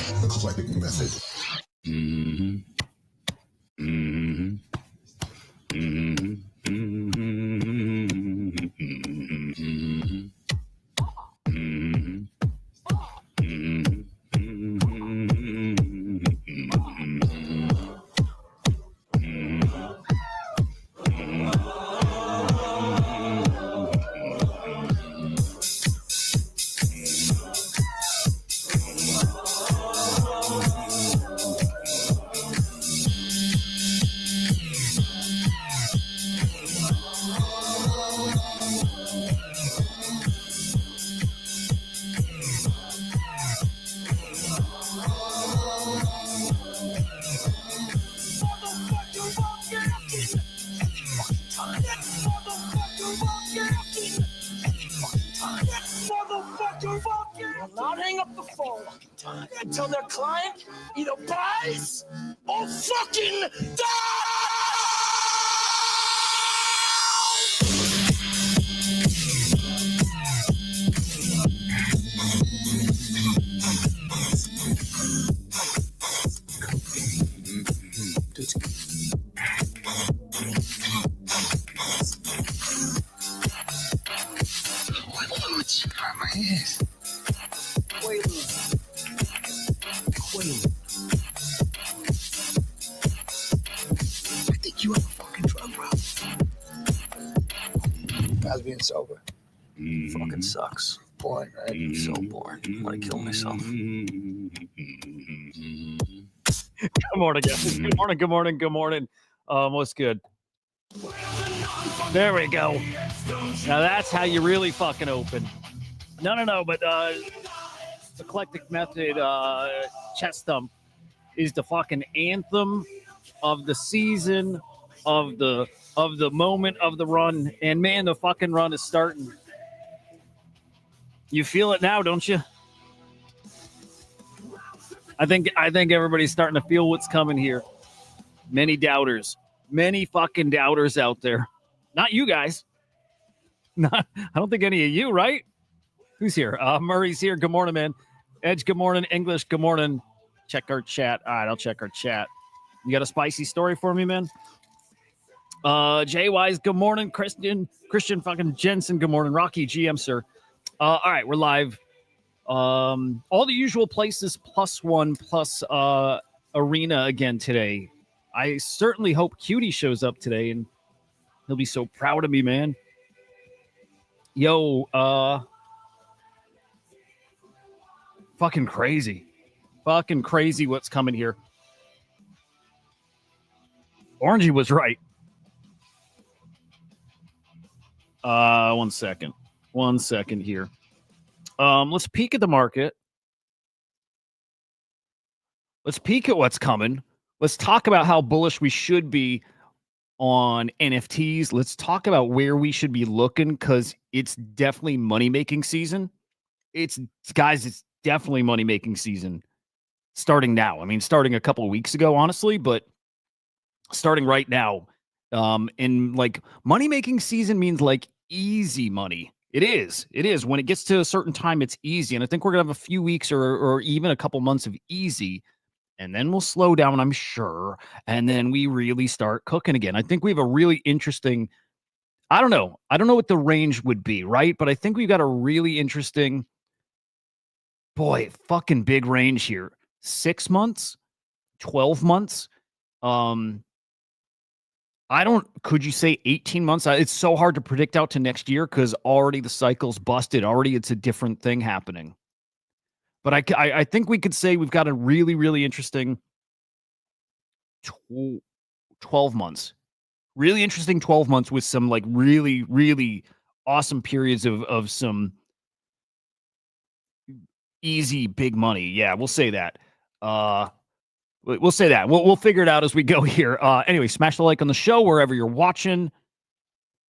The eclectic method. Mm-hmm. Mm-hmm. Mm-hmm. Not hang up the phone until their client either buys or fucking dies! I think you have a fucking drug problem. Guys being sober. Fucking sucks. Boring, right? So boring. I want to kill myself. Good morning, guys. Good morning, good morning, good morning. What's good? There we go. Now that's how you really fucking open. No, but eclectic method chest thump is the fucking anthem of the season, of the moment of the run. And man, the fucking run is starting. You feel it now, don't you? I think everybody's starting to feel what's coming here. Many fucking doubters out there. Not you guys. I don't think any of you, right? Who's here? Murray's here. Good morning, man. Edge, good morning. English, good morning. Check our chat. All right, I'll check our chat. You got a spicy story for me, man? JY's, good morning. Christian fucking Jensen, good morning. Rocky, GM, sir. All right, we're live. All the usual places +1 plus arena again today. I certainly hope Cutie shows up today, and he'll be so proud of me, man. Yo, fucking crazy what's coming here. Orangie was right. One second here. Let's peek at the market. Let's peek at what's coming. Let's talk about how bullish we should be on NFTs. Let's talk about where we should be looking, because it's definitely money-making season. It's definitely money-making season starting now. I mean, starting a couple of weeks ago, honestly, but starting right now. And like money-making season means like easy money. It is. When it gets to a certain time, it's easy. And I think we're going to have a few weeks or even a couple months of easy. And then we'll slow down, I'm sure. And then we really start cooking again. I think we have a really interesting, I don't know what the range would be, right? But I think we've got a really interesting, fucking big range here. 6 months, 12 months. Could you say 18 months? It's so hard to predict out to next year because already the cycle's busted. Already it's a different thing happening. But I think we could say we've got a really, really interesting 12 months. Really interesting 12 months with some like really, really awesome periods of some easy big money. Yeah, we'll say that. We'll say that. We'll figure it out as we go here. Anyway, smash the like on the show wherever you're watching.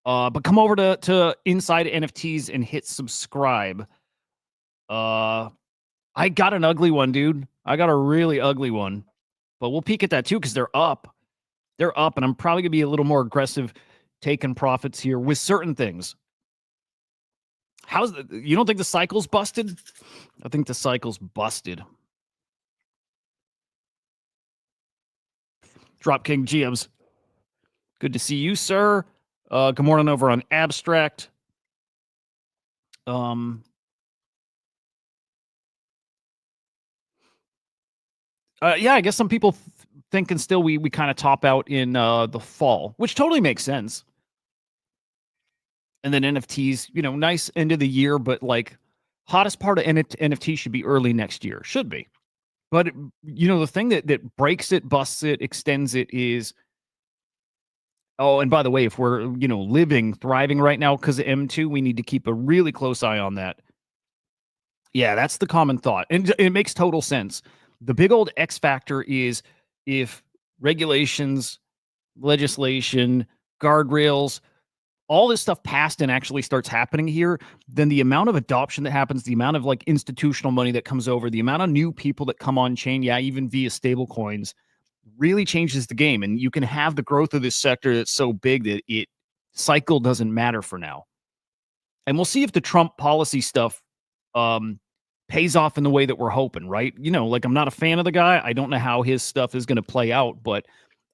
But come over to Inside NFTs and hit subscribe. I got an ugly one, dude. I got a really ugly one. But we'll peek at that too because they're up. They're up, and I'm probably going to be a little more aggressive taking profits here with certain things. You don't think the cycle's busted? I think the cycle's busted. Drop King GMs. Good to see you, sir. Good morning over on Abstract. Yeah, I guess some people thinking still we kind of top out in the fall, which totally makes sense. And then NFTs, nice end of the year, but like hottest part of NFT should be early next year. Should be. But the thing that breaks it, busts it, extends it is, oh, and by the way, if we're, living, thriving right now because of M2, we need to keep a really close eye on that. Yeah, that's the common thought. And it makes total sense. The big old X factor is if regulations, legislation, guardrails, all this stuff passed and actually starts happening here, then the amount of adoption that happens, the amount of like institutional money that comes over, the amount of new people that come on chain, yeah, even via stable coins, really changes the game. And you can have the growth of this sector that's so big that it cycle doesn't matter for now. And we'll see if the Trump policy stuff pays off in the way that we're hoping, right? Like I'm not a fan of the guy. I don't know how his stuff is going to play out, but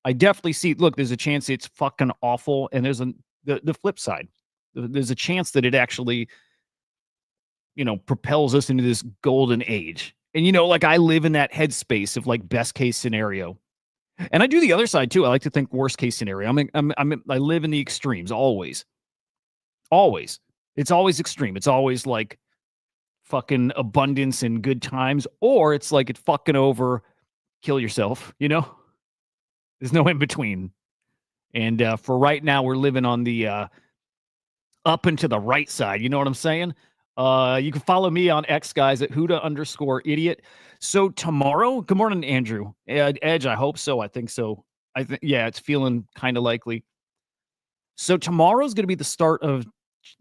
I definitely see, look, there's a chance it's fucking awful. And there's the flip side. There's a chance that it actually, propels us into this golden age. And, like I live in that headspace of like best case scenario. And I do the other side too. I like to think worst case scenario. I live in the extremes always. Always. It's always extreme. It's always like fucking abundance and good times, or it's like it fucking over, kill yourself, There's no in between. And for right now, we're living on the up and to the right side. You know what I'm saying? You can follow me on X, guys, at Huda_idiot. So tomorrow, good morning, Andrew. Edge, I hope so. I think so. Yeah, it's feeling kind of likely. So tomorrow's going to be the start of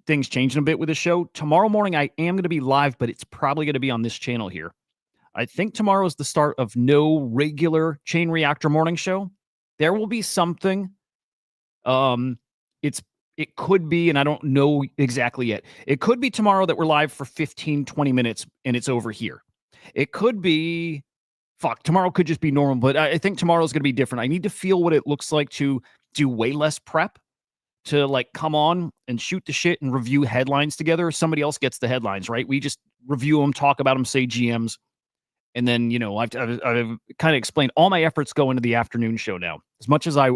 things changing a bit with the show. Tomorrow morning, I am going to be live, but it's probably going to be on this channel here. I think tomorrow is the start of no regular Chain Reactor morning show. There will be something. It could be, and I don't know exactly yet. It could be tomorrow that we're live for 15, 20 minutes and it's over here. It could be, tomorrow could just be normal, but I think tomorrow is going to be different. I need to feel what it looks like to do way less prep, to like come on and shoot the shit and review headlines together. Somebody else gets the headlines, right? We just review them, talk about them, say GMs. And then, I've kind of explained all my efforts go into the afternoon show now. As much as I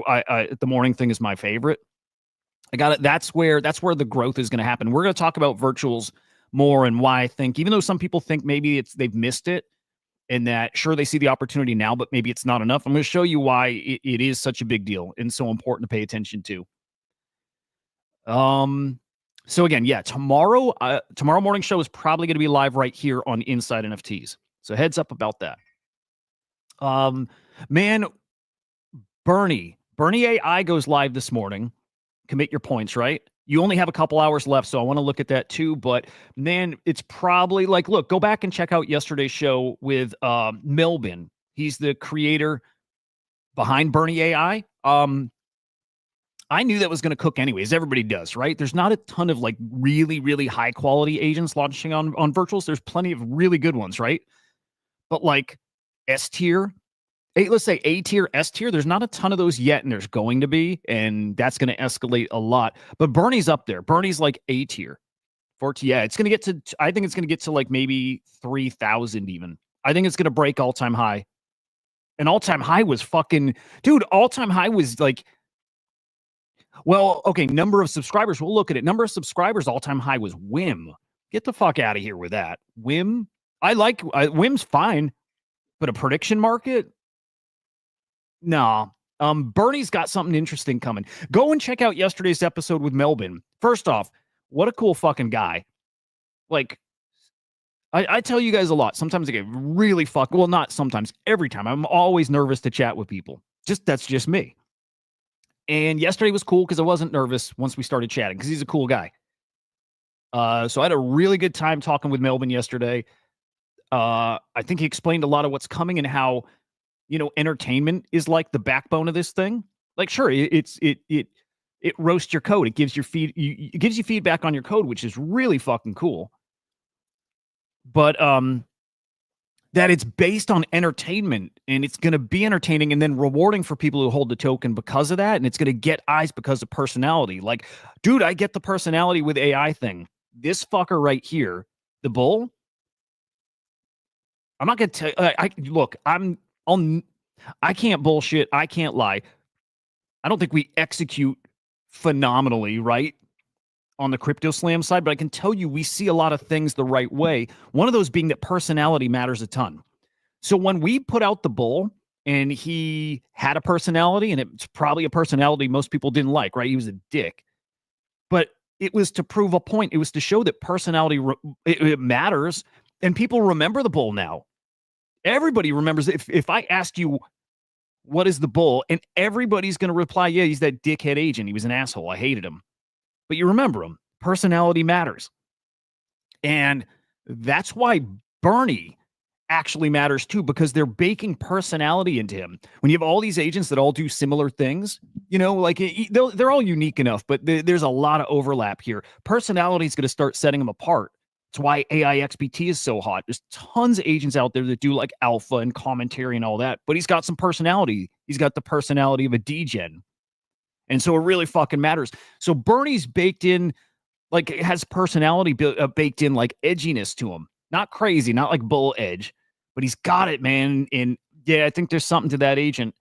the morning thing is my favorite. I got it. That's where the growth is going to happen. We're going to talk about virtuals more and why I think, even though some people think maybe they've missed it and that sure they see the opportunity now, but maybe it's not enough. I'm going to show you why it is such a big deal and so important to pay attention to. So again, yeah, tomorrow morning show is probably going to be live right here on Inside NFTs. So heads up about that. Man, Bernie AI goes live this morning. Commit your points, right? You only have a couple hours left, so I want to look at that too. But man, it's probably like, look, go back and check out yesterday's show with Melvin. He's the creator behind Bernie AI. I knew that was going to cook anyways. Everybody does, right? There's not a ton of like really, really high quality agents launching on virtuals. There's plenty of really good ones, right? But like S tier, let's say A tier, S tier, there's not a ton of those yet, and there's going to be, and that's going to escalate a lot. But Bernie's up there. Bernie's like A tier. Yeah, it's going to get to, I think it's going to get to like maybe 3,000 even. I think it's going to break all-time high. And all-time high was fucking, dude, all-time high was like, well, okay, number of subscribers. We'll look at it. Number of subscribers, all-time high was Whim. Get the fuck out of here with that. Whim, Whim's fine, but a prediction market? No. Bernie's got something interesting coming. Go and check out yesterday's episode with Melvin. First off, what a cool fucking guy. Like, I tell you guys a lot. Sometimes I get really well, not sometimes, every time. I'm always nervous to chat with people. That's just me. And yesterday was cool because I wasn't nervous once we started chatting because he's a cool guy. So I had a really good time talking with Melvin yesterday. I think he explained a lot of what's coming and how, entertainment is like the backbone of this thing. Like, sure, it roasts your code. It gives it gives you feedback on your code, which is really fucking cool. But that it's based on entertainment, and it's going to be entertaining and then rewarding for people who hold the token because of that. And it's going to get eyes because of personality. Like, dude, I get the personality with AI thing. This fucker right here, the bull. I'm not going to tell I can't bullshit. I can't lie. I don't think we execute phenomenally, right? On the Crypto Slam side, but I can tell you we see a lot of things the right way. One of those being that personality matters a ton. So when we put out the bull and he had a personality, and it's probably a personality most people didn't like, right? He was a dick. But it was to prove a point. It was to show that personality it matters, and people remember the bull now. Everybody remembers. If I ask you what is the bull, and everybody's going to reply, yeah, he's that dickhead agent. He was an asshole. I hated him. But you remember him. Personality matters. And that's why Bernie actually matters too, because they're baking personality into him. When you have all these agents that all do similar things, you know, like they're all unique enough, but there's a lot of overlap here. Personality is going to start setting them apart. That's why AI XBT is so hot. There's tons of agents out there that do like alpha and commentary and all that, but he's got some personality. He's got the personality of a degen. And so it really fucking matters. So Bernie's baked in, like, has personality baked in, like edginess to him. Not crazy, not like bull edge, but he's got it, man. And yeah, I think there's something to that agent.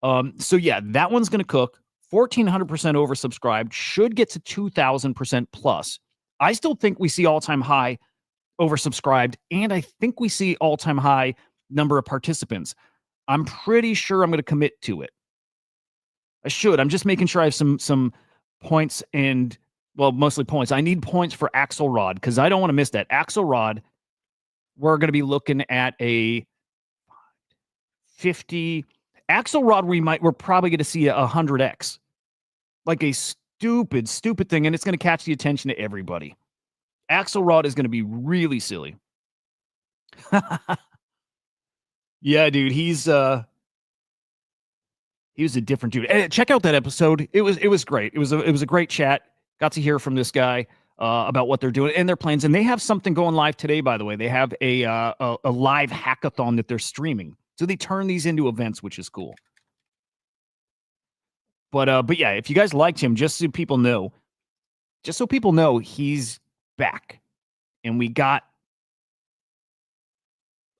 So yeah, that one's going to cook. 1,400% oversubscribed, should get to 2,000% plus. I still think we see all-time high oversubscribed, and I think we see all-time high number of participants. I'm pretty sure I'm going to commit to it. I should. I'm just making sure I have some points and, well, mostly points. I need points for Axelrod because I don't want to miss that. Axelrod, we're going to be looking at a 50. Axelrod, we're probably going to see a 100x. Like a stupid thing, and it's going to catch the attention of everybody. Axelrod is going to be really silly. Yeah, dude, he was a different dude. Check out that episode. It was great. It was a great chat. Got to hear from this guy about what they're doing and their plans. And they have something going live today, by the way. They have a live hackathon that they're streaming. So they turn these into events, which is cool. But yeah, if you guys liked him, just so people know, he's back. And we got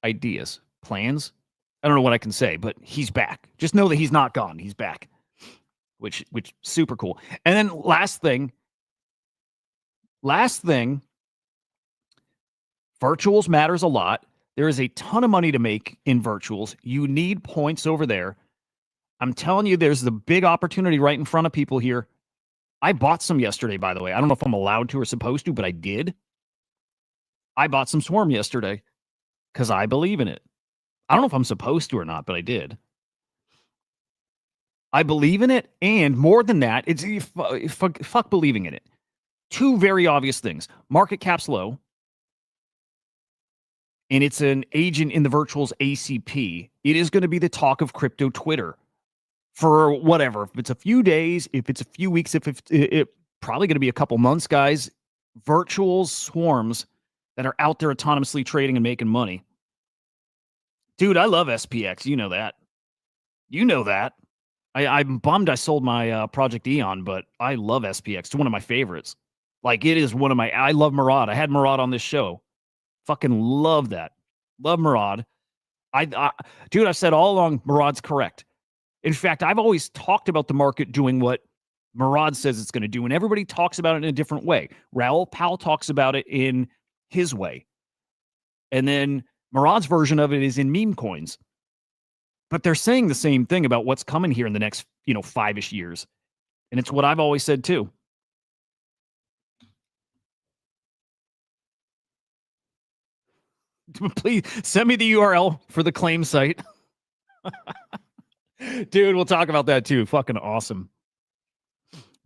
ideas, plans. I don't know what I can say, but he's back. Just know that he's not gone. He's back. Which super cool. And then last thing, virtuals matters a lot. There is a ton of money to make in virtuals. You need points over there. I'm telling you, there's the big opportunity right in front of people here. I bought some yesterday, by the way. I don't know if I'm allowed to or supposed to, but I did. I bought some Swarm yesterday because I believe in it. I don't know if I'm supposed to or not, but I did. I believe in it, and more than that, it's fuck believing in it. Two very obvious things. Market cap's low, and it's an agent in the virtuals ACP. It is going to be the talk of crypto Twitter for whatever. If it's a few days, if it's a few weeks, if it probably going to be a couple months, guys. Virtuals, swarms that are out there autonomously trading and making money. Dude, I love SPX. You know that. I'm bummed I sold my Project Eon, but I love SPX. It's one of my favorites. Like, it is one of my... I love Murad. I had Murad on this show. Fucking love that. Love Murad. Dude, I've said all along, Murad's correct. In fact, I've always talked about the market doing what Murad says it's going to do, and everybody talks about it in a different way. Raoul Pal talks about it in his way. And then Murad's version of it is in Memecoins. But they're saying the same thing about what's coming here in the next, 5-ish years. And it's what I've always said too. Please send me the URL for the claim site. Dude, we'll talk about that too. Fucking awesome.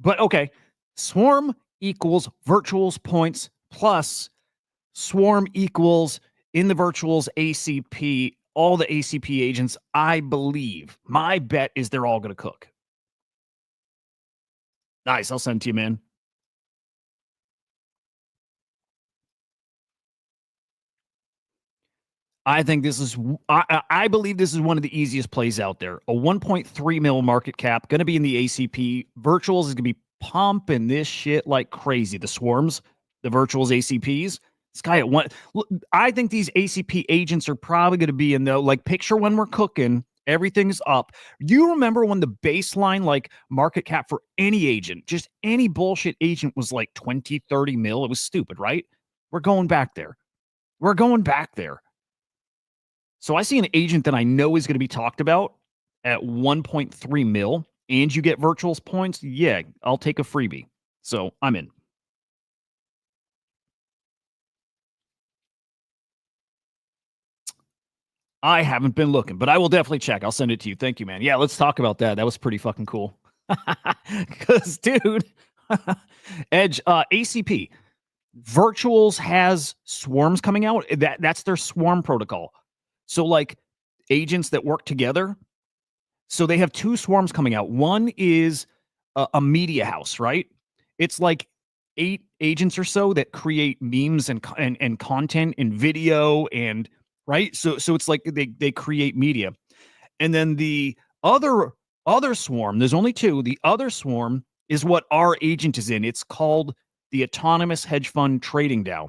But okay, Swarm equals virtuals points plus Swarm equals in the virtuals ACP, all the ACP agents. I believe, my bet is they're all going to cook. Nice. I'll send it to you, man. I think this is, I believe this is one of the easiest plays out there. A 1.3 mil market cap, going to be in the ACP. Virtuals is going to be pumping this shit like crazy. The swarms, the virtuals ACPs. This guy at one, look, I think these ACP agents are probably going to be in the, like, picture when we're cooking, everything's up. You remember when the baseline, like, market cap for any agent, just any bullshit agent was like 20, 30 mil? It was stupid, right? We're going back there. We're going back there. So I see an agent that I know is going to be talked about at 1.3 mil, and you get virtuals points. Yeah, I'll take a freebie. So I'm in. I haven't been looking, but I will definitely check. I'll send it to you. Thank you, man. Yeah, let's talk about that. That was pretty fucking cool. Because, dude, Edge, ACP, virtuals has swarms coming out. That's their swarm protocol. So, like, agents that work together. So they have two swarms coming out. One is a media house, right? It's like 8 agents or so that create memes and content and video, and right. So it's like they create media, and then the other swarm. There's only 2. The other swarm is what our agent is in. It's called the Autonomous Hedge Fund Trading DAO.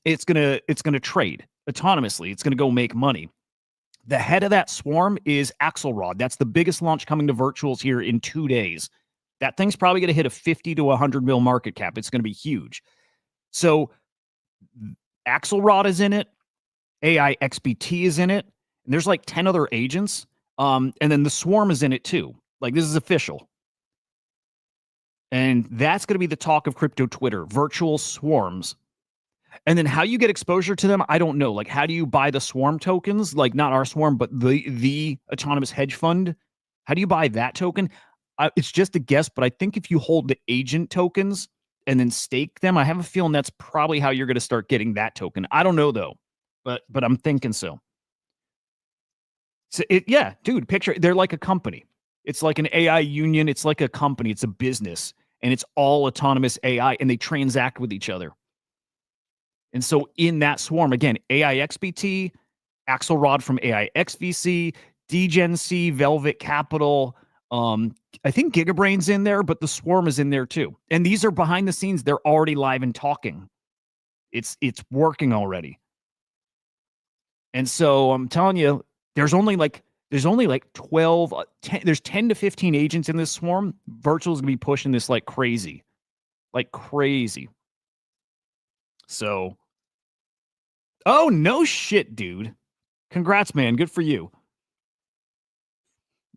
It's gonna trade autonomously. It's gonna go make money. The head of that swarm is Axelrod. That's the biggest launch coming to virtuals here in 2 days. That thing's probably going to hit a 50 to 100 mil market cap. It's going to be huge. So Axelrod is in it. AI XBT is in it. And there's like 10 other agents. And then the swarm is in it too. Like, this is official. And that's going to be the talk of crypto Twitter, virtual swarms. And then how you get exposure to them, I don't know. Like, how do you buy the swarm tokens? Like, not our swarm, but the autonomous hedge fund. How do you buy that token? It's just a guess, but I think if you hold the agent tokens and then stake them, I have a feeling that's probably how you're going to start getting that token. I don't know though, but I'm thinking so. So yeah, dude, picture, they're like a company. It's like an AI union. It's like a company. It's a business, and it's all autonomous AI, and they transact with each other. And so in that swarm, again, AIXBT, Axelrod from AIXVC, DGenC, Velvet Capital, I think Gigabrain's in there, but the swarm is in there too. And these are behind the scenes. They're already live and talking. It's working already. And so I'm telling you, there's only like 12, 10, there's 10 to 15 agents in this swarm. Virtual is going to be pushing this like crazy. Like crazy. So, oh, no shit, dude. Congrats, man. Good for you.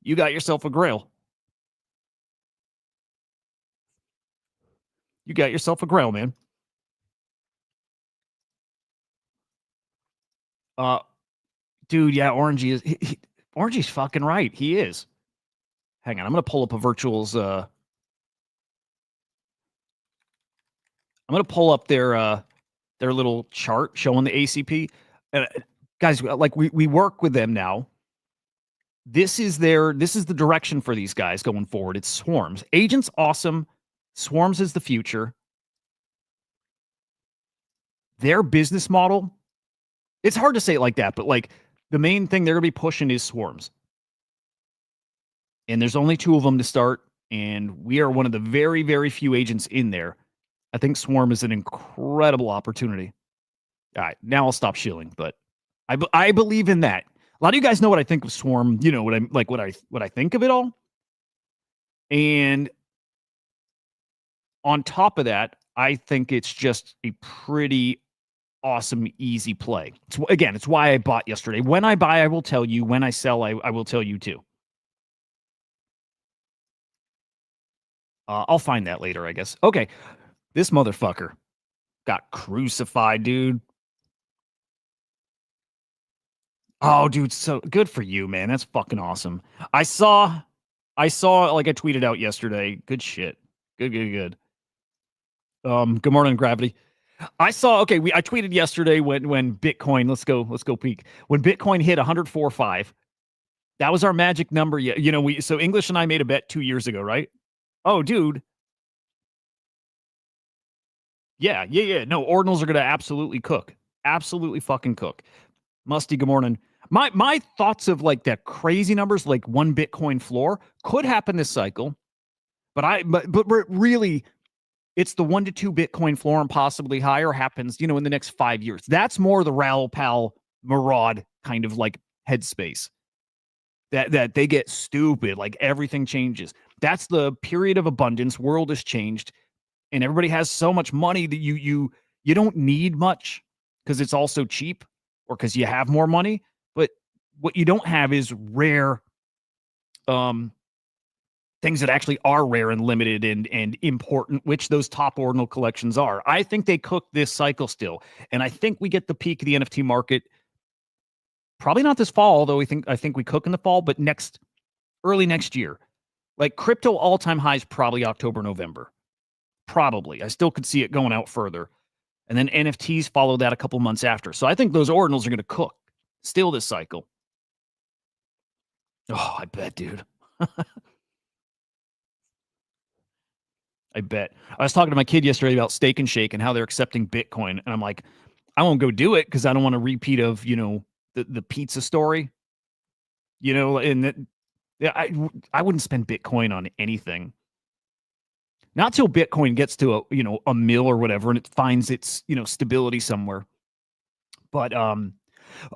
You got yourself a grail. You got yourself a grail, man. Dude, yeah, Orangie is Orangie's fucking right. He is. Hang on, I'm gonna pull up a virtuals. I'm gonna pull up their little chart showing the ACP. Guys, like we work with them now. This is the direction for these guys going forward. It's swarms. Agents awesome. Swarms is the future. Their business model, it's hard to say it like that, but like the main thing they're gonna be pushing is swarms. And there's only 2 of them to start, and we are one of the very, very few agents in there. I think Swarm is an incredible opportunity. All right, now I'll stop shilling, but I believe in that. A lot of you guys know what I think of Swarm. You know what I'm like, what I think of it all. And on top of that, I think it's just a pretty awesome, easy play. It's why I bought yesterday. When I buy, I will tell you. When I sell, I will tell you too. I'll find that later, I guess. Okay, this motherfucker got crucified, dude. Oh, dude, so good for you, man. That's fucking awesome. I saw, like I tweeted out yesterday. Good shit. Good. Good morning, Gravity. I saw. Okay, I tweeted yesterday when Bitcoin. Let's go peek. When Bitcoin hit 104.5, that was our magic number. You know, so English and I made a bet 2 years ago, right? Oh, dude. Yeah. No, ordinals are gonna absolutely cook. Absolutely fucking cook. Musty, good morning. My thoughts of like that crazy numbers, like 1 Bitcoin floor, could happen this cycle. But really, it's the 1 to 2 Bitcoin floor and possibly higher happens, in the next 5 years. That's more the Raoul Pal Murad kind of like headspace. That they get stupid, like everything changes. That's the period of abundance. World has changed, and everybody has so much money that you don't need much because it's also cheap or because you have more money. But what you don't have is rare things that actually are rare and limited and important, which those top ordinal collections are. I think they cook this cycle still, and I think we get the peak of the NFT market. Probably not this fall, although I think we cook in the fall, but early next year. Like crypto all-time highs probably October, November. Probably. I still could see it going out further. And then NFTs follow that a couple months after. So I think those ordinals are going to cook still this cycle. Oh, I bet, dude. I bet. I was talking to my kid yesterday about Steak and Shake and how they're accepting Bitcoin. And I'm like, I won't go do it because I don't want a repeat of, the pizza story. And that I wouldn't spend Bitcoin on anything. Not till Bitcoin gets to a mill or whatever and it finds its, stability somewhere. But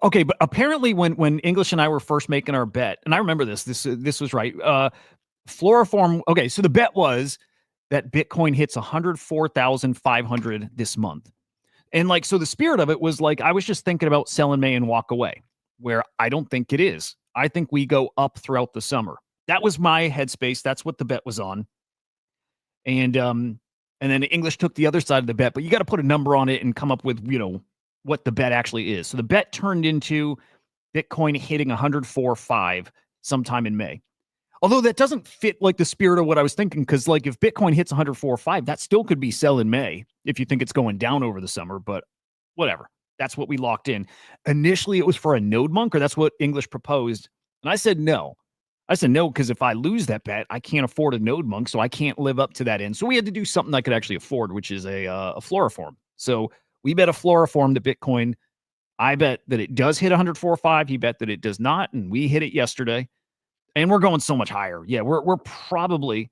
okay, but apparently when English and I were first making our bet, and I remember this was right. Floriform, okay, so the bet was that Bitcoin hits 104,500 this month. And like, so the spirit of it was like, I was just thinking about sell in May and walk away, where I don't think it is. I think we go up throughout the summer. That was my headspace. That's what the bet was on. And then English took the other side of the bet, but you got to put a number on it and come up with, what the bet actually is. So the bet turned into Bitcoin hitting 104.5 sometime in May. Although that doesn't fit like the spirit of what I was thinking, because like if Bitcoin hits 104.5, that still could be sell in May if you think it's going down over the summer, but whatever. That's what we locked in. Initially, it was for a node monk, or that's what English proposed. And I said no. I said no, because if I lose that bet, I can't afford a node monk, so I can't live up to that end. So we had to do something I could actually afford, which is a Floriform. So we bet a Floriform to Bitcoin. I bet that it does hit 104.5. He bet that it does not, and we hit it yesterday. And we're going so much higher. Yeah, we're probably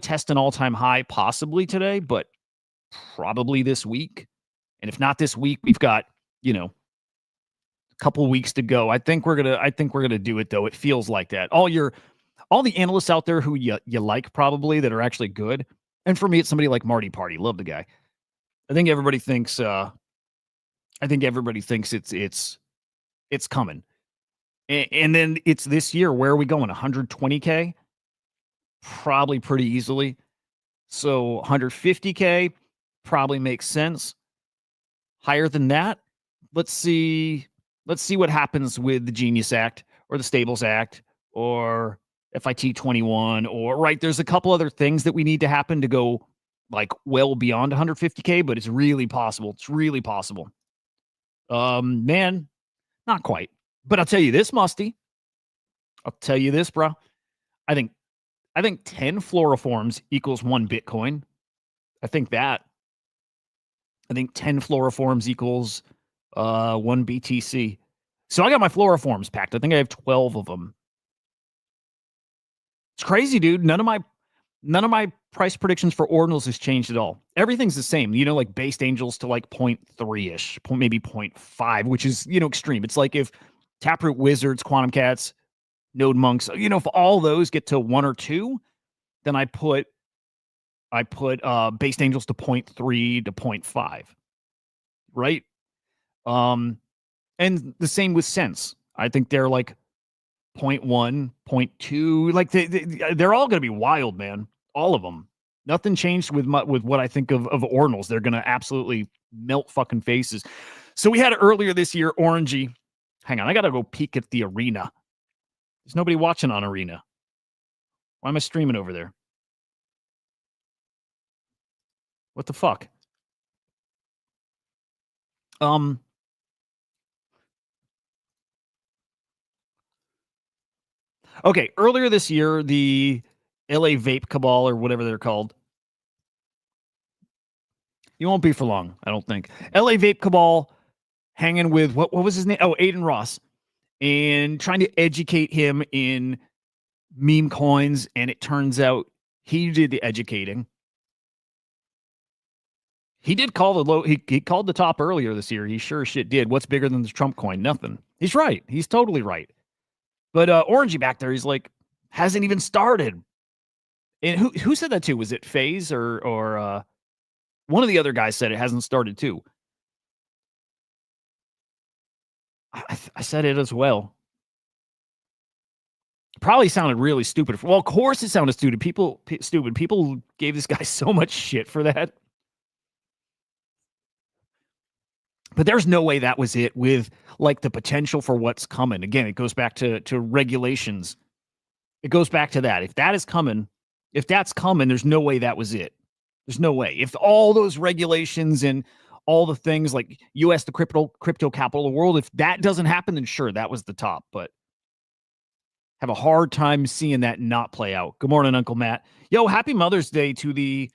testing all-time high possibly today, but probably this week. And if not this week, we've got, a couple weeks to go. I think we're gonna do it though. It feels like that. All the analysts out there who you like probably that are actually good. And for me, it's somebody like Marty Party. Love the guy. I think everybody thinks it's coming. And then it's this year. Where are we going? 120K? Probably pretty easily. So 150K probably makes sense. Higher than that, let's see what happens with the Genius Act or the Stables Act or FIT 21 or right. There's a couple other things that we need to happen to go like well beyond 150K, but it's really possible. It's really possible. Man, not quite. But I'll tell you this, Musty. I'll tell you this, bro. I think 10 Floriforms equals 1 Bitcoin. I think 10 Floriforms equals 1 BTC. So I got my Floriforms packed. I think I have 12 of them. It's crazy, dude. None of my price predictions for ordinals has changed at all. Everything's the same. Like based angels to like 0.3-ish, maybe 0.5, which is, extreme. It's like if Taproot Wizards, Quantum Cats, Node Monks, if all those get to 1 or 2, then I put based angels to 0.3 to 0.5. Right? And the same with Sense. I think they're like 0.1, 0.2. Like they're all going to be wild, man. All of them. Nothing changed with what I think of ordinals. They're going to absolutely melt fucking faces. So we had earlier this year, Orangie. Hang on, I got to go peek at the arena. There's nobody watching on Arena. Why am I streaming over there? What the fuck? Okay, earlier this year, the LA Vape Cabal or whatever they're called. You won't be for long, I don't think. LA Vape Cabal hanging with what was his name? Oh, Aiden Ross, and trying to educate him in meme coins. And it turns out he did the educating. He did call the low. He called the top earlier this year. He sure shit did. What's bigger than the Trump coin? Nothing. He's right. He's totally right. But Orangie back there, he's like, hasn't even started. And who said that too? Was it FaZe or one of the other guys said it hasn't started too? I said it as well. Probably sounded really stupid. Well, of course it sounded stupid. Stupid. People gave this guy so much shit for that. But there's no way that was it with like the potential for what's coming. Again, it goes back to regulations. It goes back to that. If that's coming, there's no way that was it. There's no way. If all those regulations and all the things like US, the crypto capital of the world, if that doesn't happen, then sure, that was the top. But have a hard time seeing that not play out. Good morning, Uncle Matt. Yo, happy Mother's Day to the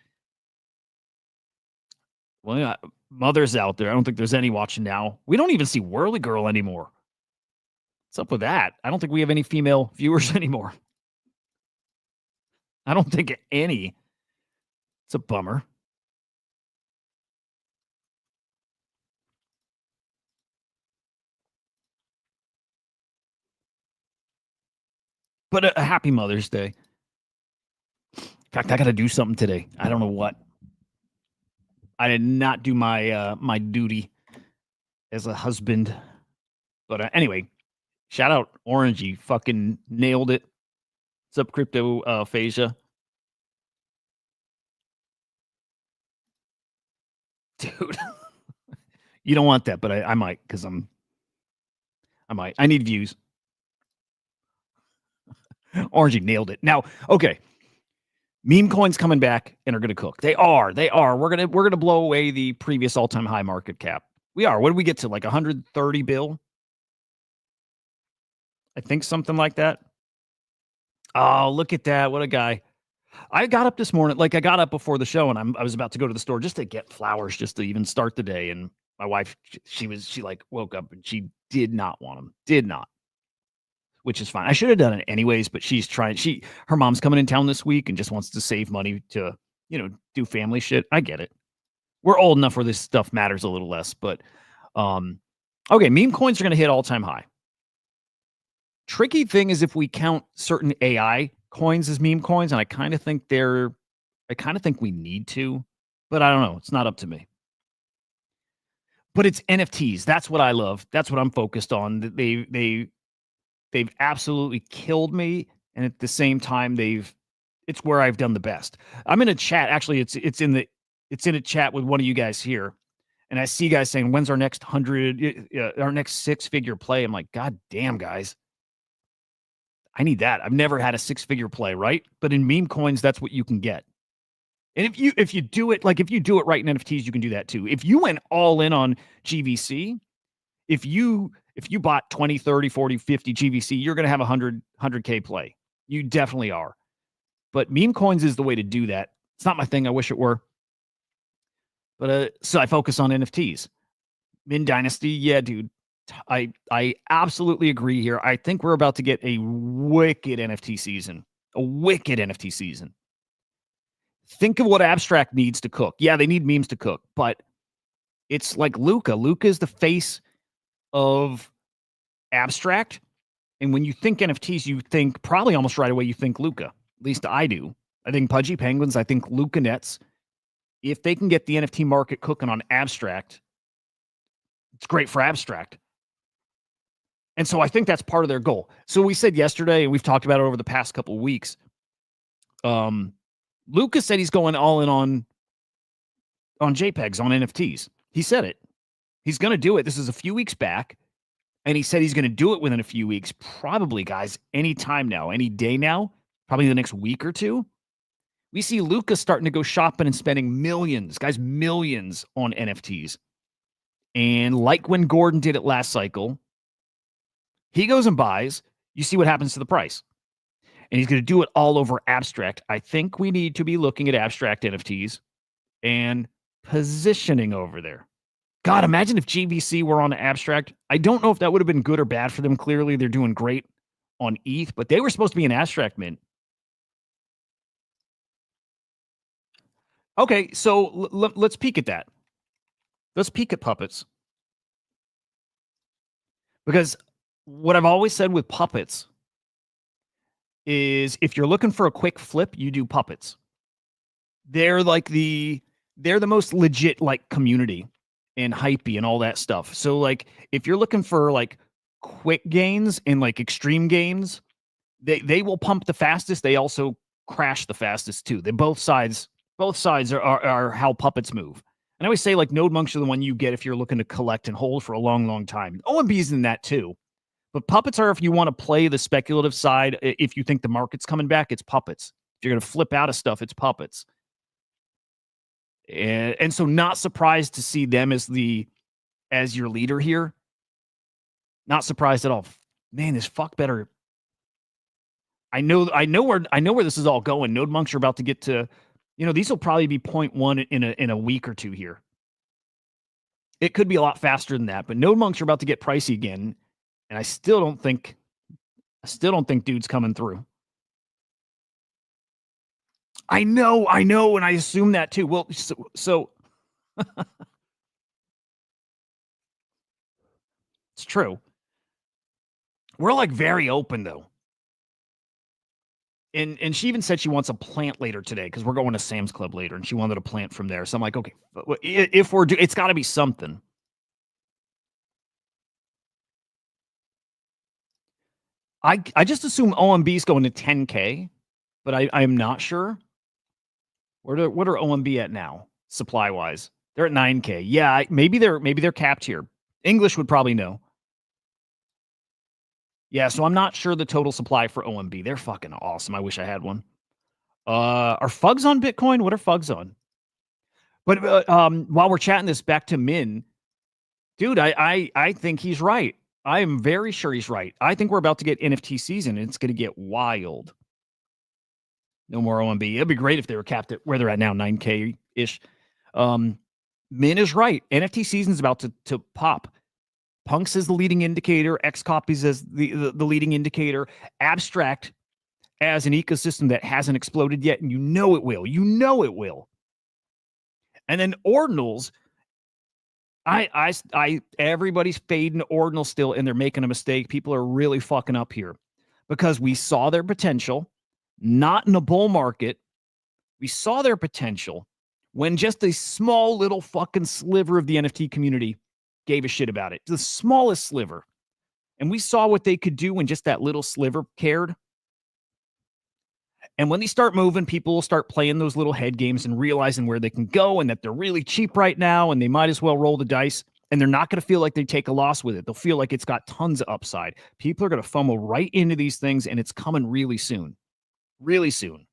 mothers out there. I don't think there's any watching now. We don't even see Whirly Girl anymore. What's up with that? I don't think we have any female viewers anymore. I don't think any. It's a bummer. But a happy Mother's Day. In fact, I got to do something today. I don't know what. I did not do my my duty as a husband. But anyway, shout out Orangie. Fucking nailed it. What's up, Crypto Phasia? Dude. You don't want that, but I might, because I might. I need views. Orangie nailed it. Now, okay. Meme coins coming back and are going to cook. They are. We're gonna blow away the previous all-time high market cap. We are. What did we get to? Like 130 bill? I think something like that. Oh, look at that. What a guy. I got up this morning. Like I got up before the show and I was about to go to the store just to get flowers, just to even start the day. And my wife, she like woke up and she did not want them. Did not. Which is fine. I should have done it anyways, but she's trying. Her mom's coming in town this week and just wants to save money to, do family shit. I get it. We're old enough where this stuff matters a little less, but okay, meme coins are going to hit all-time high. Tricky thing is if we count certain AI coins as meme coins, and I kind of think we need to, but I don't know. It's not up to me. But it's NFTs. That's what I love. That's what I'm focused on. They've absolutely killed me, and at the same time, it's where I've done the best. I'm in a chat. Actually, it's in a chat with one of you guys here, and I see guys saying, "When's our next our next 6-figure play?" I'm like, "God damn, guys, I need that." I've never had a 6-figure play, right? But in meme coins, that's what you can get. And if you do it right in NFTs, you can do that too. If you went all in on GVC, if you bought 20, 30, 40, 50 GVC, you're going to have 100K play. You definitely are. But meme coins is the way to do that. It's not my thing. I wish it were. But so I focus on NFTs. Min Dynasty, yeah, dude. I absolutely agree here. I think we're about to get a wicked NFT season. A wicked NFT season. Think of what Abstract needs to cook. Yeah, they need memes to cook, but it's like Luca. Luca is the face of Abstract. And when you think NFTs, you think probably almost right away, you think Luca. At least I do. I think Pudgy Penguins. I think Luca Nets. If they can get the NFT market cooking on Abstract, it's great for Abstract. And so I think that's part of their goal. So we said yesterday, and we've talked about it over the past couple of weeks. Lucas said he's going all in on JPEGs, on NFTs. He said it. He's going to do it. This is a few weeks back. And he said he's going to do it within a few weeks. Probably, guys, any time now, any day now, probably the next week or two. We see Lucas starting to go shopping and spending millions, guys, millions on NFTs. And like when Gordon did it last cycle, he goes and buys. You see what happens to the price. And he's going to do it all over Abstract. I think we need to be looking at Abstract NFTs and positioning over there. God, imagine if GVC were on abstract. I don't know if that would have been good or bad for them. Clearly, they're doing great on ETH, but they were supposed to be an abstract mint. Okay, so let's peek at that. Let's peek at puppets. Because what I've always said with puppets is if you're looking for a quick flip, you do puppets. They're the most legit like community and hypey and all that stuff. So like if you're looking for like quick gains and like extreme gains, they will pump the fastest. They also crash the fastest too. They both sides are how puppets move. And I always say like node monks are the one you get if you're looking to collect and hold for a long, long time. OMB's in that too. But puppets are if you want to play the speculative side. If you think the market's coming back, it's puppets. If you're going to flip out of stuff, it's puppets. And so not surprised to see them as your leader here. Not surprised at all. Man, this fuck better. I know where this is all going. Node monks are about to get to, these will probably be 0.1 in a week or two here. It could be a lot faster than that, but node monks are about to get pricey again, and I still don't think dude's coming through. I know, and I assume that too. Well, so it's true. We're like very open though. And she even said she wants a plant later today because we're going to Sam's Club later, and she wanted a plant from there. So I'm like, okay, if we're it's got to be something. I just assume OMB is going to 10K, but I am not sure. What are OMB at now, supply wise? They're at 9K. Yeah, maybe they're capped here. English would probably know. Yeah, so I'm not sure the total supply for OMB. They're fucking awesome. I wish I had one. Are Fugs on Bitcoin? What are Fugs on? But while we're chatting this back to Min, dude, I think he's right. I am very sure he's right. I think we're about to get NFT season, and it's going to get wild. No more OMB. It'd be great if they were capped at where they're at now, 9K-ish. Min is right. NFT season's about to pop. Punks is the leading indicator. X copies as the leading indicator. Abstract as an ecosystem that hasn't exploded yet, and you know it will. You know it will. And then ordinals, everybody's fading ordinal still, and they're making a mistake. People are really fucking up here because we saw their potential, not in a bull market. We saw their potential when just a small little fucking sliver of the NFT community gave a shit about it. The smallest sliver. And we saw what they could do when just that little sliver cared. And when they start moving, people will start playing those little head games and realizing where they can go and that they're really cheap right now and they might as well roll the dice. And they're not going to feel like they take a loss with it. They'll feel like it's got tons of upside. People are going to FOMO right into these things, and it's coming really soon. Really soon.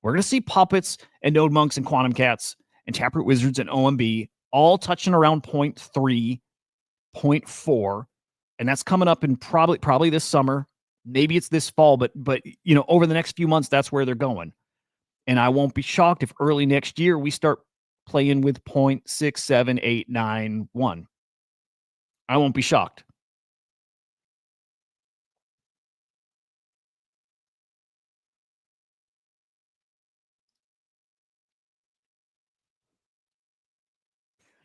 We're going to see puppets and node monks and quantum cats and taproot wizards and OMB all touching around 0.3, 0.4, and that's coming up in probably this summer. Maybe it's this fall, but over the next few months, that's where they're going. And I won't be shocked if early next year we start playing with 0.67891. I won't be shocked.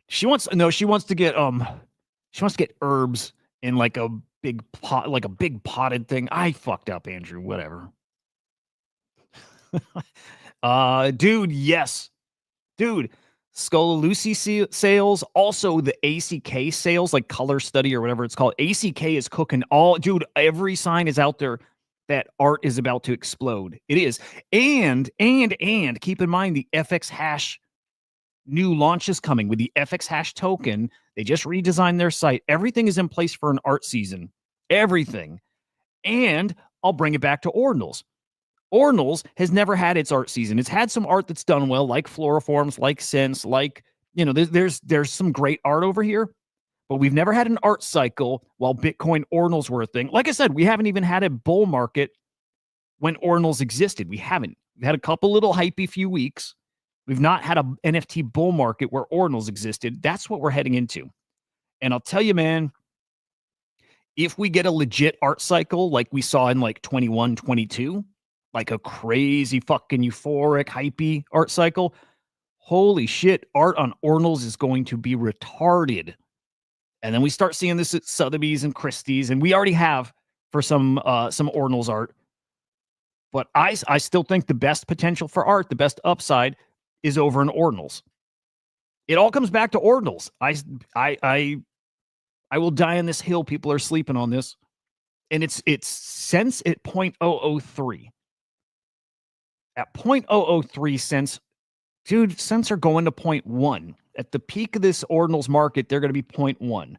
She wants to get herbs in like a big pot, like a big potted thing. I fucked up, Andrew. Whatever. Dude, yes. Dude, Lucy sales, also the ACK sales, like color study or whatever it's called. ACK is cooking all, dude, every sign is out there that art is about to explode. It is. And keep in mind the FX hash new launch is coming with the FX hash token. They just redesigned their site. Everything is in place for an art season. Everything. And I'll bring it back to Ordinals. Ordinals has never had its art season. It's had some art that's done well, like Floriforms, like Sense, like, there's some great art over here, but we've never had an art cycle while Bitcoin Ordinals were a thing. Like I said, we haven't even had a bull market when Ordinals existed. We haven't. We had a couple little hypey few weeks, We've not had a NFT bull market where ordinals existed. That's what we're heading into. And I'll tell you, man, if we get a legit art cycle like we saw in like 21, 22, like a crazy fucking euphoric, hypey art cycle, holy shit, art on ordinals is going to be retarded. And then we start seeing this at Sotheby's and Christie's, and we already have for some ordinals art. But I still think the best potential for art, the best upside, is over in ordinals. It all comes back to ordinals. I will die on this hill. People are sleeping on this, and it's cents at 0.003. At 0.003 cents, dude, cents are going to 0.1. At the peak of this ordinals market, they're going to be 0.1.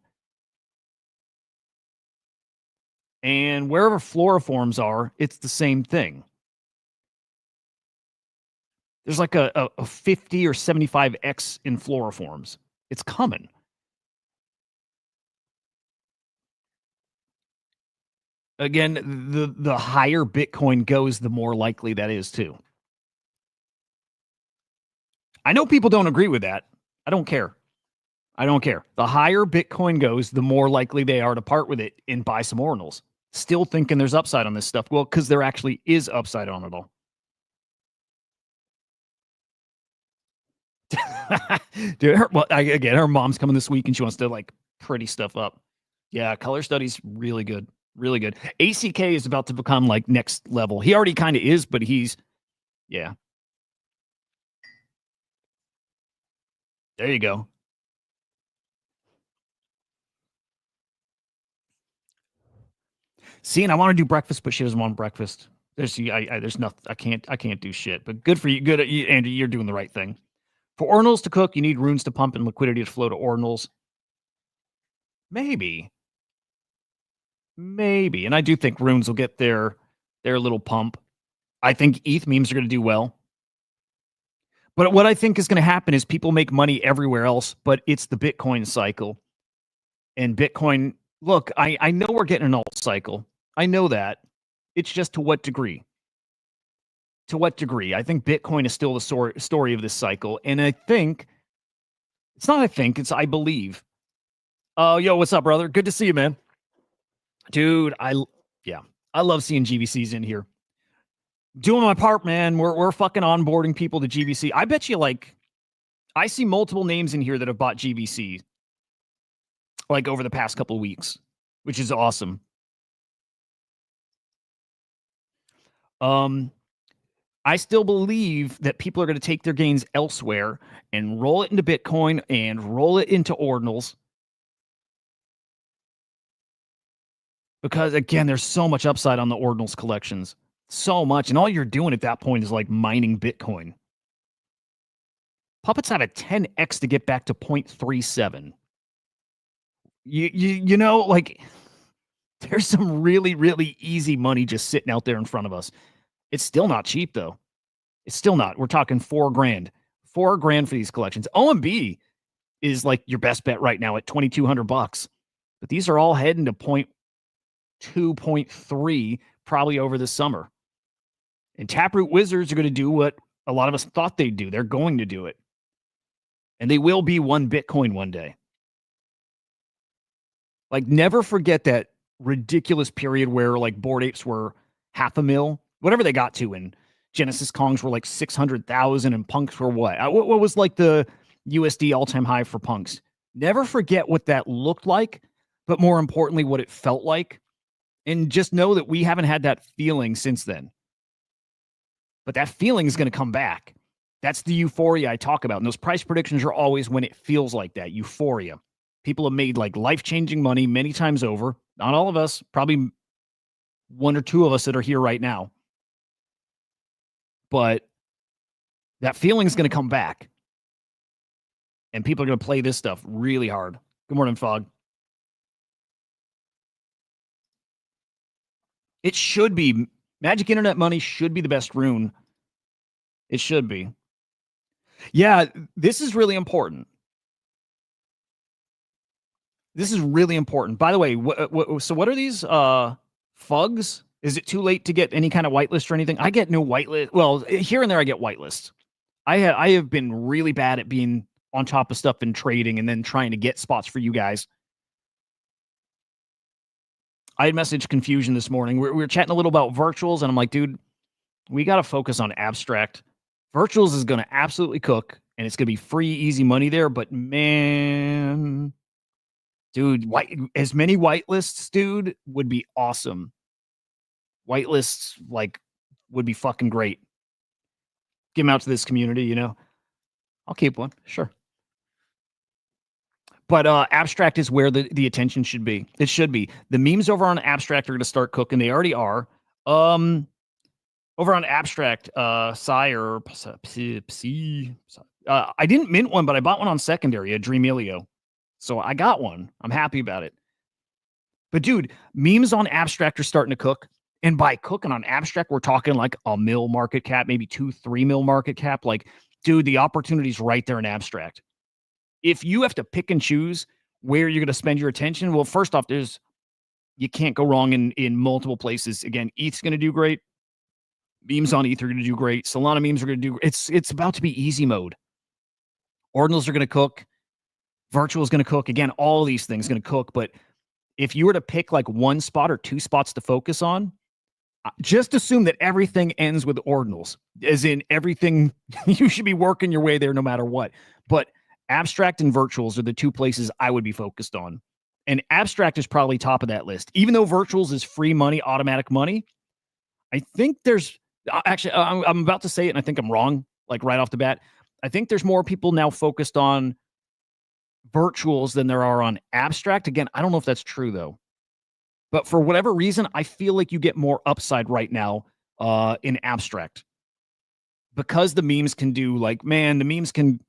And wherever floriforms are, it's the same thing. There's like a 50 or 75x in floriforms. It's coming. Again, the higher Bitcoin goes, the more likely that is too. I know people don't agree with that. I don't care. I don't care. The higher Bitcoin goes, the more likely they are to part with it and buy some ordinals. Still thinking there's upside on this stuff. Well, because there actually is upside on it all. Dude, her mom's coming this week and she wants to like pretty stuff up. Yeah, color studies really good. Really good. ACK is about to become like next level. He already kind of is, but yeah. There you go. See, and I want to do breakfast, but she doesn't want breakfast. There's nothing. I can't do shit. But good for you. Good, Andy. You're doing the right thing. For ordinals to cook, you need runes to pump and liquidity to flow to ordinals. Maybe. And I do think runes will get their little pump. I think ETH memes are going to do well. But what I think is going to happen is people make money everywhere else, but it's the Bitcoin cycle. And Bitcoin, look, I know we're getting an alt cycle. I know that. It's just to what degree? To what degree? I think Bitcoin is still the story of this cycle. And I think, it's I believe. Oh, yo, what's up, brother? Good to see you, man. Dude, I love seeing GVCs in here. Doing my part, man. We're fucking onboarding people to GVC. I bet you, like, I see multiple names in here that have bought GVC, like, over the past couple of weeks, which is awesome. I still believe that people are going to take their gains elsewhere and roll it into Bitcoin and roll it into ordinals. Because, again, there's so much upside on the ordinals collections. So much. And all you're doing at that point is, like, mining Bitcoin. Puppets have a 10x to get back to 0.37. You know, like, there's some really, really easy money just sitting out there in front of us. It's still not cheap, though. It's still not. We're talking $4,000. $4,000 for these collections. OMB is, like, your best bet right now at $2,200. But these are all heading to 0.2, 0.3 probably over the summer. And Taproot Wizards are going to do what a lot of us thought they'd do. They're going to do it. And they will be one Bitcoin one day. Like, never forget that ridiculous period where, like, Bored Apes were $500,000, whatever they got to, and Genesis Kongs were like 600,000, and Punks were what was like the USD all-time high for Punks. Never forget what that looked like, but more importantly, what it felt like. And just know that we haven't had that feeling since then. But that feeling is going to come back. That's the euphoria I talk about. And those price predictions are always when it feels like that, euphoria. People have made like life-changing money many times over. Not all of us, probably one or two of us that are here right now. But that feeling is going to come back. And people are going to play this stuff really hard. Good morning, Fog. It should be. Magic Internet Money should be the best rune. It should be. Yeah, this is really important. This is really important. By the way, so what are these fugs? Is it too late to get any kind of whitelist or anything? I get no whitelist. Well, here and there I get whitelist. I have been really bad at being on top of stuff and trading and then trying to get spots for you guys. I had message confusion this morning. We were chatting a little about virtuals, and I'm like, dude, we got to focus on abstract. Virtuals is going to absolutely cook, and it's going to be free, easy money there. But man, dude, as many whitelists, dude, would be awesome. Whitelists, like, would be fucking great. Give them out to this community, you know. I'll keep one, sure. But abstract is where the attention should be. It should be. The memes over on abstract are going to start cooking. They already are. Over on abstract, Sire, I didn't mint one, but I bought one on secondary, a Dreamelio. So I got one. I'm happy about it. But dude, memes on abstract are starting to cook. And by cooking on abstract, we're talking like a mil market cap, maybe 2-3 mil market cap. Like, dude, the opportunity's right there in abstract. If you have to pick and choose where you're going to spend your attention, well, first off, you can't go wrong in multiple places. Again, ETH's going to do great. Memes on ETH are going to do great. Solana memes are going to do. It's about to be easy mode. Ordinals are going to cook. Virtual is going to cook. Again, all of these things going to cook. But if you were to pick like one spot or two spots to focus on, just assume that everything ends with ordinals, as in everything. You should be working your way there no matter what. But abstract and virtuals are the two places I would be focused on. And abstract is probably top of that list. Even though virtuals is free money, automatic money, I think there's actually, I'm about to say it and I think I'm wrong, like right off the bat. I think there's more people now focused on virtuals than there are on abstract. Again, I don't know if that's true though. But for whatever reason, I feel like you get more upside right now in abstract. Because the memes can do like, man, the memes can,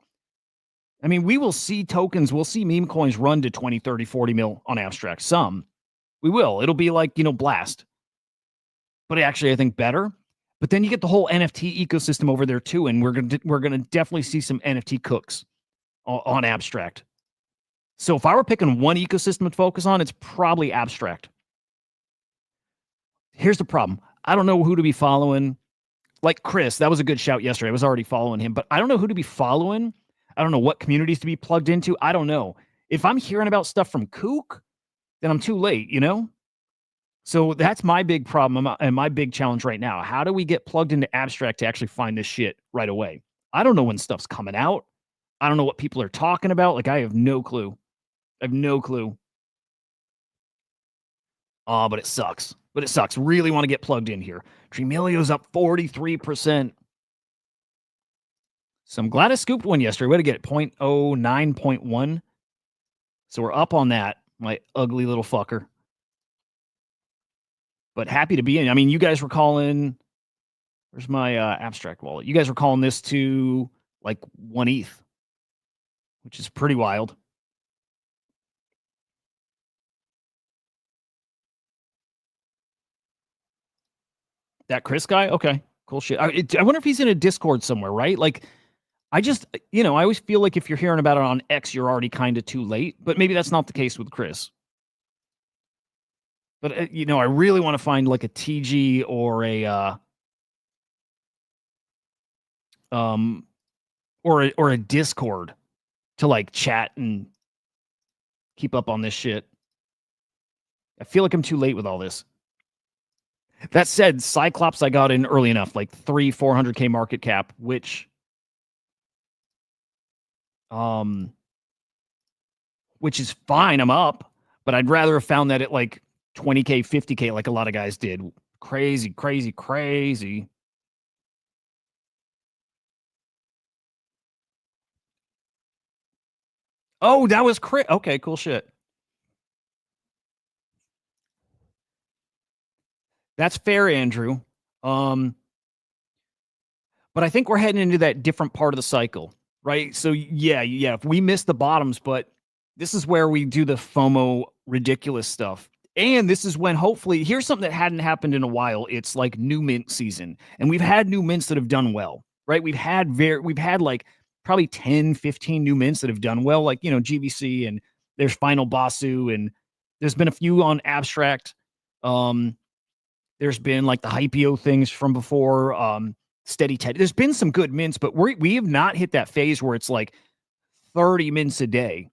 I mean, we will see tokens, we'll see meme coins run to 20, 30, 40 mil on abstract. Some. We will. It'll be like, Blast. But actually, I think better. But then you get the whole NFT ecosystem over there too, and we're gonna definitely see some NFT cooks on abstract. So if I were picking one ecosystem to focus on, it's probably abstract. Here's the problem. I don't know who to be following. Like Chris, that was a good shout yesterday. I was already following him, but I don't know who to be following. I don't know what communities to be plugged into. I don't know. If I'm hearing about stuff from Kook, then I'm too late, you know? So that's my big problem and my big challenge right now. How do we get plugged into abstract to actually find this shit right away? I don't know when stuff's coming out. I don't know what people are talking about. Like, I have no clue. I have no clue. Oh, but it sucks. Really want to get plugged in here. Dreamelio's up 43%. So I'm glad I scooped one yesterday. We had to get 0.09, 0.1. So we're up on that, my ugly little fucker. But happy to be in. I mean, you guys were calling. Where's my abstract wallet? You guys were calling this to like 1 ETH, which is pretty wild. That Chris guy? Okay, cool shit. I wonder if he's in a Discord somewhere, right? Like, I just, I always feel like if you're hearing about it on X, you're already kind of too late. But maybe that's not the case with Chris. But, I really want to find like a TG or a Discord to like chat and keep up on this shit. I feel like I'm too late with all this. That said, Cyclops I got in early enough, like 400K market cap, which is fine. I'm up, but I'd rather have found that at like 20K, 50K, like a lot of guys did. Crazy, crazy, crazy. Oh, that was okay, cool shit. That's fair, Andrew. But I think we're heading into that different part of the cycle, right? So yeah, if we miss the bottoms, but this is where we do the FOMO ridiculous stuff. And this is when hopefully, here's something that hadn't happened in a while. It's like new mint season. And we've had new mints that have done well, right? We've had like probably 10, 15 new mints that have done well, like, GVC, and there's Final Basu, and there's been a few on abstract. There's been like the Hypeo things from before. steady Teddy. There's been some good mints, but we have not hit that phase where it's like 30 mints a day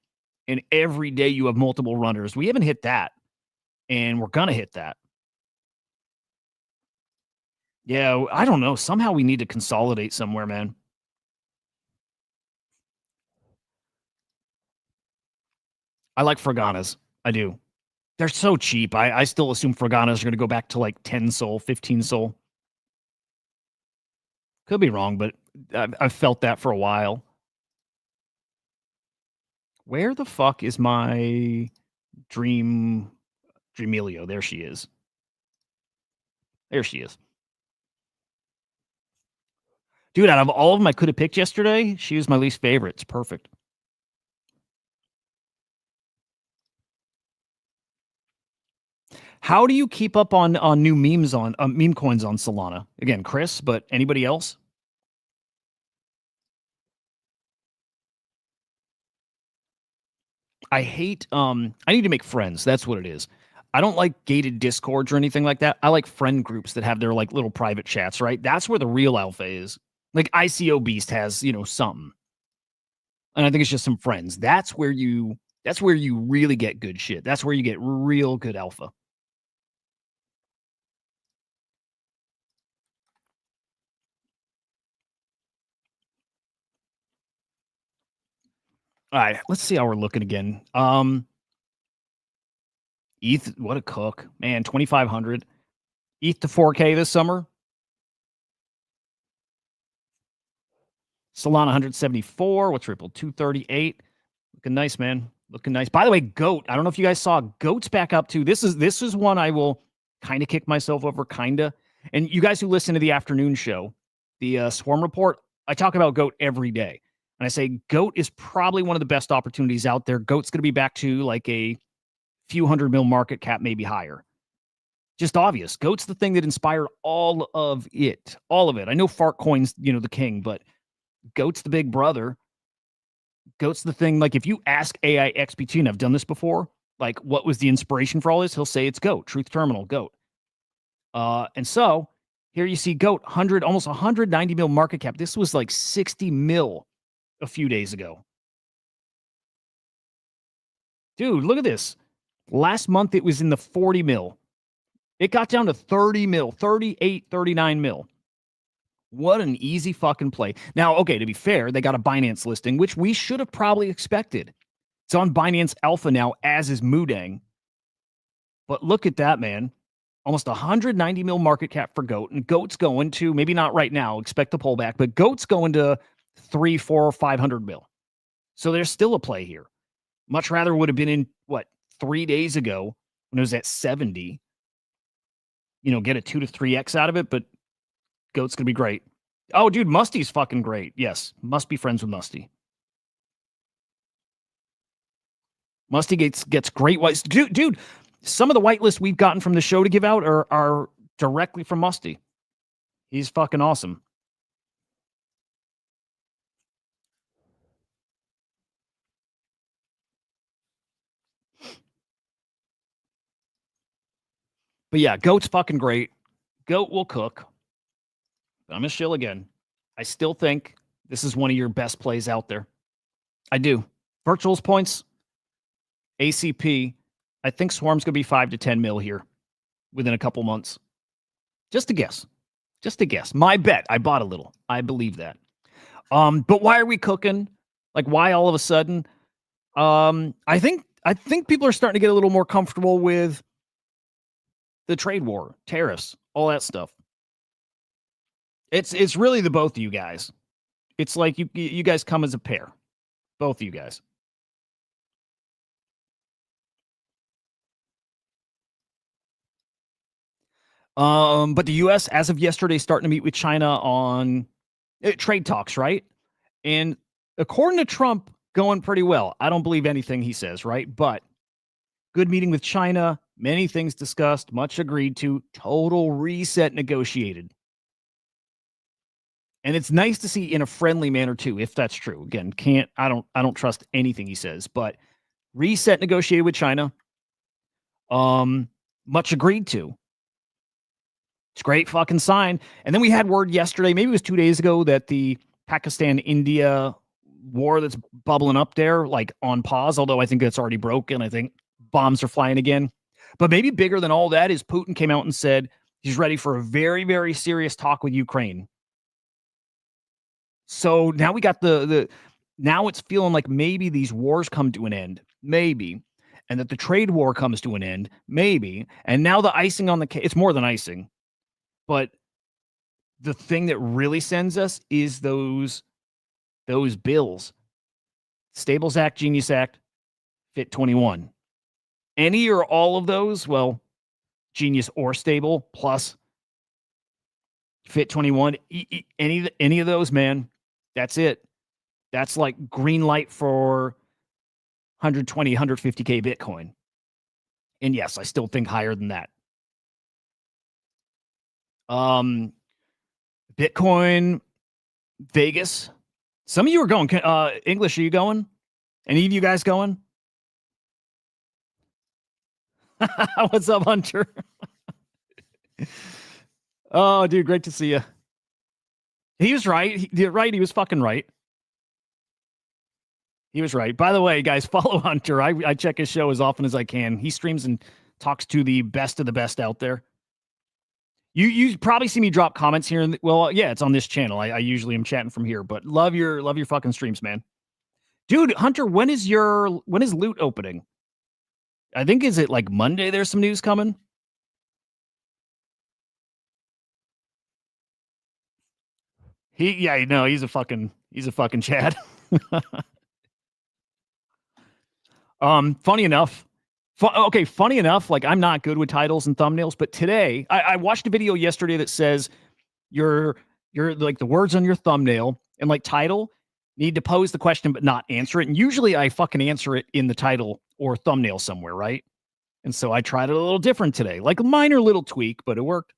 and every day you have multiple runners. We haven't hit that, and we're going to hit that. Yeah, I don't know. Somehow we need to consolidate somewhere, man. I like Fraganas. I do. They're so cheap. I still assume Fraganas are going to go back to like 10 sol, 15 sol. Could be wrong, but I've felt that for a while. Where the fuck is my Dreamelio? There she is. There she is. Dude, out of all of them I could have picked yesterday, she was my least favorite. It's perfect. How do you keep up on new memes on meme coins on Solana? Again, Chris, but anybody else? I hate I need to make friends. That's what it is. I don't like gated discords or anything like that. I like friend groups that have their like little private chats, right? That's where the real alpha is. Like ICO Beast has, something. And I think it's just some friends. That's where you really get good shit. That's where you get real good alpha. All right, let's see how we're looking again. ETH, what a cook. Man, 2,500. ETH to 4K this summer. Solana 174. What's Ripple? 238. Looking nice, man. Looking nice. By the way, Goat. I don't know if you guys saw Goat's back up too. This is one I will kind of kick myself over, kinda. And you guys who listen to the afternoon show, the Swarm Report, I talk about Goat every day. And I say Goat is probably one of the best opportunities out there. Goat's going to be back to like a few hundred mil market cap, maybe higher. Just obvious. Goat's the thing that inspired all of it. All of it. I know Fartcoin's, the king, but Goat's the big brother. Goat's the thing. Like if you ask AI XPT, and I've done this before, like what was the inspiration for all this? He'll say it's Goat, Truth Terminal, Goat. And so here you see Goat, almost 190 mil market cap. This was like 60 mil a few days ago. Dude, look at this. Last month it was in the 40 mil. It got down to 30 mil, 38, 39 mil. What an easy fucking play. Now, okay, to be fair, they got a Binance listing, which we should have probably expected. It's on Binance Alpha now, as is Moodang. But look at that, man. Almost 190 mil market cap for Goat. And Goat's going to, maybe not right now, expect a pullback, but Goat's going to 300, 400, 500 mil. So there's still a play here. Much rather would have been in, 3 days ago when it was at 70. Get a 2 to 3x out of it, but Goat's going to be great. Oh, dude, Musty's fucking great. Yes, must be friends with Musty. Musty gets great whites. Dude, some of the whitelists we've gotten from the show to give out are directly from Musty. He's fucking awesome. But yeah, Goat's fucking great. Goat will cook. But I'm going to shill again. I still think this is one of your best plays out there. I do. Virtuals points, ACP. I think Swarm's going to be 5 to 10 mil here within a couple months. Just a guess. Just a guess. My bet. I bought a little. I believe that. But why are we cooking? Like, why all of a sudden? I think people are starting to get a little more comfortable with the trade war, tariffs, all that stuff. It's really the both of you guys. It's like you guys come as a pair. Both of you guys. But the U.S., as of yesterday, starting to meet with China on trade talks, right? And according to Trump, going pretty well. I don't believe anything he says, right? But good meeting with China, many things discussed, much agreed to, total reset negotiated. And it's nice to see in a friendly manner too, if that's true. Again, I don't trust anything he says, but reset negotiated with China. Much agreed to. It's a great fucking sign. And then we had word yesterday, maybe it was 2 days ago, that the Pakistan-India war that's bubbling up there, like on pause, although I think that's already broken. I think bombs are flying again. But maybe bigger than all that is Putin came out and said he's ready for a very, very serious talk with Ukraine. So now we got the now it's feeling like maybe these wars come to an end, maybe, and that the trade war comes to an end, maybe. And now the icing on the cake, it's more than icing, but the thing that really sends us is those bills. Stables Act, Genius Act, Fit 21. Any or all of those, well, Genius or Stable plus Fit 21, any of those, man, that's it. That's like green light for 120, 150K Bitcoin. And yes, I still think higher than that. Bitcoin, Vegas. Some of you are going. English, are you going? Any of you guys going? What's up, Hunter? Oh, dude, great to see you. He was right. He was fucking right. He was right. By the way, guys, follow Hunter. I check his show as often as I can. He streams and talks to the best of the best out there. You probably see me drop comments here. Well, yeah, it's on this channel. I usually am chatting from here, but love your fucking streams, man. Dude, Hunter, when is Loot opening? I think, is it like Monday there's some news coming? He's a fucking Chad. Funny enough, like I'm not good with titles and thumbnails, but today I watched a video yesterday that says you're like the words on your thumbnail and like title need to pose the question but not answer it. And usually I fucking answer it in the title or thumbnail somewhere, right? And so I tried it a little different today, like a minor little tweak, but it worked.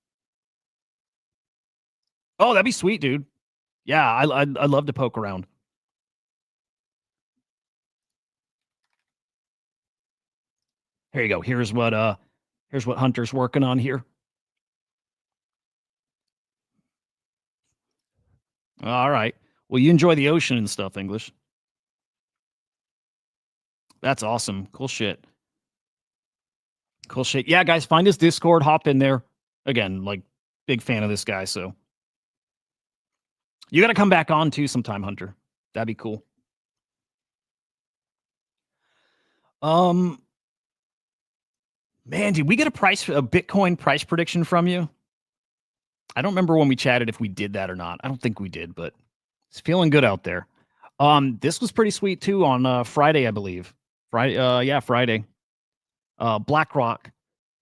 Oh, that'd be sweet, dude. Yeah, I'd love to poke around. Here you go. Here's what Hunter's working on here. All right. Well, you enjoy the ocean and stuff, English. That's awesome. Cool shit. Cool shit. Yeah, guys, find his Discord, hop in there. Again, like, big fan of this guy, so. You got to come back on, too, sometime, Hunter. That'd be cool. Man, did we get a Bitcoin price prediction from you? I don't remember when we chatted if we did that or not. I don't think we did, but it's feeling good out there. This was pretty sweet, too, on Friday, I believe. Friday. BlackRock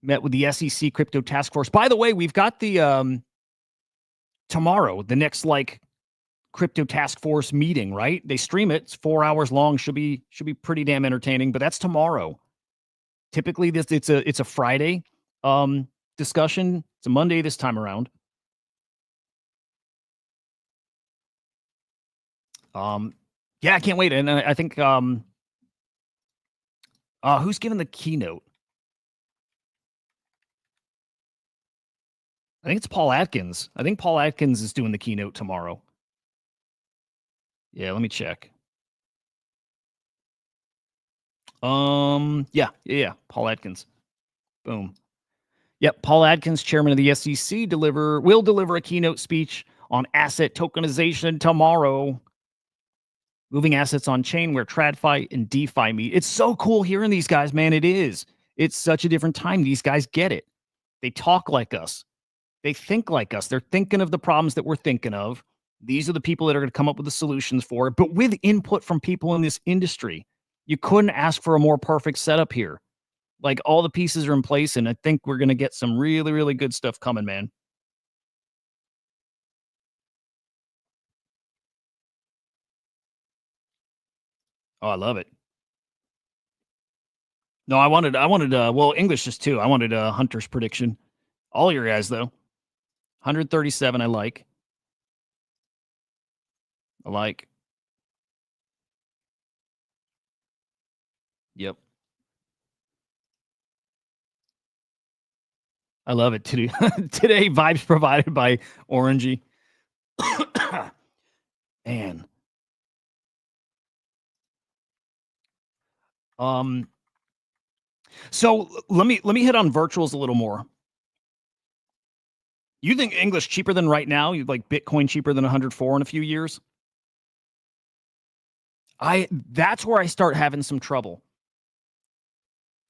met with the SEC Crypto Task Force. By the way, we've got the tomorrow, the next like Crypto Task Force meeting, right? They stream it. It's 4 hours long. Should be pretty damn entertaining, but that's tomorrow. Typically it's a Friday discussion. It's a Monday this time around. Yeah, I can't wait. And I think who's giving the keynote? I think it's Paul Atkins. I think Paul Atkins is doing the keynote tomorrow. Yeah, let me check. Yeah. Paul Atkins. Boom. Yep, Paul Atkins, chairman of the SEC, will deliver a keynote speech on asset tokenization tomorrow. Moving assets on chain where TradFi and DeFi meet. It's so cool hearing these guys, man. It is. It's such a different time. These guys get it. They talk like us. They think like us. They're thinking of the problems that we're thinking of. These are the people that are going to come up with the solutions for it, but with input from people in this industry. You couldn't ask for a more perfect setup here. Like, all the pieces are in place, and I think we're going to get some really, really good stuff coming, man. Oh, I love it. No, I wanted well, English just too. I wanted Hunter's prediction. All your guys, though. 137, I like. Yep. I love it. Today, today vibes provided by Orangie. Man. So let me hit on virtuals a little more. You think English cheaper than right now? You like Bitcoin cheaper than 104 in a few years? That's where I start having some trouble.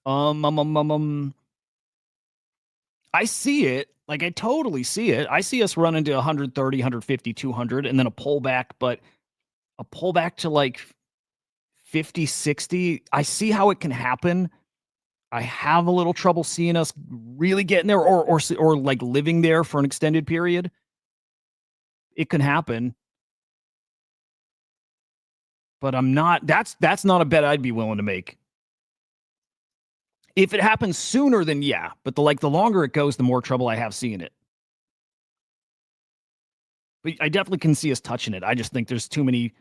I see it. Like I totally see it. I see us run into 130, 150, 200 and then a pullback, but a pullback to like 50, 60. I see how it can happen. I have a little trouble seeing us really getting there or like living there for an extended period. It can happen. But I'm not that's not a bet I'd be willing to make. If it happens sooner, then yeah. But the longer it goes, the more trouble I have seeing it. But I definitely can see us touching it. I just think there's too many.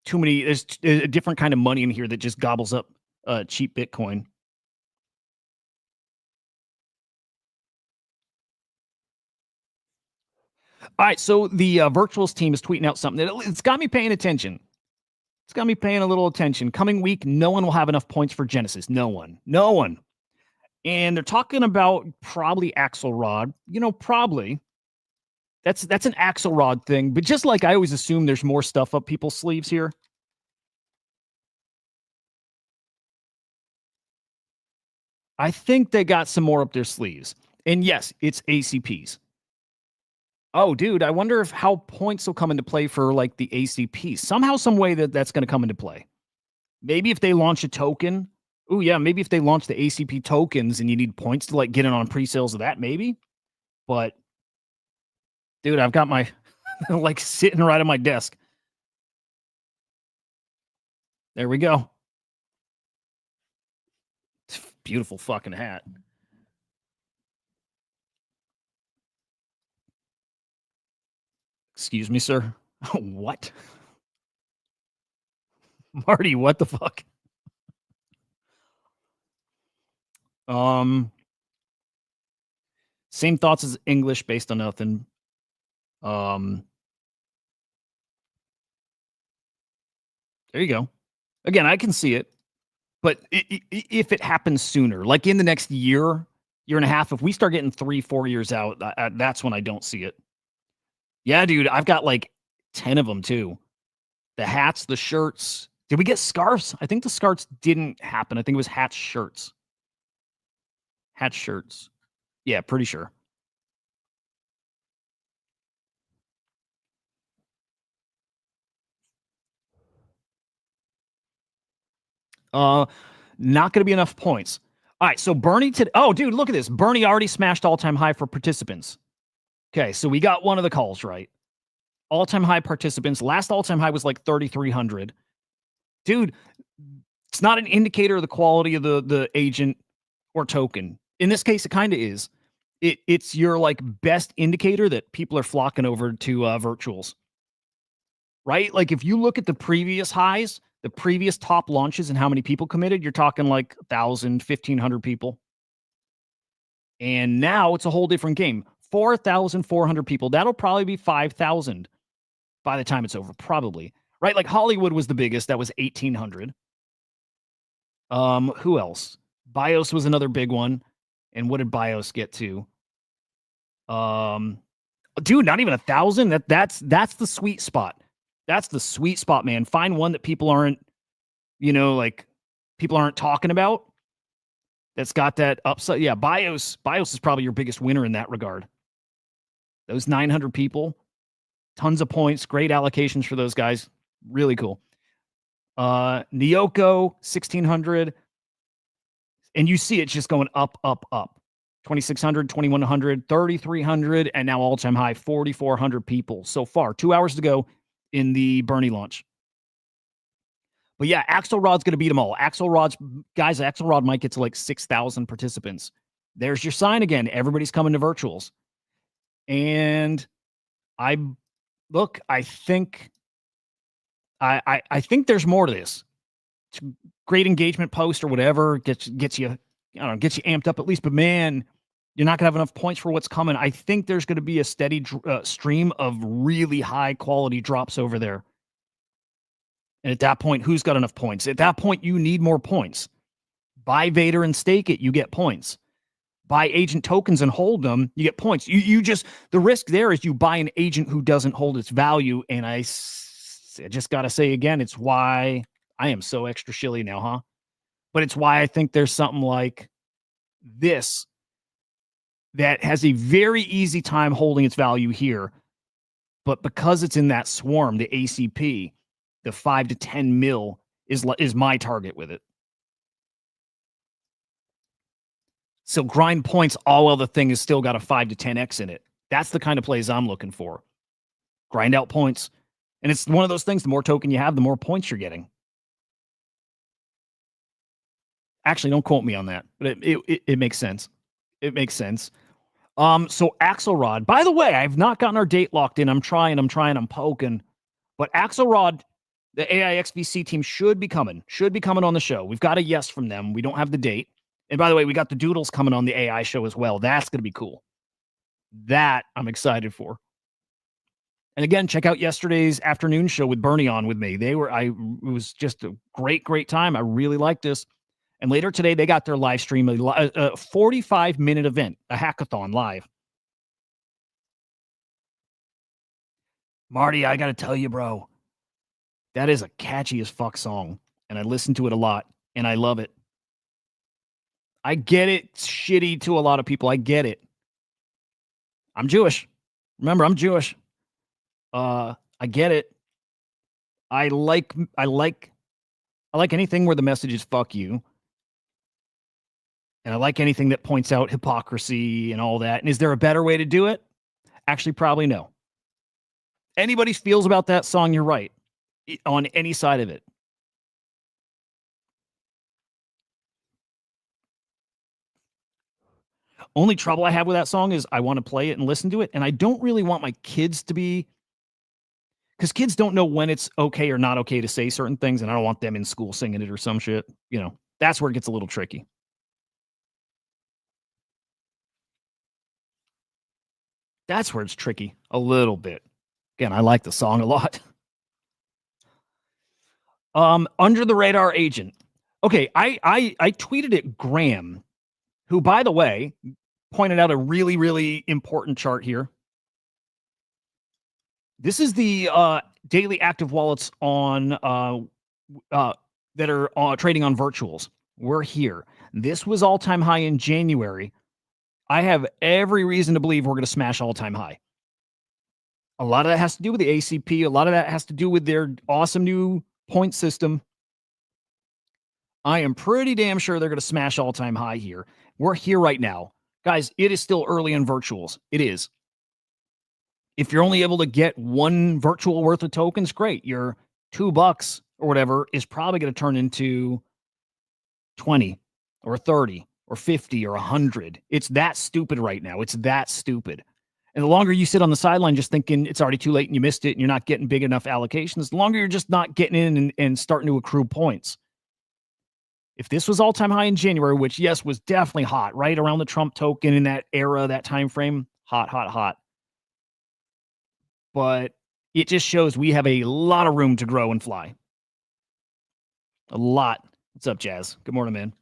There's a different kind of money in here that just gobbles up cheap Bitcoin. All right, so the virtuals team is tweeting out something that it's got me paying attention. It's got me paying a little attention. Coming week, no one will have enough points for Genesis. No one. And they're talking about probably Axelrod. Probably. That's an Axelrod thing. But just like I always assume there's more stuff up people's sleeves here. I think they got some more up their sleeves. And yes, it's ACPs. Oh, dude, I wonder how points will come into play for like the ACP. Somehow, some way that's going to come into play. Maybe if they launch a token. Oh, yeah, maybe if they launch the ACP tokens and you need points to like get in on pre-sales of that, maybe. But, dude, I've got my like sitting right on my desk. There we go. Beautiful fucking hat. Excuse me, sir. What? Marty, what the fuck? Same thoughts as English based on nothing. There you go. Again, I can see it. But if it happens sooner, like in the next year and a half, if we start getting 3-4 years out, that's when I don't see it. Yeah, dude, I've got like 10 of them too. The hats, the shirts. Did we get scarves? I think the scarves didn't happen. I think it was hats, shirts. Hats, shirts. Yeah, pretty sure. Not going to be enough points. All right, so Bernie oh, dude, look at this. Bernie already smashed all-time high for participants. Okay, so we got one of the calls right. All-time high participants. Last all-time high was like 3,300. Dude, it's not an indicator of the quality of the agent or token. In this case, it kind of is. It's your like best indicator that people are flocking over to virtuals. Right? Like if you look at the previous highs, the previous top launches and how many people committed, you're talking like 1,000, 1,500 people. And now it's a whole different game. 4,400 people. That'll probably be 5,000 by the time it's over, probably. Right? Like Hollywood was the biggest. That was 1,800. Who else? BIOS was another big one. And what did BIOS get to? Dude, not even 1,000. That's the sweet spot. That's the sweet spot, man. Find one that people aren't, like people aren't talking about. That's got that upside. Yeah, BIOS is probably your biggest winner in that regard. Those 900 people, tons of points, great allocations for those guys. Really cool. Nyoko, 1,600. And you see it's just going up, up, up. 2,600, 2,100, 3,300, and now all-time high, 4,400 people so far. 2 hours to go in the Bernie launch. But yeah, Axelrod's going to beat them all. Axelrod might get to like 6,000 participants. There's your sign again. Everybody's coming to virtuals. And I think there's more to this. It's a great engagement post or whatever gets you amped up at least. But man, You're not going to have enough points for what's coming. I think there's going to be a steady stream of really high quality drops over there. And at that point, who's got enough points? At that point, you need more points. Buy Vader and stake it, you get points. Buy agent tokens and hold them, you get points. You just, the risk there is you buy an agent who doesn't hold its value. And I just got to say again, it's why I am so extra shilly now, huh? But it's why I think there's something like this that has a very easy time holding its value here. But because it's in that swarm, the ACP, the 5 to 10 mil is my target with it. So grind points all while the thing has still got a 5 to 10x in it. That's the kind of plays I'm looking for. Grind out points. And it's one of those things, the more token you have, the more points you're getting. Actually, don't quote me on that, but it makes sense. It makes sense. So Axelrod, by the way, I've not gotten our date locked in. I'm I'm poking. But Axelrod, the AIXVC team should be coming on the show. We've got a yes from them. We don't have the date. And by the way, we got the Doodles coming on the AI show as well. That's going to be cool. That I'm excited for. And again, check out yesterday's afternoon show with Bernie on with me. It was just a great time. I really liked this. And later today, they got their live stream, a 45-minute event, a hackathon live. Marty, I got to tell you, bro, that is a catchy as fuck song. And I listen to it a lot, and I love it. I get it's shitty to a lot of people. I get it. I'm Jewish. Remember, I'm Jewish. I get it. I like anything where the message is fuck you. And I like anything that points out hypocrisy and all that. And is there a better way to do it? Actually, probably no. Anybody feels about that song, you're right. On any side of it. Only trouble I have with that song is I want to play it and listen to it. And I don't really want my kids to be, because kids don't know when it's okay or not okay to say certain things. And I don't want them in school singing it or some shit. You know, that's where it gets a little tricky. That's where it's tricky a little bit. Again, I like the song a lot. Under the radar agent. Okay, I tweeted at Graham, who, by the way, pointed out a really, really important chart here. This is the daily active wallets on that are trading on virtuals. We're here. This was all-time high in January. I have every reason to believe we're going to smash all-time high. A lot of that has to do with the ACP. A lot of that has to do with their awesome new point system. I am pretty damn sure they're going to smash all-time high here. We're here right now. Guys, it is still early in virtuals. It is. If you're only able to get one virtual worth of tokens, great. Your $2 or whatever is probably going to turn into 20 or 30 or 50 or 100. It's that stupid right now. It's that stupid. And the longer you sit on the sideline just thinking it's already too late and you missed it and you're not getting big enough allocations, the longer you're just not getting in and starting to accrue points. If this was all-time high in January, which, yes, was definitely hot, right around the Trump token in that era, that time frame, hot. But it just shows we have a lot of room to grow and fly. A lot. What's up, Jazz? Good morning, man.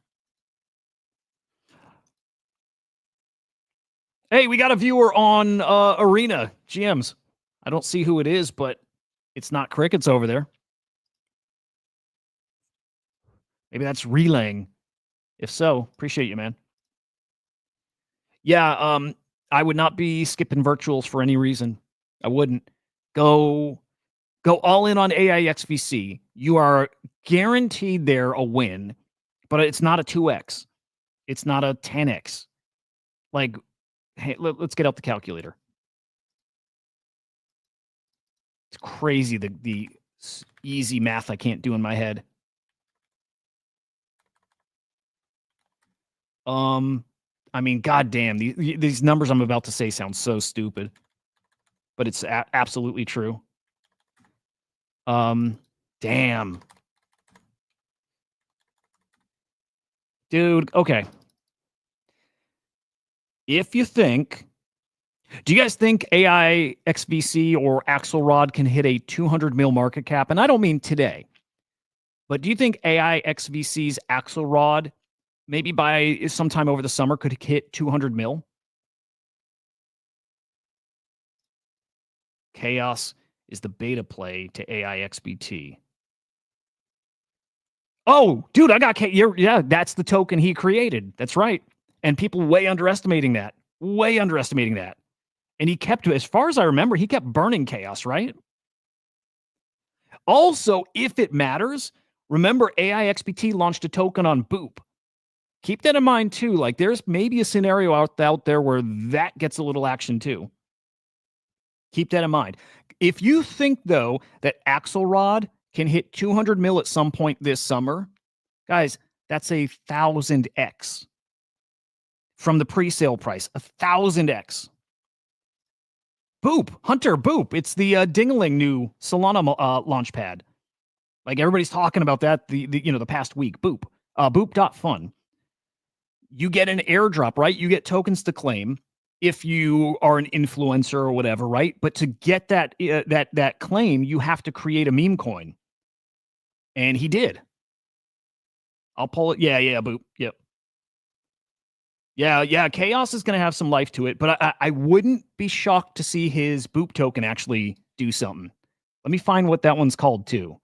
Hey, we got a viewer on Arena GMs. I don't see who it is, but it's not Crickets over there. Maybe that's relaying. If so, appreciate you, man. Yeah, I would not be skipping virtuals for any reason. I wouldn't. Go all in on AIXVC. You are guaranteed there a win, but it's not a 2x. It's not a 10x. Like, hey, let's get out the calculator. It's crazy the easy math I can't do in my head. I mean, goddamn, these numbers I'm about to say sound so stupid, but it's absolutely true. Damn. Dude, okay. if you think, do you guys think AI XVC or Axelrod can hit a 200 mil market cap? And I don't mean today, but do you think AI XVC's Axelrod, maybe by sometime over the summer, could hit 200 mil? Chaos is the beta play to AI XBT. Oh, dude, I got yeah, that's the token he created. That's right. And people way underestimating that. Way underestimating that. And he kept, as far as I remember, he kept burning Chaos, right? Also, if it matters, remember AI XBT launched a token on Boop. Keep that in mind too. Like there's maybe a scenario out there where that gets a little action too. Keep that in mind. If you think though that Axelrod can hit 200 mil at some point this summer, guys, that's 1,000x from the pre-sale price. 1,000x. Boop, Hunter, Boop. It's the Dingaling new Solana launch pad. Like everybody's talking about that the past week. Boop. Boop.fun. You get an airdrop, right? You get tokens to claim if you are an influencer or whatever, right? But to get that that claim, you have to create a meme coin. And he did. I'll pull it. Yeah, Boop. Yep. Yeah. Chaos is going to have some life to it, but I wouldn't be shocked to see his Boop token actually do something. Let me find what that one's called too.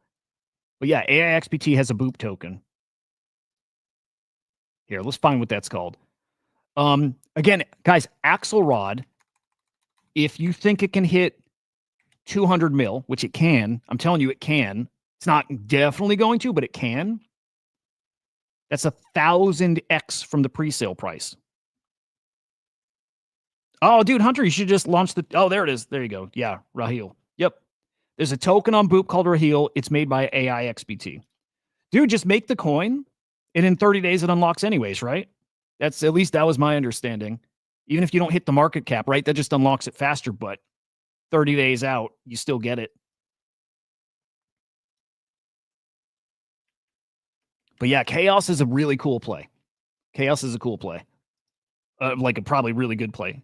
But yeah, AIXPT has a Boop token. Here, let's find what that's called. Again, guys, Axelrod, if you think it can hit 200 mil, which it can, I'm telling you it can. It's not definitely going to, but it can. That's 1,000x from the pre-sale price. Oh, dude, Hunter, you should just launch the... Oh, there it is. There you go. Yeah, Raheel. Yep. There's a token on Boop called Raheel. It's made by AIXBT. Dude, just make the coin, and in 30 days it unlocks anyways, right? That's at least that was my understanding. Even if you don't hit the market cap, right? That just unlocks it faster, but 30 days out, you still get it. But yeah, Chaos is a really cool play. Chaos is a cool play. Like a probably really good play.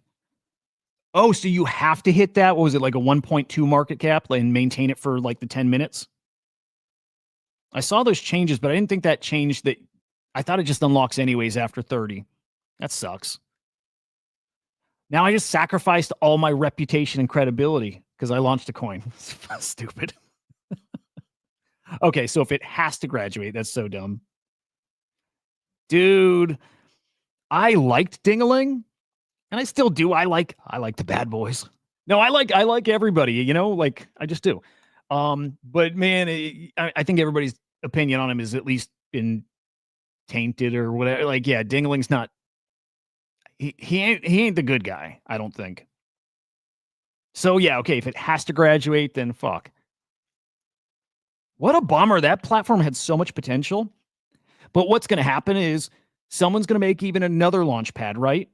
Oh, so you have to hit that? What was it, like a 1.2 market cap and maintain it for like the 10 minutes? I saw those changes, but I didn't think that changed that. I thought it just unlocks anyways after 30. That sucks. Now I just sacrificed all my reputation and credibility because I launched a coin. Stupid. Okay, so if it has to graduate, that's so dumb. Dude, I liked Dingaling, and I still do. I like the bad boys. No, I like everybody, you know, like I just do. But man, I think everybody's opinion on him is at least been tainted or whatever. Like, yeah, Dingaling's not. He ain't the good guy, I don't think. So yeah, okay, if it has to graduate, then fuck. What a bummer. That platform had so much potential. But what's going to happen is someone's going to make even another launch pad, right?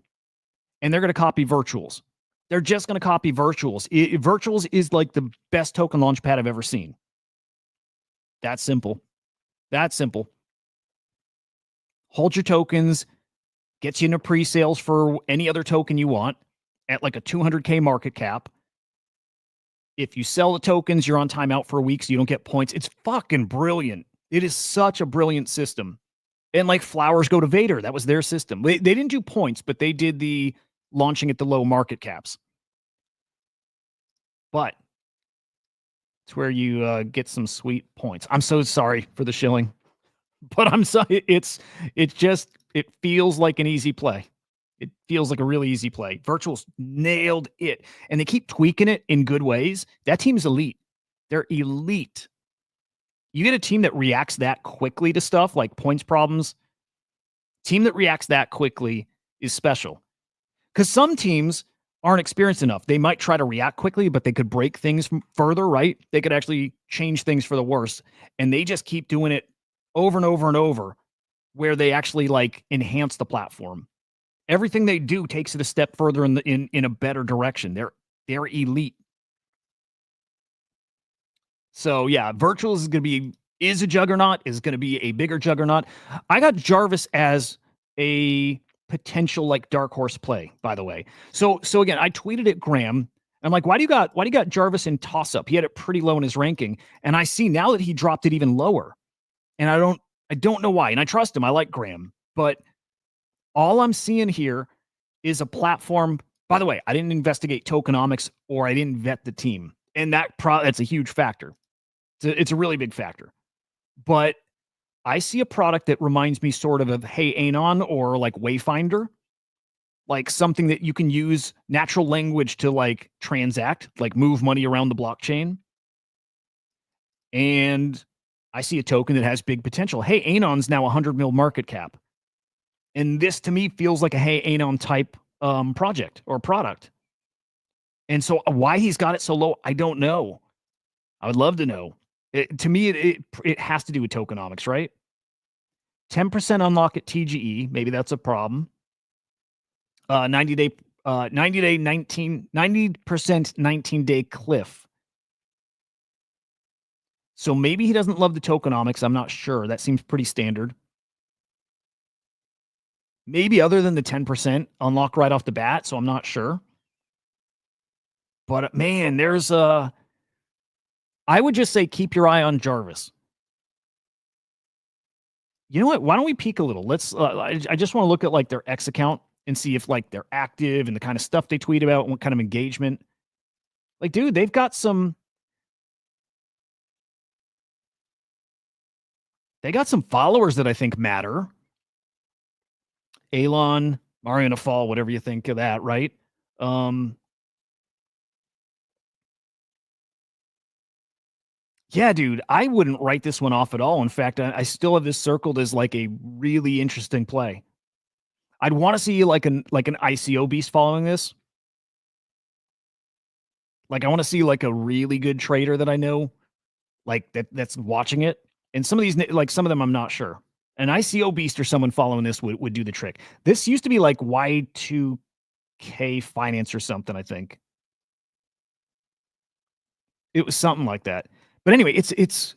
And they're going to copy virtuals. They're just going to copy virtuals. Virtuals is like the best token launch pad I've ever seen. That's simple. That's simple. Hold your tokens, gets you into pre-sales for any other token you want at like a 200K market cap. If you sell the tokens, you're on timeout for a week, so you don't get points. It's fucking brilliant. It is such a brilliant system. And like flowers go to Vader. That was their system. They didn't do points, but they did the launching at the low market caps. But it's where you get some sweet points. I'm so sorry for the shilling, but I'm sorry. It feels like an easy play. It feels like a really easy play. Virtuals nailed it. And they keep tweaking it in good ways. That team is elite. They're elite. You get a team that reacts that quickly to stuff like points problems. Team that reacts that quickly is special. Because some teams aren't experienced enough. They might try to react quickly, but they could break things further, right? They could actually change things for the worse. And they just keep doing it over and over and over where they actually like enhance the platform. Everything they do takes it a step further in a better direction. They're elite. So yeah, Virtuals is a juggernaut, is going to be a bigger juggernaut. I got Jarvis as a potential like dark horse play, by the way. So again, I tweeted at Graham. I'm like, why do you got Jarvis in toss up? He had it pretty low in his ranking, and I see now that he dropped it even lower, and I don't know why. And I trust him. I like Graham, but all I'm seeing here is a platform. By the way, I didn't investigate tokenomics or I didn't vet the team, and that's a huge factor. It's a really big factor, but I see a product that reminds me sort of Hey Anon or like Wayfinder, like something that you can use natural language to like transact, like move money around the blockchain. And I see a token that has big potential. Hey Anon's now 100 mil market cap. And this to me feels like a Hey Anon type project or product. And so why he's got it so low, I don't know. I would love to know. To me, it has to do with tokenomics, right? 10% unlock at TGE. Maybe that's a problem. 90% 19-day cliff. So maybe he doesn't love the tokenomics. I'm not sure. That seems pretty standard. Maybe other than the 10% unlock right off the bat. So I'm not sure. But man, there's I would just say keep your eye on Jarvis. You know what? Why don't we peek a little? Let's. I just want to look at like their X account and see if like they're active and the kind of stuff they tweet about and what kind of engagement. Like, dude, they've got some. They got some followers that I think matter. Elon, Mario Fall, whatever you think of that, right? Yeah, dude, I wouldn't write this one off at all. In fact, I still have this circled as like a really interesting play. I'd want to see like an ICO beast following this. Like I want to see like a really good trader that I know, like that's watching it. And some of these, like some of them, I'm not sure. An ICO beast or someone following this would do the trick. This used to be like Y2K Finance or something, I think. It was something like that. But anyway, it's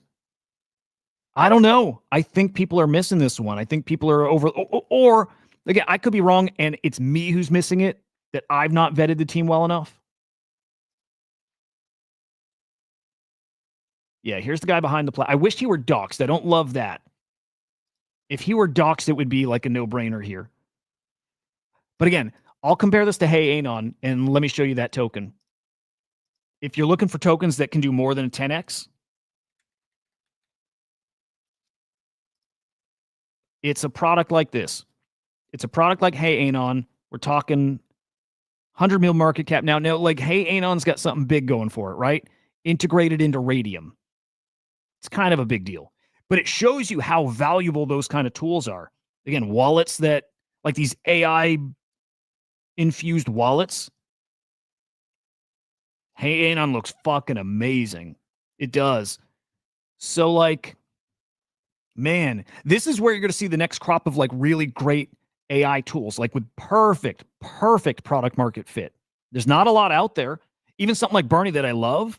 I don't know. I think people are missing this one. I think people are or again, I could be wrong, and it's me who's missing it, that I've not vetted the team well enough. Yeah, here's the guy behind the play. I wish he were doxxed. I don't love that. If he were doxxed, it would be like a no-brainer here. But again, I'll compare this to Hey Anon, and let me show you that token. If you're looking for tokens that can do more than a 10x, it's a product like this. It's a product like Hey Anon. We're talking 100 mil market cap. Now, like Hey Anon's got something big going for it, right? Integrated into Radium. It's kind of a big deal. But it shows you how valuable those kind of tools are. Again, wallets that, like these AI-infused wallets. Hey Anon looks fucking amazing. It does. So, like, man, this is where you're going to see the next crop of, like, really great AI tools, like with perfect product market fit. There's not a lot out there. Even something like Bernie that I love,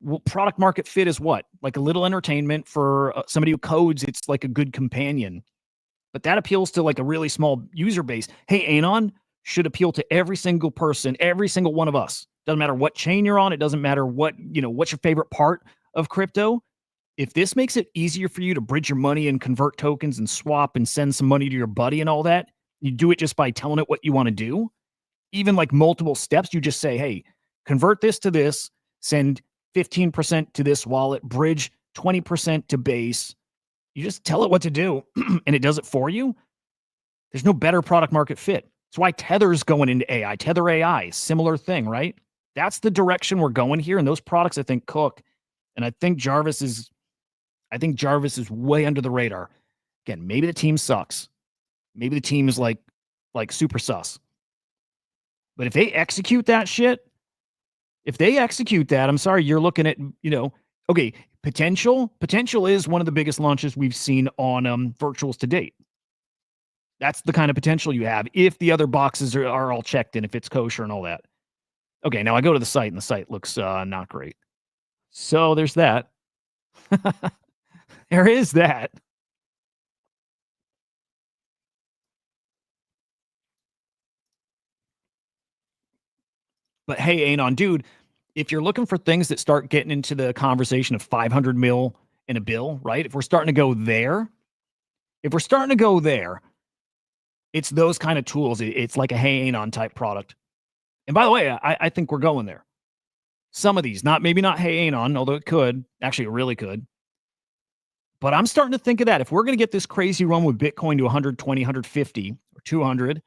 well, product market fit is what? Like a little entertainment for somebody who codes. It's like a good companion. But that appeals to like a really small user base. Hey, Anon should appeal to every single person, every single one of us. Doesn't matter what chain you're on. It doesn't matter what's your favorite part of crypto. If this makes it easier for you to bridge your money and convert tokens and swap and send some money to your buddy and all that, you do it just by telling it what you want to do. Even like multiple steps, you just say, hey, convert this to this, send 15% to this wallet, bridge 20% to base. You just tell it what to do and it does it for you. There's no better product market fit. That's why Tether's going into AI. Tether AI, similar thing, right? That's the direction we're going here. And those products, I think, cook. And I think Jarvis is way under the radar. Again, maybe the team sucks. Maybe the team is like super sus. But if they execute that shit, I'm sorry, you're looking at, okay, potential is one of the biggest launches we've seen on virtuals to date. That's the kind of potential you have if the other boxes are all checked and if it's kosher and all that. Okay, now I go to the site and the site looks not great. So there's that. There is that. But hey, Anon, dude, if you're looking for things that start getting into the conversation of 500 mil in a bill, right? If we're starting to go there, it's those kind of tools. It's like a hey, Anon type product. And by the way, I think we're going there. Some of these, maybe not hey, Anon, although it could, actually it really could. But I'm starting to think of that. If we're going to get this crazy run with Bitcoin to 120, 150, or 200,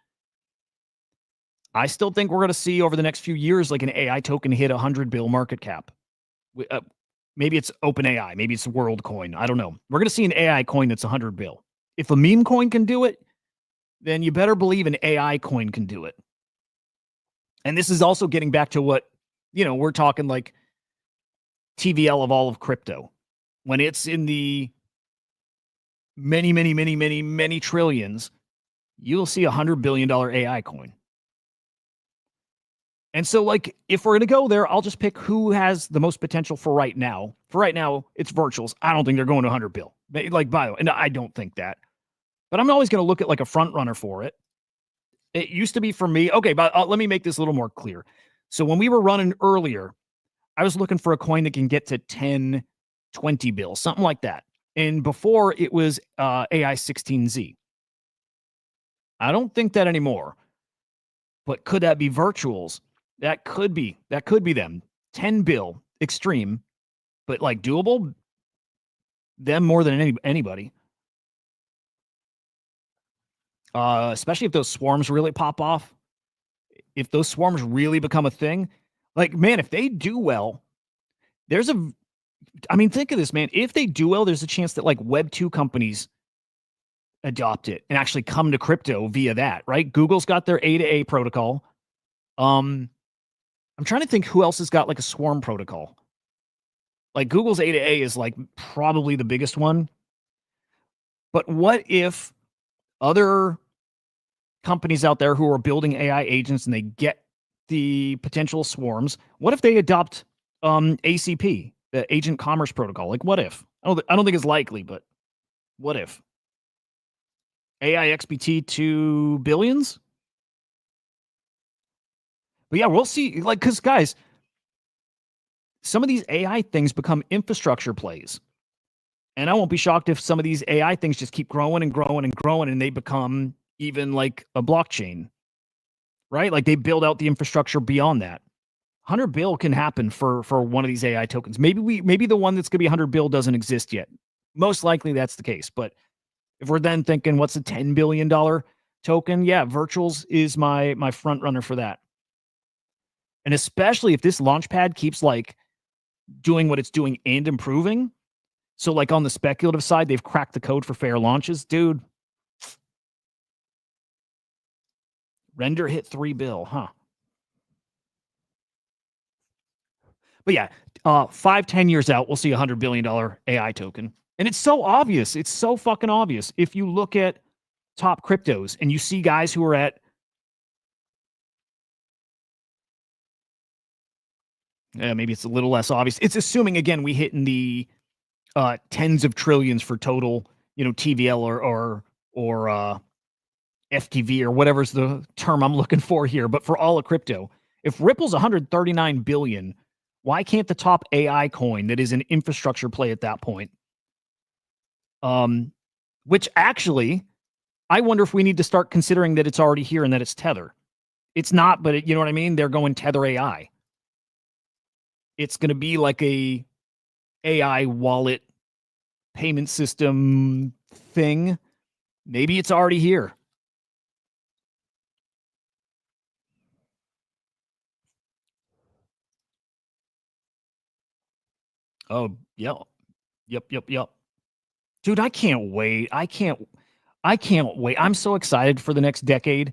I still think we're going to see over the next few years like an AI token hit 100 bill market cap. Maybe it's OpenAI. Maybe it's WorldCoin. I don't know. We're going to see an AI coin that's 100 bill. If a meme coin can do it, then you better believe an AI coin can do it. And this is also getting back to what, we're talking like TVL of all of crypto. When it's in the many, many, many, many, many trillions, you'll see $100 billion AI coin. And so, like, if we're going to go there, I'll just pick who has the most potential for right now. For right now, it's virtuals. I don't think they're going to 100 bill. Like, bio. And I don't think that. But I'm always going to look at, like, a front runner for it. It used to be for me. Okay, but let me make this a little more clear. So when we were running earlier, I was looking for a coin that can get to 10, 20 bill, something like that. And before, it was AI16Z. I don't think that anymore. But could that be virtuals? That could be them. 10 bill, extreme, but like doable, them more than anybody. Especially if those swarms really pop off. If those swarms really become a thing, like, man, if they do well, think of this, man. If they do well, there's a chance that like Web 2 companies adopt it and actually come to crypto via that, right? Google's got their A to A protocol. I'm trying to think who else has got like a swarm protocol. Like Google's A to A is like probably the biggest one. But what if other companies out there who are building AI agents and they get the potential swarms, what if they adopt ACP, the Agent Commerce Protocol? Like, what if? I don't think it's likely, but what if? AI XBT to billions? But yeah, we'll see. Like, because guys, some of these AI things become infrastructure plays. And I won't be shocked if some of these AI things just keep growing and growing and growing and they become even like a blockchain, right? Like they build out the infrastructure beyond that. 100 bill can happen for one of these AI tokens. Maybe the one that's going to be 100 bill doesn't exist yet. Most likely that's the case. But if we're then thinking, what's a $10 billion token? Yeah, virtuals is my front runner for that. And especially if this launchpad keeps like doing what it's doing and improving. So like on the speculative side, they've cracked the code for fair launches. Dude. Render hit 3 bill, huh? But yeah, 5-10 years out, we'll see $100 billion AI token. And it's so obvious. It's so fucking obvious. If you look at top cryptos and you see guys who are at maybe it's a little less obvious. It's assuming, again, we hit in the tens of trillions for total, TVL or FTV or whatever's the term I'm looking for here. But for all of crypto, if Ripple's 139 billion, why can't the top AI coin that is an infrastructure play at that point? Which actually, I wonder if we need to start considering that it's already here and that it's Tether. It's not, but you know what I mean? They're going Tether AI. It's going to be like a AI wallet payment system thing. Maybe it's already here. Oh, yeah. Yep. Dude, I can't wait. I can't wait. I'm so excited for the next decade.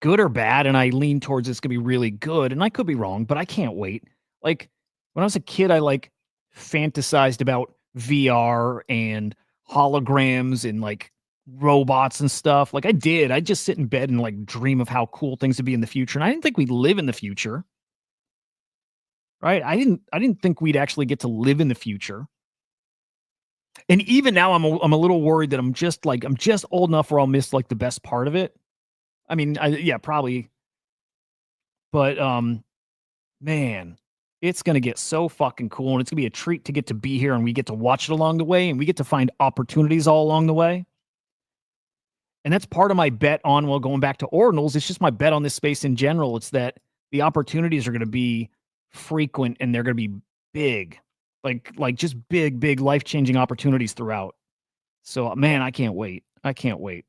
Good or bad, and I lean towards it's going to be really good, and I could be wrong, but I can't wait. Like, when I was a kid, I, like, fantasized about VR and holograms and, like, robots and stuff. Like, I did. I'd just sit in bed and, like, dream of how cool things would be in the future, and I didn't think we'd live in the future. Right? I didn't think we'd actually get to live in the future. And even now, I'm a little worried that I'm just old enough where I'll miss like the best part of it. I mean, yeah, probably. But man, it's going to get so fucking cool. And it's going to be a treat to get to be here and we get to watch it along the way and we get to find opportunities all along the way. And that's part of my bet on, well, going back to ordinals, it's just my bet on this space in general. It's that the opportunities are going to be frequent and they're going to be big, like just big life-changing opportunities throughout. So, man, I can't wait. I can't wait.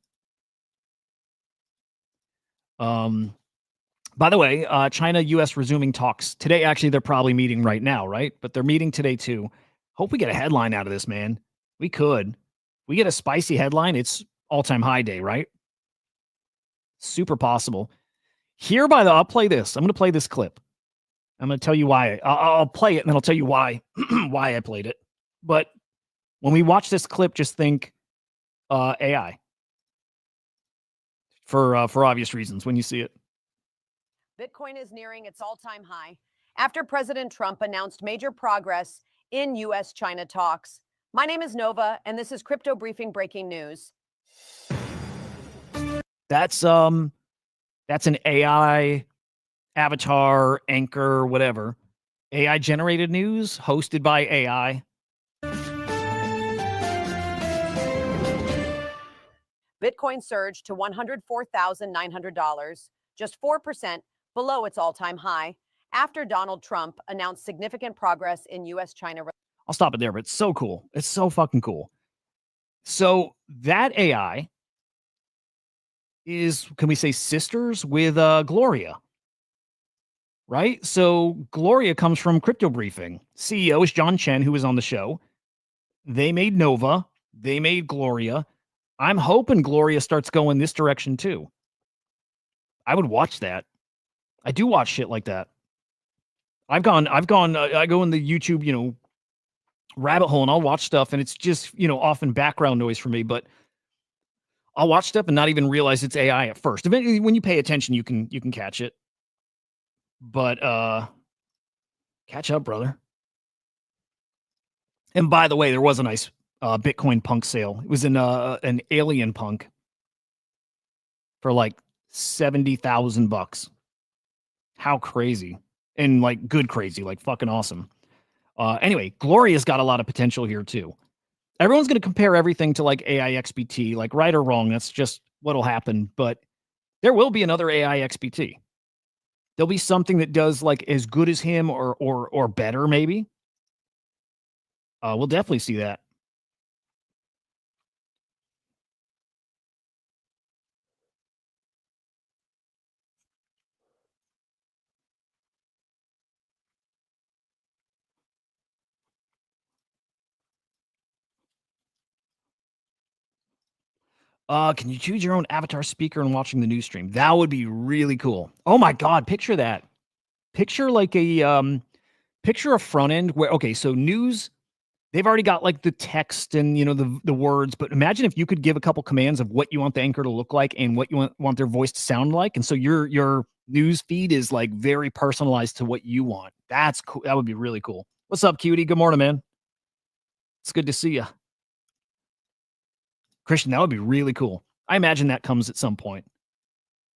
By the way, China, U.S. resuming talks today. Actually, they're probably meeting right now, right? But they're meeting today too. Hope we get a headline out of this, man. We could. We get a spicy headline. It's all-time high day, right? Super possible. Here, I'll play this. I'm going to play this clip. I'm going to tell you why. I'll play it, and then I'll tell you why why I played it. But when we watch this clip, just think AI for obvious reasons when you see it. Bitcoin is nearing its all-time high after President Trump announced major progress in U.S.-China talks. My name is Nova, and this is Crypto Briefing breaking news. That's an AI avatar, anchor, whatever. AI generated news hosted by AI. Bitcoin surged to $104,900, just 4% below its all-time high, after Donald Trump announced significant progress in U.S.-China. I'll stop it there, but it's so cool. It's so fucking cool. So that AI is, can we say, sisters with Gloria, right? So Gloria comes from Crypto Briefing. CEO is John Chen, who was on the show. They made Nova. They made Gloria. I'm hoping Gloria starts going this direction too. I would watch that. I do watch shit like that. I go in the YouTube, rabbit hole and I'll watch stuff and it's just, often background noise for me, but I'll watch stuff and not even realize it's AI at first. Eventually, when you pay attention, you can catch it. But catch up, brother. And by the way, there was a nice Bitcoin punk sale. It was an alien punk for like $70,000. How crazy. And like good crazy, like fucking awesome. Anyway, Gloria's got a lot of potential here too. Everyone's going to compare everything to like AI XBT, like right or wrong. That's just what'll happen. But there will be another AI XBT. There'll be something that does like as good as him or better, maybe. We'll definitely see that. Can you choose your own avatar speaker and watching the news stream? That would be really cool. Oh my God, picture that. Picture like picture a front end where, okay, so news, they've already got like the text and, the words, but imagine if you could give a couple commands of what you want the anchor to look like and what you want their voice to sound like. And so your news feed is like very personalized to what you want. That's cool. That would be really cool. What's up, cutie? Good morning, man. It's good to see you. Christian, that would be really cool. I imagine that comes at some point.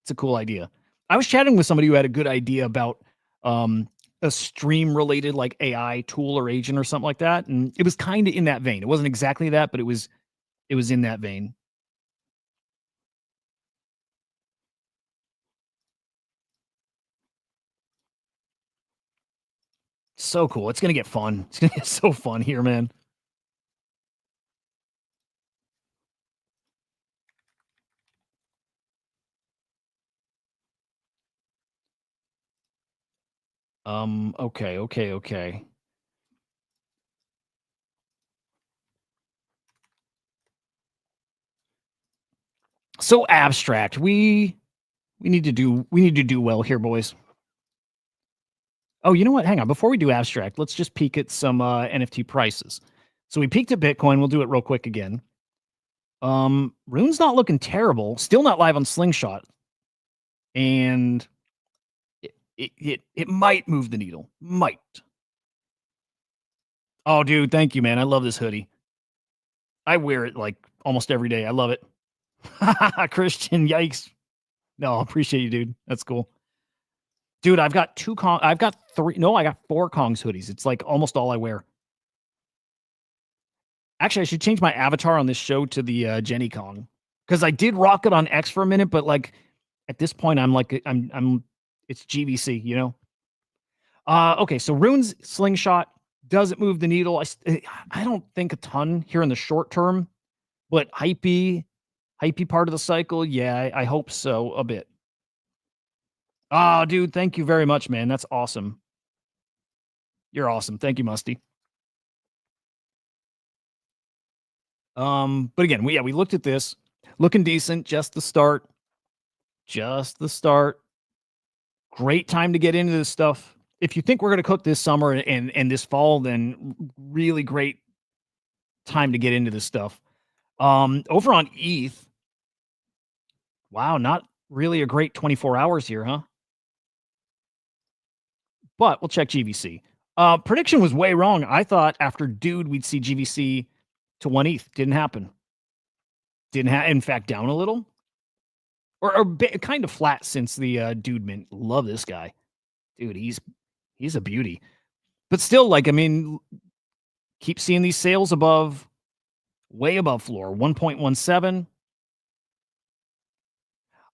It's a cool idea. I was chatting with somebody who had a good idea about a stream related like AI tool or agent or something like that. And it was kind of in that vein. It wasn't exactly that, but it was in that vein. So cool. It's going to get fun. It's going to get so fun here, man. Okay. So abstract. We need to do well here, boys. Oh, you know what? Hang on. Before we do abstract, let's just peek at some NFT prices. So we peeked at Bitcoin. We'll do it real quick again. Rune's not looking terrible. Still not live on Slingshot. And it might move the needle. Might. Oh, dude, thank you, man. I love this hoodie. I wear it like almost every day. I love it. Christian, yikes. No, I appreciate you, dude. That's cool. Dude, I've got I've got 4 Kongs hoodies. It's like almost all I wear. Actually, I should change my avatar on this show to the Jenny Kong, because I did rock it on X for a minute, but like at this point, I'm like it's GVC, you know. Okay, so Rune's slingshot, does it move the needle? I don't think a ton here in the short term, but hypey part of the cycle, yeah, I hope so a bit. Oh, dude, thank you very much, man. That's awesome. You're awesome. Thank you, Musty. But again, we looked at this, looking decent, just the start. Great time to get into this stuff. If you think we're going to cook this summer and this fall, then really great time to get into this stuff. Over on ETH, wow, not really a great 24 hours here, huh? But we'll check GVC. Prediction was way wrong. I thought after Dude, we'd see GVC to 1 ETH. Didn't happen. In fact, down a little. Or kind of flat since the Dude mint. Love this guy. Dude, he's a beauty. But still, like, I mean, keep seeing these sales way above floor. 1.17.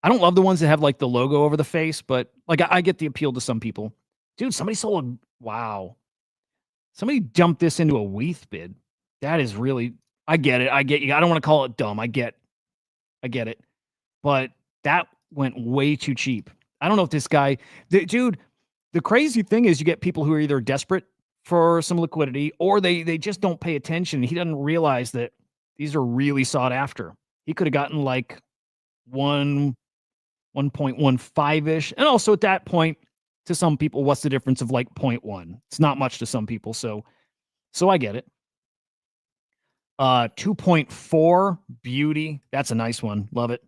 I don't love the ones that have like the logo over the face, but like I get the appeal to some people. Dude, somebody sold wow. Somebody dumped this into a WETH bid. That is really, I get it. I get you. I don't want to call it dumb. I get it. But that went way too cheap. I don't know if this guy, dude, the crazy thing is you get people who are either desperate for some liquidity or they just don't pay attention. He doesn't realize that these are really sought after. He could have gotten like 1.15-ish. And also at that point, to some people, what's the difference of like 0.1? It's not much to some people. So I get it. 2.4 beauty. That's a nice one. Love it.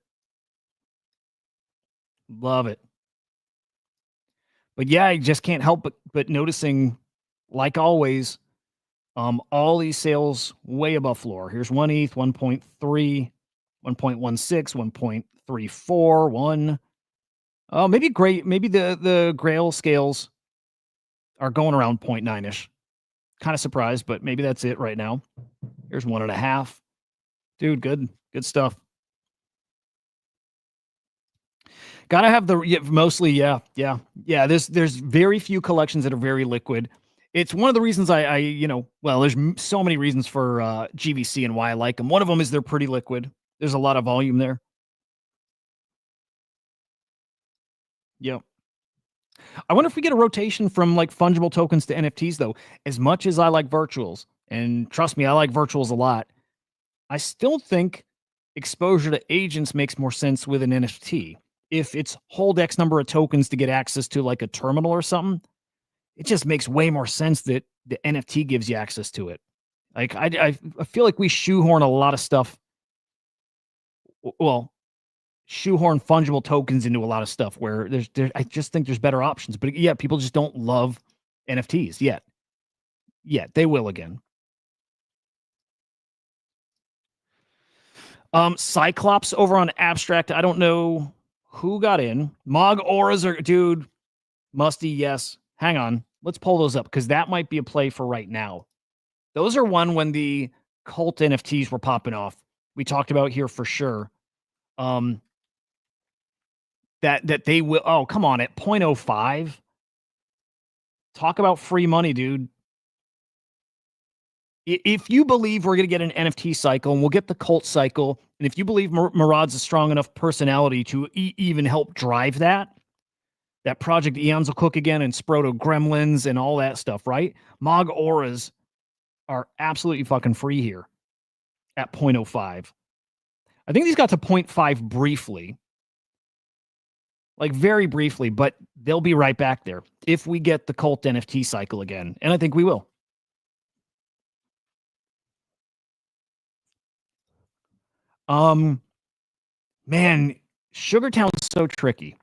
But yeah, I just can't help but noticing, like always, all these sales way above floor. Here's 1 ETH, 1.3, 1.16, 1.34, 1. Oh, maybe the Grail scales are going around 0.9-ish. Kind of surprised, but maybe that's it right now. Here's 1.5. Dude, good stuff. Gotta have mostly, yeah. There's very few collections that are very liquid. It's one of the reasons there's so many reasons for GVC and why I like them. One of them is they're pretty liquid. There's a lot of volume there. Yep. I wonder if we get a rotation from like fungible tokens to NFTs though. As much as I like virtuals, and trust me, I like virtuals a lot, I still think exposure to agents makes more sense with an NFT. If it's hold X number of tokens to get access to like a terminal or something, it just makes way more sense that the NFT gives you access to it. Like I feel like we shoehorn a lot of stuff. Well, shoehorn fungible tokens into a lot of stuff where I just think there's better options. But yeah, people just don't love NFTs yet. Yeah, they will again. Cyclops over on Abstract. I don't know who got in. Mog auras are, dude. Musty, yes. Hang on. Let's pull those up because that might be a play for right now. Those are one when the cult NFTs were popping off. We talked about here for sure. That they will. Oh, come on, at 0.05. Talk about free money, dude. If you believe we're going to get an NFT cycle and we'll get the cult cycle, and if you believe Murad's a strong enough personality to even help drive that Project Eons will cook again and Sproto Gremlins and all that stuff, right? Mog auras are absolutely fucking free here at 0.05. I think these got to 0.5 briefly. Like very briefly, but they'll be right back there if we get the cult NFT cycle again. And I think we will. Man, Sugartown's so tricky.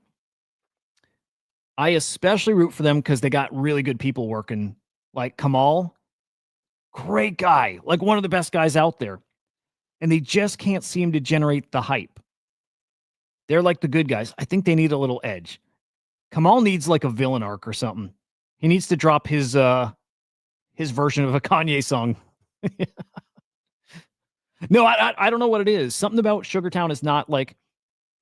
I especially root for them because they got really good people working. Like Kamal, great guy, like one of the best guys out there. And they just can't seem to generate the hype. They're like the good guys. I think they need a little edge Kamal needs like a villain arc or something. He needs to drop his version of a Kanye song. No, I don't know what it is. Something about Sugartown is not like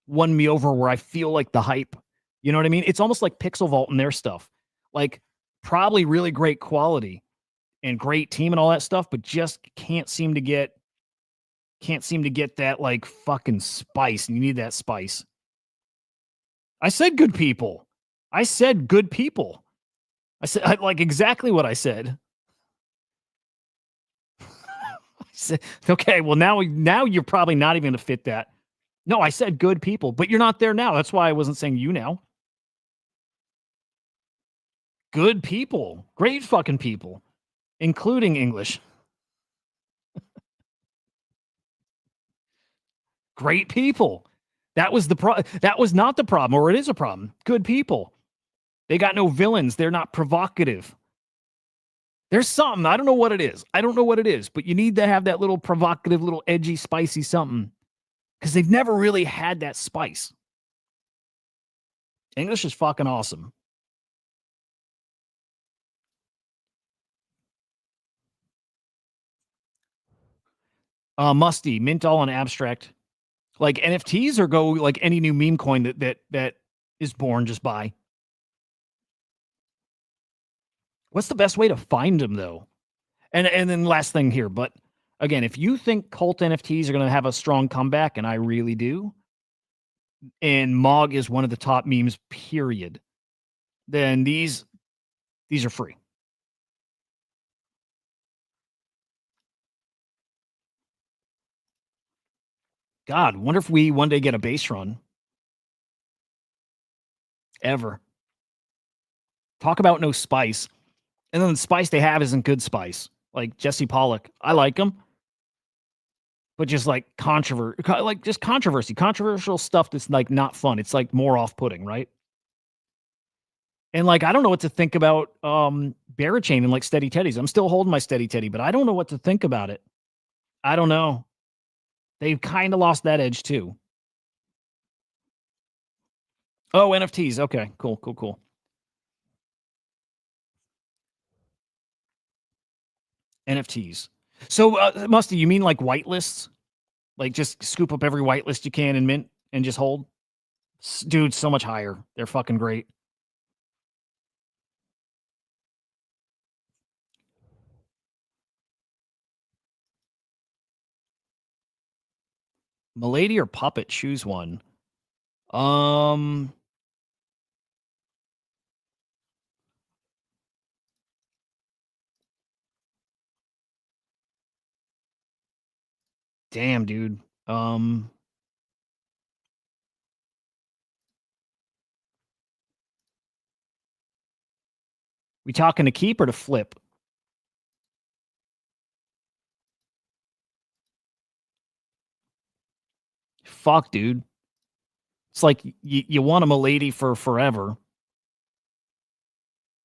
won me over where I feel like the hype. You know what I mean? It's almost like Pixel Vault and their stuff. Like probably really great quality and great team and all that stuff, but just can't seem to get that like fucking spice. And you need that spice. I said good people. I said good people. I said like exactly what I said. Okay, well now you're probably not even going to fit that. No, I said good people, but you're not there now. That's why I wasn't saying you now. Good people. Great fucking people, including English. Great people. That was that was not the problem, or it is a problem. Good people. They got no villains. They're not provocative. There's something. I don't know what it is. But you need to have that little provocative, little edgy, spicy something. Because they've never really had that spice. English is fucking awesome. Musty, mint all on abstract. Like NFTs or go like any new meme coin that is born, just buy. What's the best way to find them though? And then last thing here, but again, if you think cult NFTs are going to have a strong comeback, and I really do, and Mog is one of the top memes, period, then these are free. God, wonder if we one day get a base run. Ever. Talk about no spice. And then the spice they have isn't good spice. Like Jesse Pollock. I like him. But just like controversy. Controversial stuff that's like not fun. It's like more off-putting, right? And like I don't know what to think about Barachain and like Steady Teddies. I'm still holding my Steady Teddy, but I don't know what to think about it. I don't know. They've kind of lost that edge too. Oh, NFTs. Okay, cool. NFTs. So, Musty, you mean like whitelists? Like just scoop up every whitelist you can and mint and just hold? Dude, so much higher. They're fucking great. Milady or Puppet? Choose one. Damn, dude. We talking to keep or to flip? Fuck, dude. It's like you want a Milady for forever.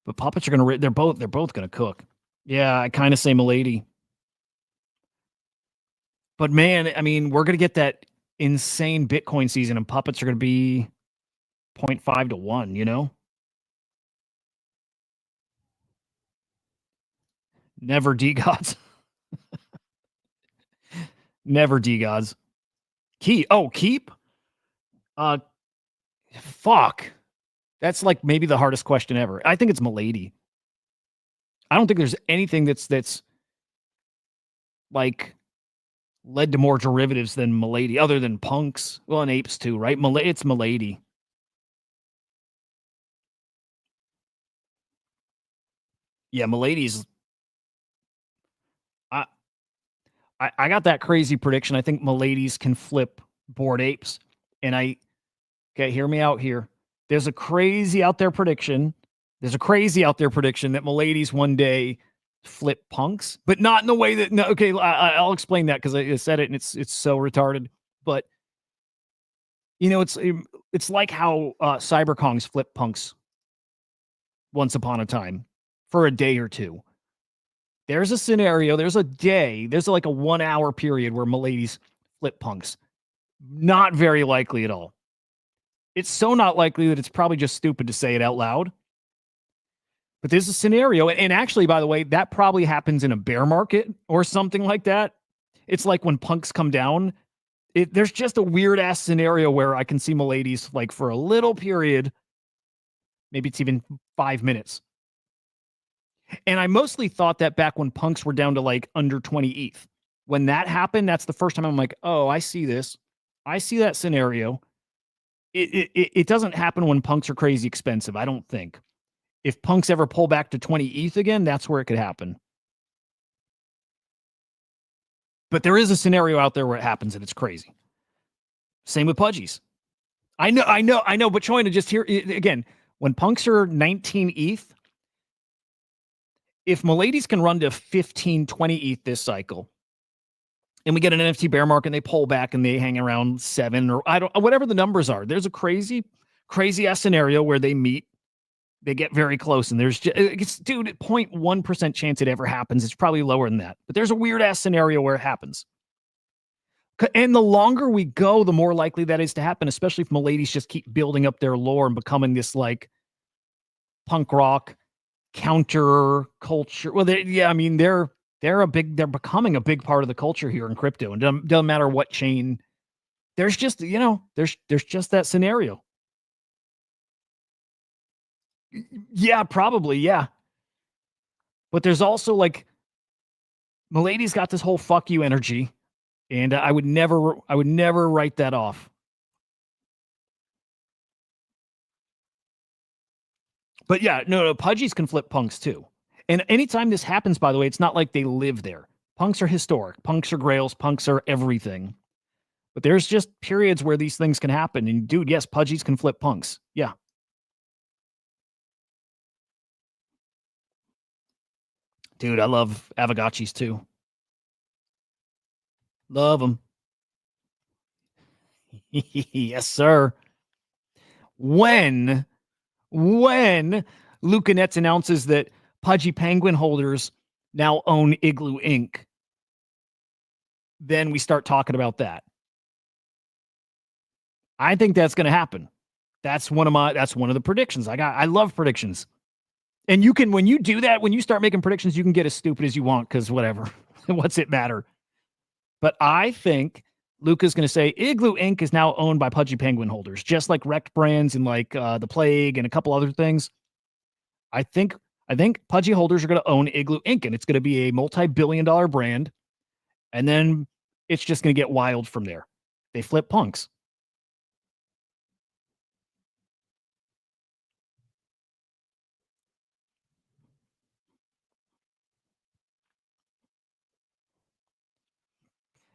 But puppets are gonna they're both gonna cook. Yeah, I kind of say Milady. But man, I mean, we're gonna get that insane Bitcoin season, and puppets are gonna be 0.5 to 1, you know? Never D-Gods. Never D-Gods. Keep? Fuck. That's like maybe the hardest question ever. I think it's Milady. I don't think there's anything that's like led to more derivatives than Milady, other than punks. Well, and apes too, right? It's Milady. Yeah, Milady's. I got that crazy prediction. I think Milady's can flip Bored Apes, and okay, hear me out here. There's a crazy out there prediction. That Milady's one day flip punks, but not in the way that. No, okay, I'll explain that because I said it and it's so retarded. But you know, it's like how Cyberkongs flip punks once upon a time for a day or two. There's a scenario. There's a day. There's like a 1 hour period where Milady's flip punks. Not very likely at all. It's so not likely that it's probably just stupid to say it out loud. But there's a scenario, and actually, by the way, that probably happens in a bear market or something like that. It's like when punks come down. There's just a weird ass scenario where I can see Miladies like for a little period, maybe it's even 5 minutes. And I mostly thought that back when punks were down to like under 20 ETH. When that happened, that's the first time I'm like, oh, I see this. I see that scenario. It doesn't happen when punks are crazy expensive, I don't think. If punks ever pull back to 20 ETH again, that's where it could happen. But there is a scenario out there where it happens and it's crazy. Same with pudgies. I know, but trying to just hear again, when punks are 19 ETH, if Miladies can run to 15, 20 ETH this cycle, and we get an NFT bear market and they pull back and they hang around 7 or whatever the numbers are, there's a crazy ass scenario where they meet. They get very close, and there's just, dude, 0.1% chance it ever happens. It's probably lower than that. But there's a weird ass scenario where it happens. And the longer we go, the more likely that is to happen, especially if Miladies just keep building up their lore and becoming this like punk rock counter culture. Well, they're becoming a big part of the culture here in crypto, and doesn't matter what chain. There's just, there's just that scenario. Yeah, probably. Yeah. But there's also like Miladies got this whole fuck you energy, and I would never write that off. But yeah, no, pudgies can flip punks too. And anytime this happens, by the way, it's not like they live there. Punks are historic. Punks are grails. Punks are everything. But there's just periods where these things can happen. And dude, yes, pudgies can flip punks. Yeah. Dude, I love Avogachis too. Love them. Yes, sir. When Luca Nets announces that Pudgy Penguin holders now own Igloo Inc., then we start talking about that. I think that's going to happen. That's one of the predictions I got. I love predictions. And you can, when you do that, when you start making predictions, you can get as stupid as you want, because whatever. What's it matter? But I think Luca's going to say Igloo Inc. is now owned by Pudgy Penguin holders, just like Wrecked Brands and like The Plague and a couple other things. I think Pudgy holders are going to own Igloo Inc. and it's going to be a multi-billion-dollar brand. And then it's just going to get wild from there. They flip punks.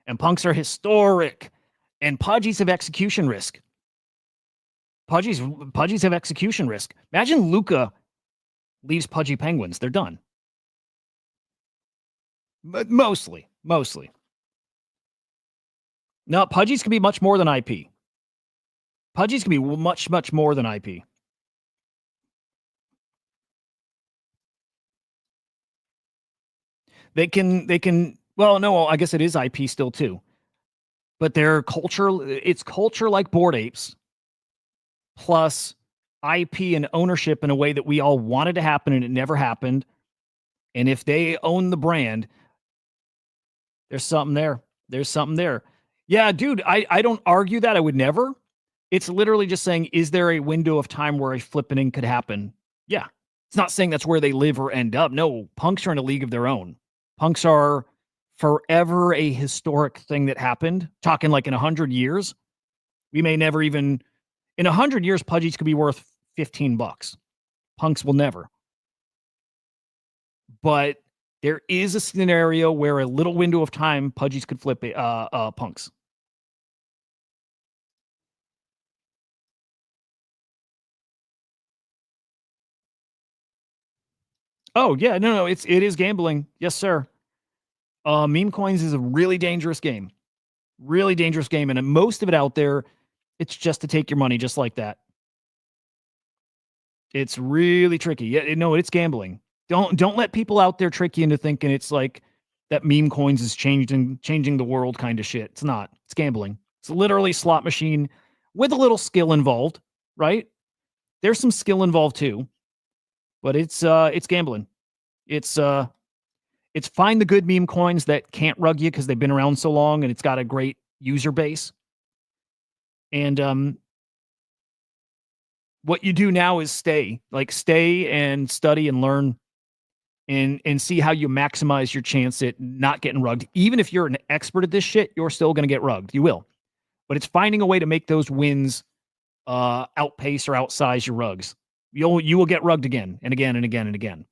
And punks are historic. And pudgies have execution risk. Pudgies have execution risk. Imagine Luca leaves Pudgy Penguins. They're done. But mostly. No, pudgies can be much more than IP. Pudgies can be much, much more than IP. They can, well, no, I guess it is IP still too. But their culture, it's culture like Bored Apes, plus IP and ownership in a way that we all wanted to happen and it never happened. And if they own the brand, there's something there. There's something there. Yeah, dude, I don't argue that. I would never. It's literally just saying, is there a window of time where a flipping could happen? Yeah. It's not saying that's where they live or end up. No, punks are in a league of their own. Punks are forever a historic thing that happened. Talking like in 100 years, we may never even, in 100 years, pudgies could be worth $15. Punks will never. But there is a scenario where a little window of time, pudgies could flip punks. Oh yeah, no, it is gambling. Yes, sir. Memecoins is a really dangerous game. Really dangerous game. And most of it out there, it's just to take your money just like that. It's really tricky. Yeah, no, it's gambling. Don't let people out there trick you into thinking it's like that Memecoins is changing the world kind of shit. It's not. It's gambling. It's literally a slot machine with a little skill involved. right? There's some skill involved too, but it's gambling. It's find the good meme coins that can't rug you because they've been around so long and it's got a great user base. And what you do now is stay and study and learn and see how you maximize your chance at not getting rugged. Even if you're an expert at this shit, you're still going to get rugged. You will. But it's finding a way to make those wins outpace or outsize your rugs. You will get rugged again and again and again and again.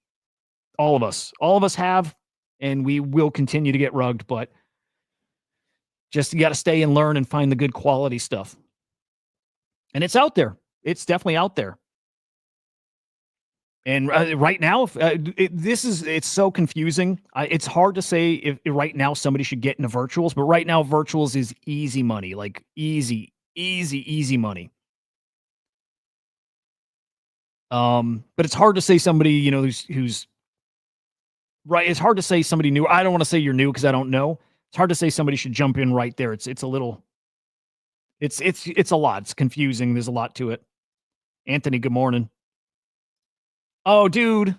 All of us have, and we will continue to get rugged, but just you got to stay and learn and find the good quality stuff. And it's out there. It's definitely out there. And right now, it's so confusing. It's hard to say if right now somebody should get into virtuals, but right now virtuals is easy money, like easy money. But it's hard to say somebody, who's right. It's hard to say somebody new. I don't want to say you're new because I don't know. It's hard to say somebody should jump in right there. It's a little, it's a lot. It's confusing. There's a lot to it. Anthony, good morning. Oh, dude.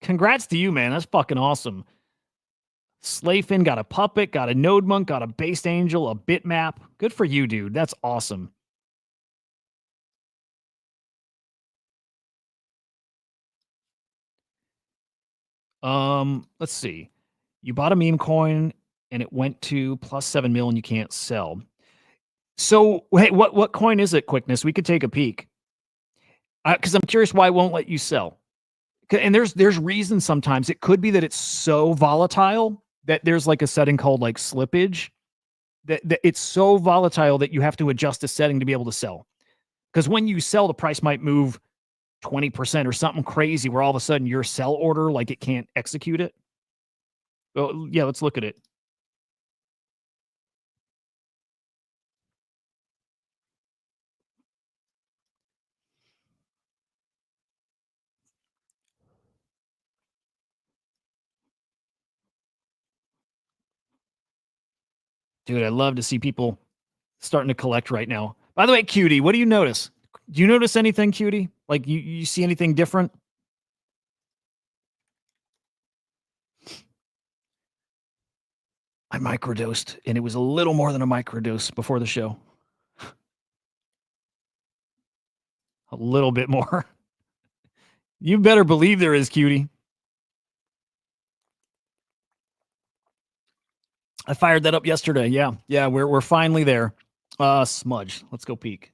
Congrats to you, man. That's fucking awesome. Slayfin got a puppet, got a node monk, got a based angel, a bitmap. Good for you, dude. That's awesome. Let's see. You bought a meme coin and it went to plus 7 mil and you can't sell. So, hey, what coin is it, Quickness? We could take a peek. Because I'm curious why it won't let you sell. And there's reasons sometimes. It could be that it's so volatile that there's like a setting called like slippage. That it's so volatile that you have to adjust a setting to be able to sell. Because when you sell, the price might move 20% or something crazy where all of a sudden your sell order, like it can't execute it. Well, yeah, let's look at it. Dude, I love to see people starting to collect right now. By the way, Cutie, what do you notice? Do you notice anything, Cutie? Like you see anything different? I microdosed, and it was a little more than a microdose before the show. A little bit more. You better believe there is, Cutie. I fired that up yesterday. Yeah, we're finally there. Smudge. Let's go peek.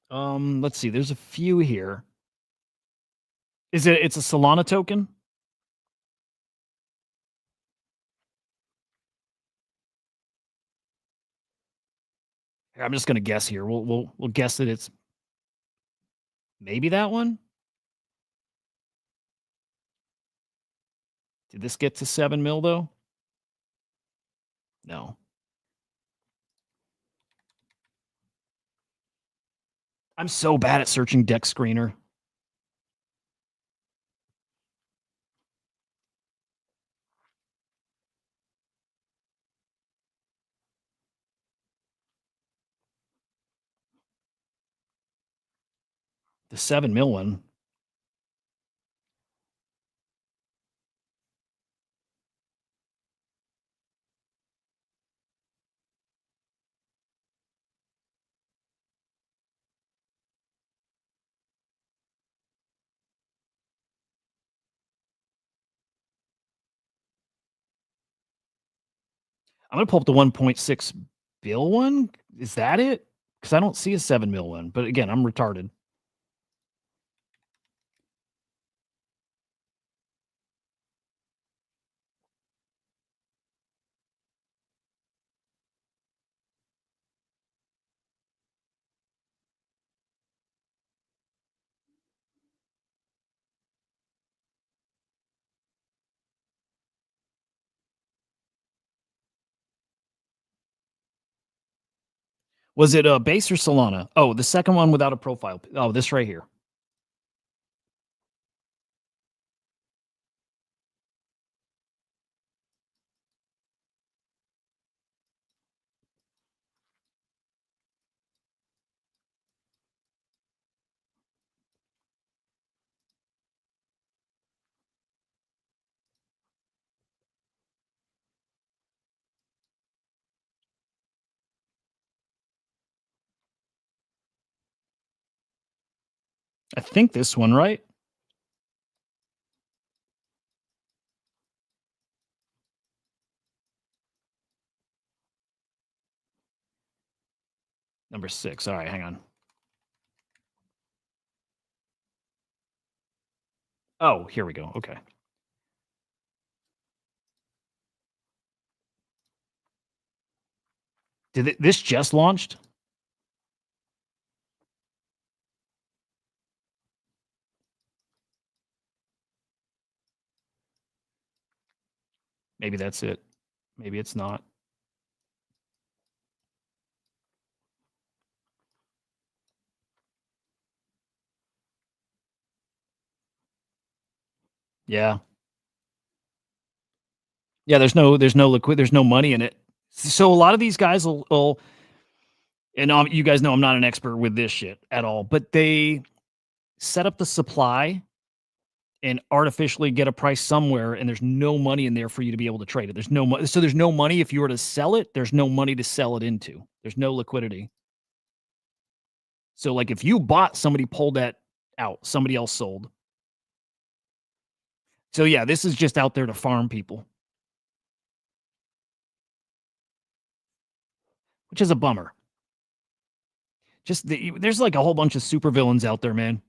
Let's see. There's a few here. It's a Solana token? Here, I'm just gonna guess here. We'll guess that it's maybe that one. Did this get to 7 mil though? No. I'm so bad at searching deck screener. The 7 mil one. I'm gonna pull up the 1.6 bill one. Is that it? Because I don't see a 7 mil one. But again, I'm retarded. Was it a base or Solana? Oh, the second one without a profile. Oh, this right here. I think this one, right? Number 6. All right, hang on. Oh, here we go. Okay. This just launched? Maybe that's it. Maybe it's not. Yeah. Yeah, there's no liquid, there's no money in it. So a lot of these guys will and you guys know I'm not an expert with this shit at all, but they set up the supply and artificially get a price somewhere, and there's no money in there for you to be able to trade it. There's no money. So there's no money if you were to sell it. There's no money to sell it into. There's no liquidity. So like if you bought, somebody pulled that out, somebody else sold. So yeah, this is just out there to farm people, which is a bummer. There's like a whole bunch of supervillains out there, man.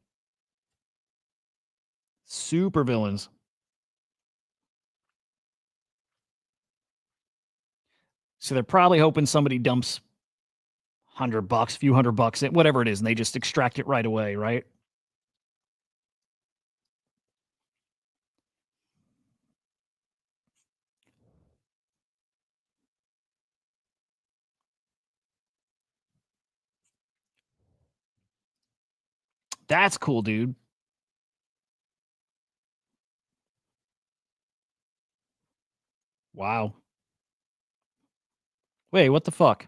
Supervillains. So they're probably hoping somebody dumps $100, few $100, whatever it is, and they just extract it right away, right? That's cool, dude. Wow. Wait, what the fuck?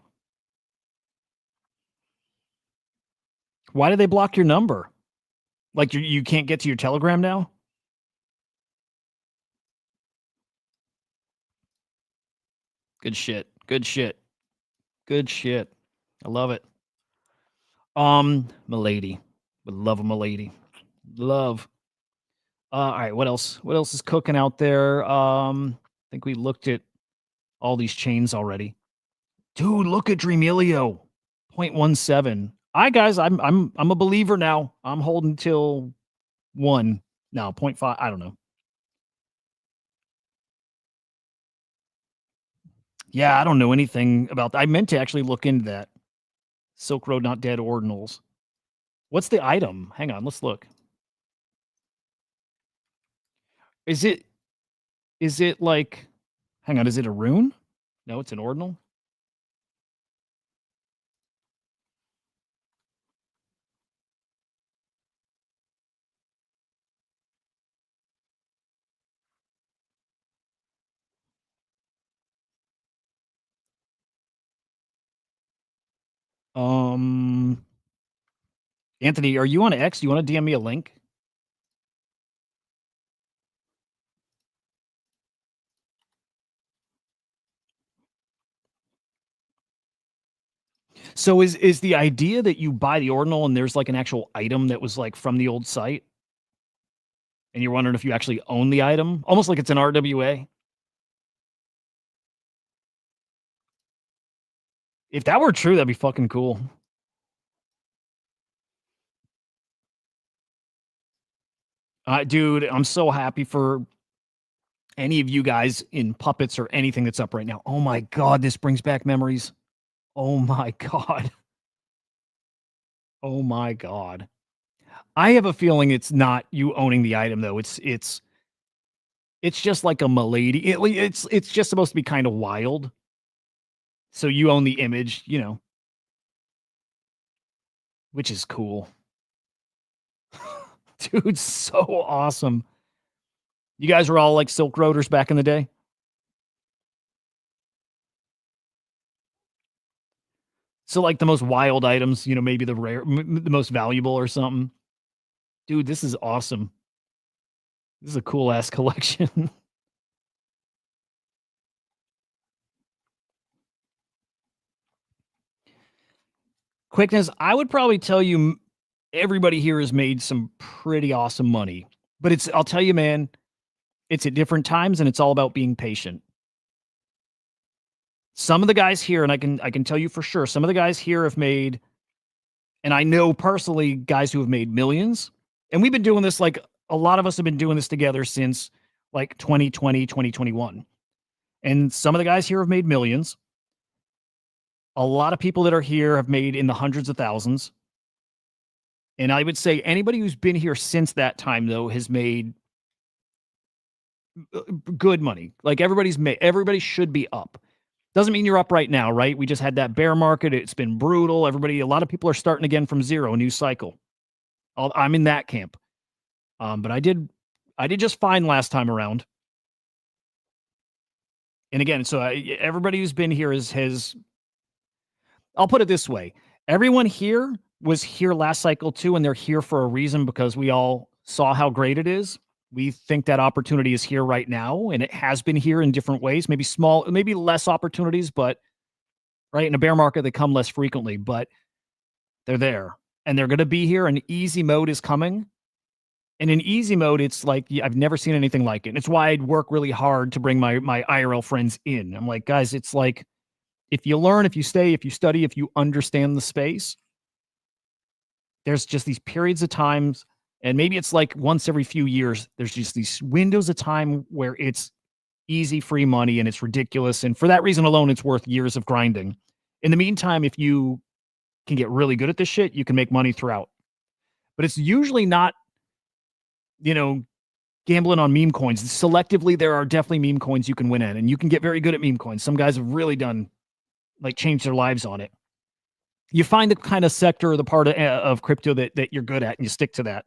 Why did they block your number? Like you can't get to your Telegram now? Good shit. Good shit. Good shit. I love it. Milady. Would love a Milady. Love. All right, what else? What else is cooking out there? I think we looked at all these chains already. Dude, look at Dreamelio. 0.17. All right, guys, I'm a believer now. I'm holding till 1. No, 0.5. I don't know. Yeah, I don't know anything about that. I meant to actually look into that. Silk Road Not Dead Ordinals. What's the item? Hang on, let's look. Is it like, hang on, is it a rune? No, it's an ordinal. Anthony, are you on X? Do you want to DM me a link? So is the idea that you buy the ordinal and there's like an actual item that was like from the old site? And you're wondering if you actually own the item? Almost like it's an RWA. If that were true, that'd be fucking cool. Dude, I'm so happy for any of you guys in puppets or anything that's up right now. Oh my God, this brings back memories. Oh my God. Oh my God. I have a feeling it's not you owning the item though. It's just like a milady. It's just supposed to be kind of wild. So you own the image, you know, which is cool. Dude, so awesome. You guys were all like Silk Roaders back in the day? So like the most wild items, you know, maybe the rare, the most valuable or something. Dude, this is awesome. This is a cool ass collection. Quickness, I would probably tell you everybody here has made some pretty awesome money. But I'll tell you, man, it's at different times and it's all about being patient. Some of the guys here, and I can tell you for sure, some of the guys here have made, and I know personally guys who have made millions. And we've been doing this, like a lot of us have been doing this together since like 2020, 2021. And some of the guys here have made millions. A lot of people that are here have made in the hundreds of thousands. And I would say anybody who's been here since that time, though, has made good money. Like everybody should be up. Doesn't mean you're up right now, right? We just had that bear market. It's been brutal. A lot of people are starting again from zero, a new cycle. I'm in that camp. But I did just fine last time around. And again, so everybody who's been here has, I'll put it this way. Everyone here was here last cycle too, and they're here for a reason because we all saw how great it is. We think that opportunity is here right now, and it has been here in different ways, maybe small, maybe less opportunities, but right in a bear market, they come less frequently, but they're there and they're going to be here. And easy mode is coming. And in easy mode, it's like, I've never seen anything like it. And it's why I'd work really hard to bring my IRL friends in. I'm like, guys, it's like, if you learn, if you stay, if you study, if you understand the space, there's just these periods of times. And maybe it's like once every few years, there's just these windows of time where it's easy, free money, and it's ridiculous. And for that reason alone, it's worth years of grinding. In the meantime, if you can get really good at this shit, you can make money throughout. But it's usually not, gambling on meme coins. Selectively, there are definitely meme coins you can win at, and you can get very good at meme coins. Some guys have really changed their lives on it. You find the kind of sector or the part of crypto that you're good at, and you stick to that.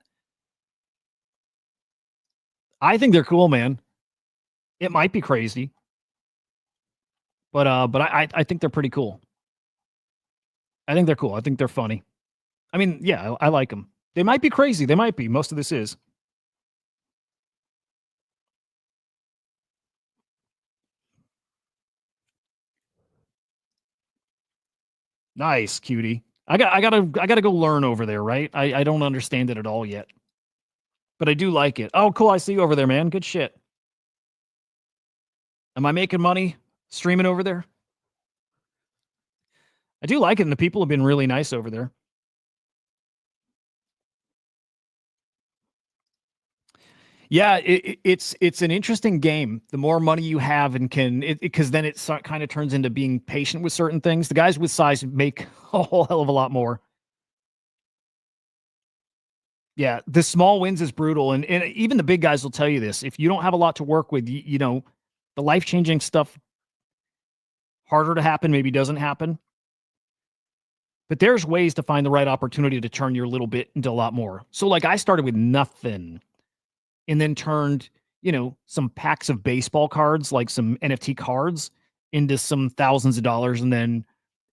I think they're cool, man. It might be crazy, but I think they're pretty cool. I think they're cool. I think they're funny. I mean, yeah, I like them. They might be crazy. They might be. Most of this is. Nice, cutie. I gotta go learn over there, right? I don't understand it at all yet. But I do like it. Oh, cool. I see you over there, man. Good shit. Am I making money streaming over there? I do like it, and the people have been really nice over there. Yeah, it's an interesting game. The more money you have and because then it kind of turns into being patient with certain things. The guys with size make a whole hell of a lot more. Yeah, the small wins is brutal. And even the big guys will tell you this. If you don't have a lot to work with, the life-changing stuff, harder to happen, maybe doesn't happen. But there's ways to find the right opportunity to turn your little bit into a lot more. So like I started with nothing and then turned, some packs of baseball cards, like some NFT cards, into some thousands of dollars. And then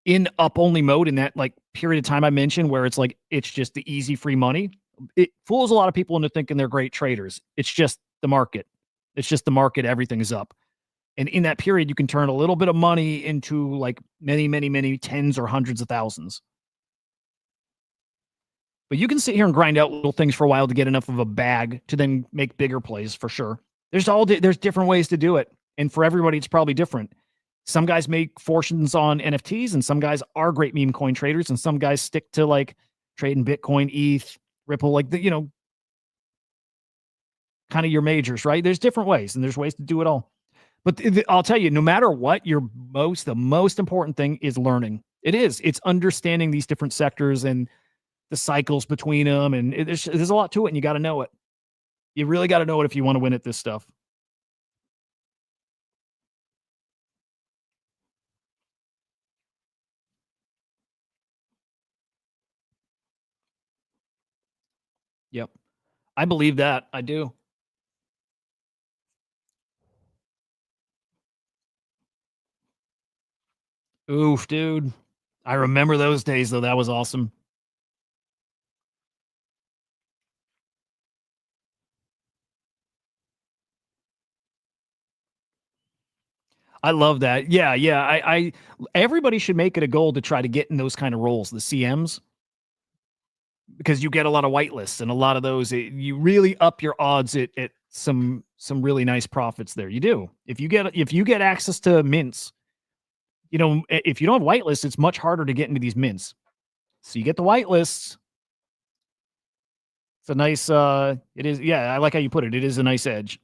in up-only mode in that period of time I mentioned where it's it's just the easy free money. It fools a lot of people into thinking they're great traders. It's just the market. It's just the market. Everything is up. And in that period, you can turn a little bit of money into many, many, many tens or hundreds of thousands. But you can sit here and grind out little things for a while to get enough of a bag to then make bigger plays for sure. There's different ways to do it. And for everybody, it's probably different. Some guys make fortunes on NFTs and some guys are great meme coin traders and some guys stick to trading Bitcoin, ETH, Ripple, kind of your majors, right? There's different ways and there's ways to do it all. But I'll tell you, no matter what, the most important thing is learning. It's understanding these different sectors and the cycles between them. And there's a lot to it and you got to know it. You really got to know it if you want to win at this stuff. Yep. I believe that. I do. Oof, dude. I remember those days, though. That was awesome. I love that. Yeah. I everybody should make it a goal to try to get in those kind of roles, the CMs. because you get a lot of whitelists, and a lot of those, you really up your odds at some really nice profits there. You do. If you get access to mints, if you don't have whitelists, it's much harder to get into these mints. So you get the whitelists. It's a nice, it is, yeah, I like how you put it. It is a nice edge.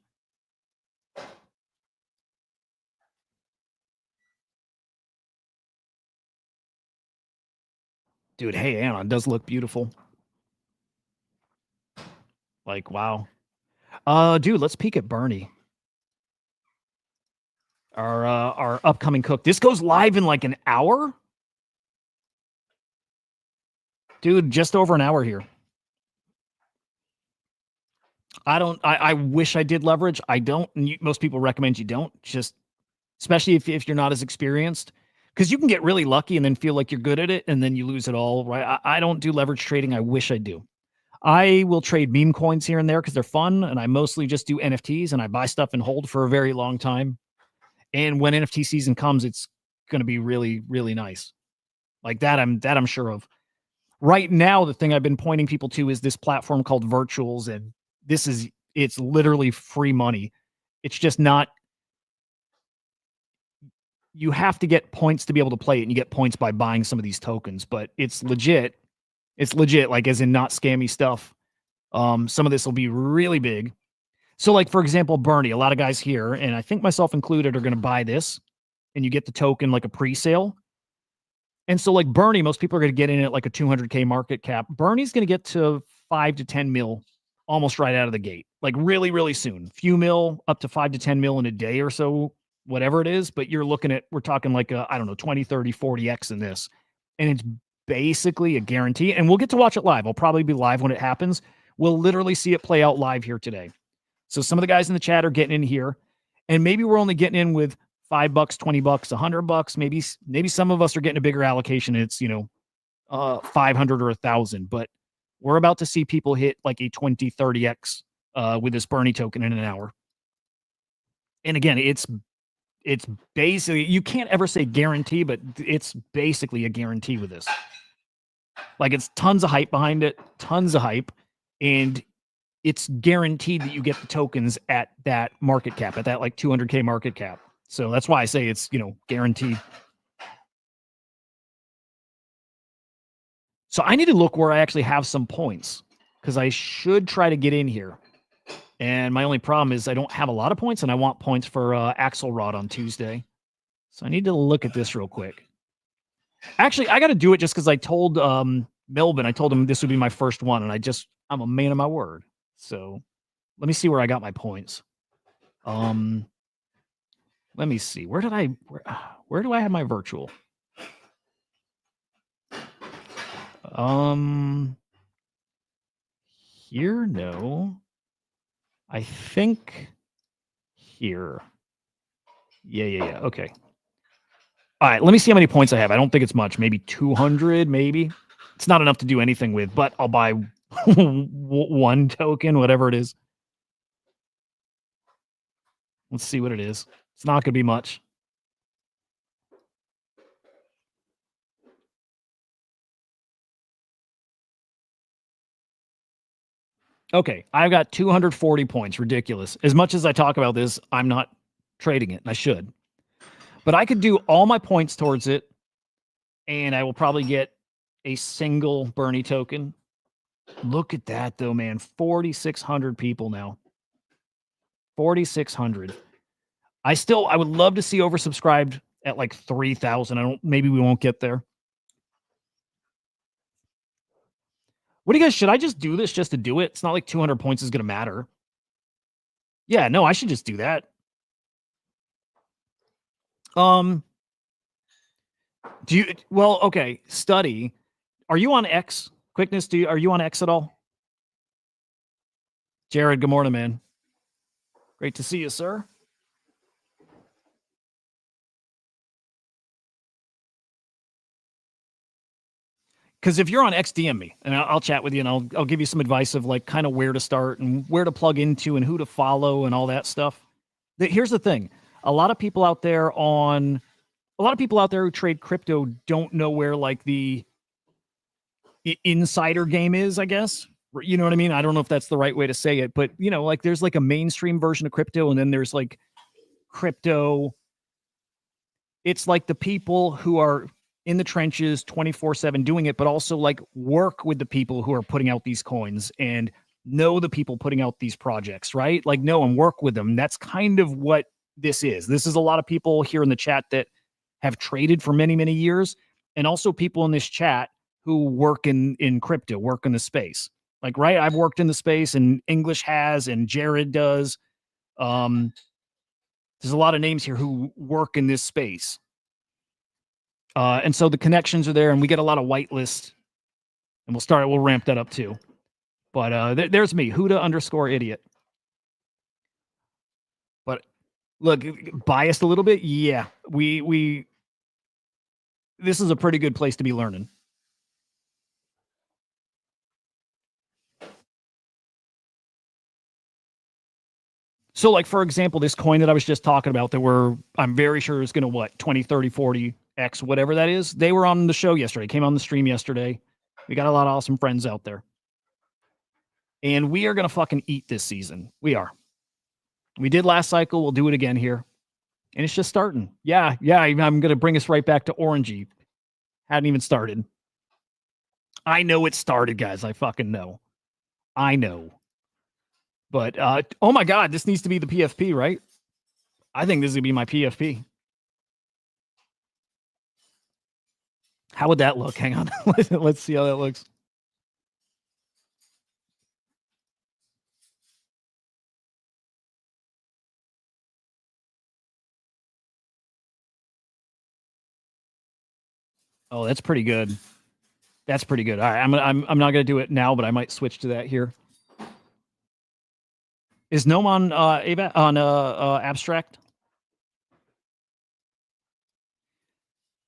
Dude, hey, Anna, it does look beautiful. Like, wow. Dude, let's peek at Bernie. Our upcoming cook. This goes live in like an hour? Dude, just over an hour here. I wish I did leverage. I don't. Most people recommend you don't, just especially if you're not as experienced, because you can get really lucky and then feel like you're good at it and then you lose it all, right? I don't do leverage trading. I wish I do. I will trade meme coins here and there because they're fun, and I mostly just do NFTs, and I buy stuff and hold for a very long time. And when NFT season comes, it's going to be really, really nice. Like that I'm sure of. Right now, the thing I've been pointing people to is this platform called Virtuals, and it's literally free money. It's just not, you have to get points to be able to play it, and you get points by buying some of these tokens, but it's legit. It's legit, like as in not scammy stuff. Some of this will be really big. So like, for example, Bernie, a lot of guys here, and I think myself included, are going to buy this, and you get the token like a pre-sale. And so like Bernie, most people are going to get in at like a 200K market cap. Bernie's going to get to 5 to 10 mil almost right out of the gate, like really, really soon. Few mil up to 5 to 10 mil in a day or so, whatever it is. But we're talking like I don't know, 20, 30, 40X in this. And it's basically a guarantee. And we'll get to watch it live. I'll probably be live when it happens. We'll literally see it play out live here today. So some of the guys in the chat are getting in here, and maybe we're only getting in with $5, $20, $100. Maybe some of us are getting a bigger allocation. It's 500 or 1,000, but we're about to see people hit like a 20, 30X with this Bernie token in an hour. And again, it's basically, you can't ever say guarantee, but it's basically a guarantee with this. Like, it's tons of hype behind it, tons of hype, and it's guaranteed that you get the tokens at that market cap, at that like 200K market cap. So that's why I say it's, guaranteed. So I need to look where I actually have some points, because I should try to get in here. And my only problem is I don't have a lot of points, and I want points for Axelrod on Tuesday. So I need to look at this real quick. Actually, I got to do it just because I told Melvin, I told him this would be my first one, and I'm a man of my word. So let me see where I got my points. Let me see. Where do I have my virtual? Here, no. I think here. Yeah. Okay. All right, let me see how many points I have. I don't think it's much. Maybe 200, maybe. It's not enough to do anything with, but I'll buy one token, whatever it is. Let's see what it is. It's not going to be much. Okay, I've got 240 points. Ridiculous. As much as I talk about this, I'm not trading it, and I should. But I could do all my points towards it, and I will probably get a single Bernie token. Look at that, though, man. 4,600 people now. 4,600. I would love to see oversubscribed at like 3,000. Maybe we won't get there. What do you guys, should I just do this just to do it? It's not like 200 points is going to matter. Yeah, no, I should just do that. Okay, study. Are you on X? Quickness, are you on X at all? Jared, good morning, man. Great to see you, sir. Because if you're on X, DM me, and I'll chat with you, and I'll give you some advice of like kind of where to start and where to plug into and who to follow and all that stuff. Here's the thing: a lot of people out there who trade crypto don't know where like the insider game is, I guess. You know what I mean? I don't know if that's the right way to say it, but you know, like there's like a mainstream version of crypto, and then there's like crypto. It's like the people who are in the trenches 24/7 doing it, but also like work with the people who are putting out these coins and know the people putting out these projects, right? Like know and work with them. That's kind of what this is. This is a lot of people here in the chat that have traded for many, many years, and also people in this chat who work in crypto, work in the space. Like, right, I've worked in the space, and English has, and Jared does. There's a lot of names here who work in this space. And so the connections are there, and we get a lot of whitelist, and we'll ramp that up too. But there's me, Huda_idiot. But look, biased a little bit. Yeah, this is a pretty good place to be learning. So like, for example, this coin that I was just talking about I'm very sure is going to what, 20, 30, 40 X, whatever that is. They were on the show yesterday, came on the stream yesterday. We got a lot of awesome friends out there. And we are going to fucking eat this season. We are. We did last cycle. We'll do it again here. And it's just starting. Yeah. I'm going to bring us right back to Orangie. Hadn't even started. I know it started, guys. I fucking know. I know. But, oh my God, this needs to be the PFP, right? I think this is going to be my PFP. How would that look? Hang on. Let's see how that looks. Oh, that's pretty good. That's pretty good. All right, I'm not going to do it now, but I might switch to that here. Is Gnome on abstract?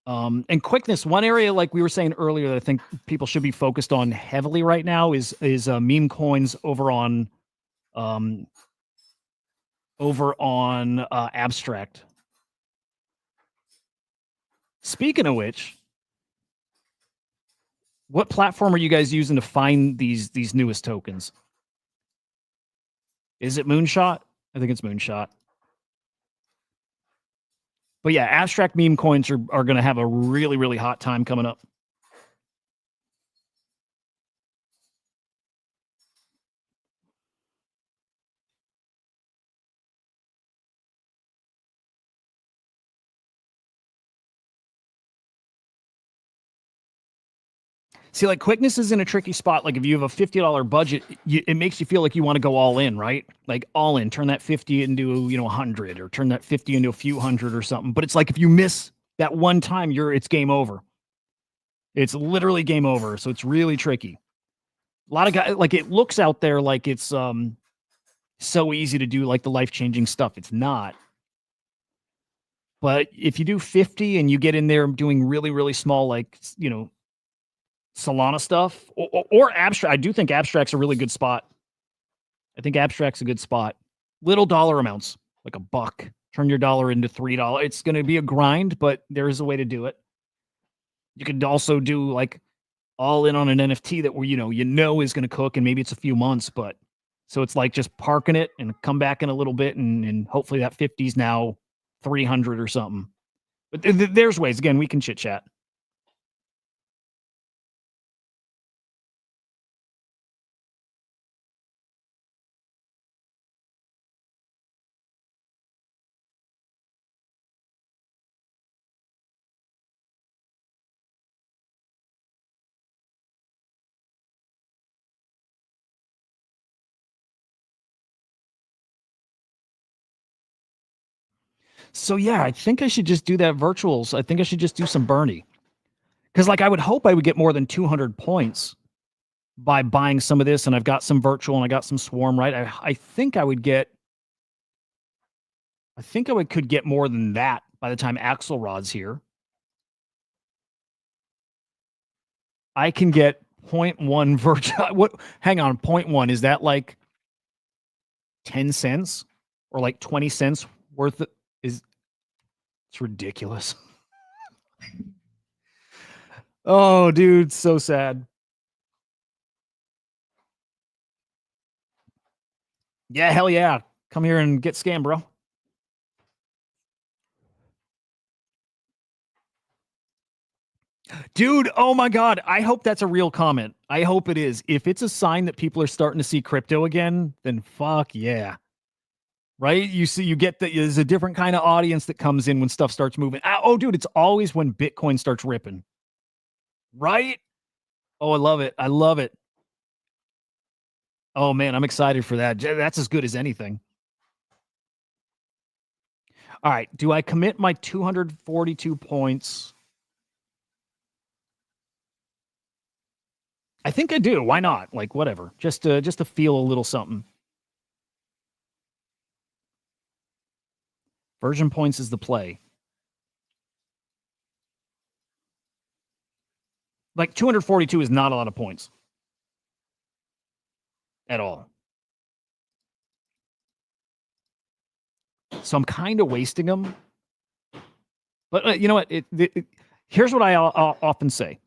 And quickness, one area like we were saying earlier that I think people should be focused on heavily right now is Memecoins over on abstract. Speaking of which, what platform are you guys using to find these newest tokens? Is it Moonshot? I think it's Moonshot. But yeah, abstract meme coins are going to have a really, really hot time coming up. See, like quickness is in a tricky spot. Like if you have a $50 budget, it makes you feel like you want to go all in, right? Like all in, turn that 50 into, 100 or turn that 50 into a few hundred or something. But it's like if you miss that one time, it's game over. It's literally game over. So it's really tricky. A lot of guys, like it looks out there like it's so easy to do like the life-changing stuff. It's not. But if you do 50 and you get in there doing really, really small, like, Solana stuff or abstract. I do think abstract's a really good spot. I think abstract's a good spot. Little dollar amounts, like $1. Turn your dollar into $3. It's going to be a grind, but there is a way to do it. You could also do like all in on an NFT that where is going to cook, and maybe it's a few months, but so it's like just parking it and come back in a little bit, and hopefully that 50 is now 300 or something. But there's ways. Again, we can chit chat. So yeah, I think I should just do that virtuals. I think I should just do some Bernie. Because like I would hope I would get more than 200 points by buying some of this, and I've got some virtual and I got some swarm, right? I think I would could get more than that by the time Axelrod's here. I can get 0.1 virtual. What? Hang on, 0.1, is that like 10 cents or like 20 cents worth of, it's ridiculous. Oh, dude, so sad. Yeah, hell yeah. Come here and get scammed, bro. Dude, oh my God. I hope that's a real comment. I hope it is. If it's a sign that people are starting to see crypto again, then fuck yeah. Right? You see, you get that there's a different kind of audience that comes in when stuff starts moving. Oh, dude, it's always when Bitcoin starts ripping. Right? Oh, I love it. I love it. Oh man, I'm excited for that. That's as good as anything. All right. Do I commit my 242 points? I think I do. Why not? Like whatever. Just to feel a little something. Version points is the play. Like 242 is not a lot of points. At all. So I'm kind of wasting them. But you know what? Here's what I'll often say.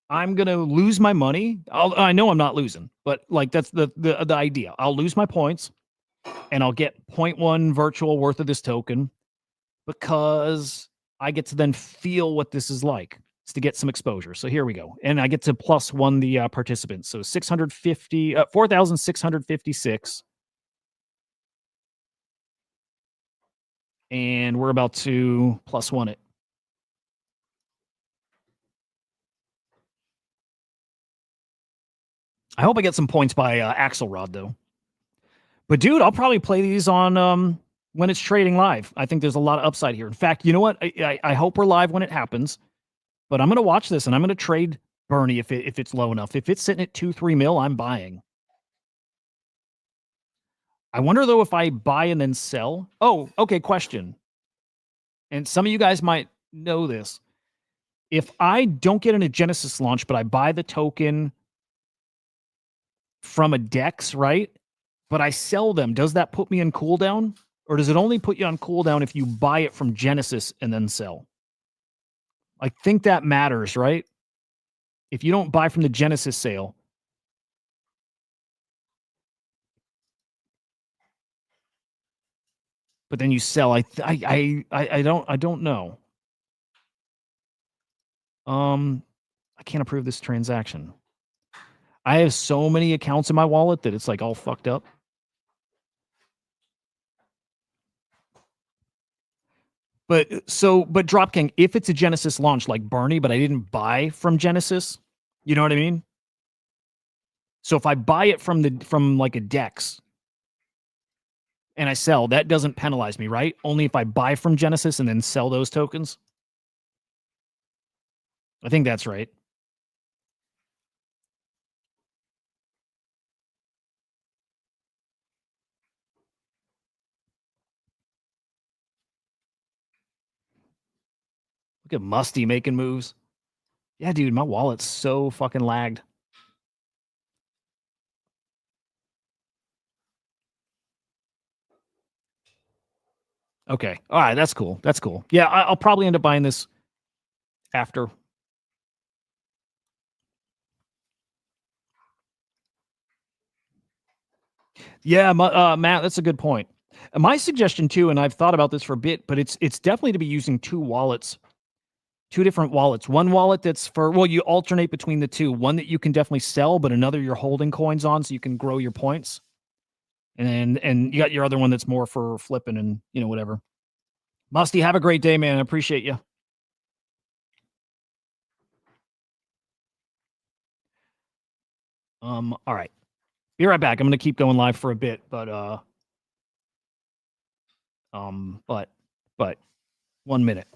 I'm going to lose my money. I know I'm not losing, but like that's the idea. I'll lose my points and I'll get 0.1 virtual worth of this token because I get to then feel what this is like. It's to get some exposure. So here we go. And I get to +1 the participants. So 4,656. And we're about to +1 it. I hope I get some points by Axelrod, though. But, dude, I'll probably play these on when it's trading live. I think there's a lot of upside here. In fact, you know what? I hope we're live when it happens. But I'm going to watch this, and I'm going to trade Bernie if it's low enough. If it's sitting at 2-3 mil, I'm buying. I wonder, though, if I buy and then sell. Oh, okay, question. And some of you guys might know this. If I don't get in a Genesis launch, but I buy the token from a DEX, right? But I sell them, does that put me in cooldown? Or does it only put you on cooldown if you buy it from Genesis and then sell? I think that matters, right? If you don't buy from the Genesis sale. But then you sell. I don't know. I can't approve this transaction. I have so many accounts in my wallet that it's like all fucked up. But Dropking, if it's a Genesis launch like Bernie, but I didn't buy from Genesis, you know what I mean? So if I buy it from like a DEX and I sell, that doesn't penalize me, right? Only if I buy from Genesis and then sell those tokens. I think that's right. Look at Musty making moves. Yeah, dude, my wallet's so fucking lagged. Okay. All right, that's cool. That's cool. Yeah, I'll probably end up buying this after. Yeah, Matt, that's a good point. My suggestion too, and I've thought about this for a bit, but it's definitely to be using two different wallets. One wallet that's you alternate between the two. One that you can definitely sell, but another you're holding coins on so you can grow your points. And you got your other one that's more for flipping and, whatever. Musty, have a great day, man. I appreciate you. All right. Be right back. I'm going to keep going live for a bit, but 1 minute.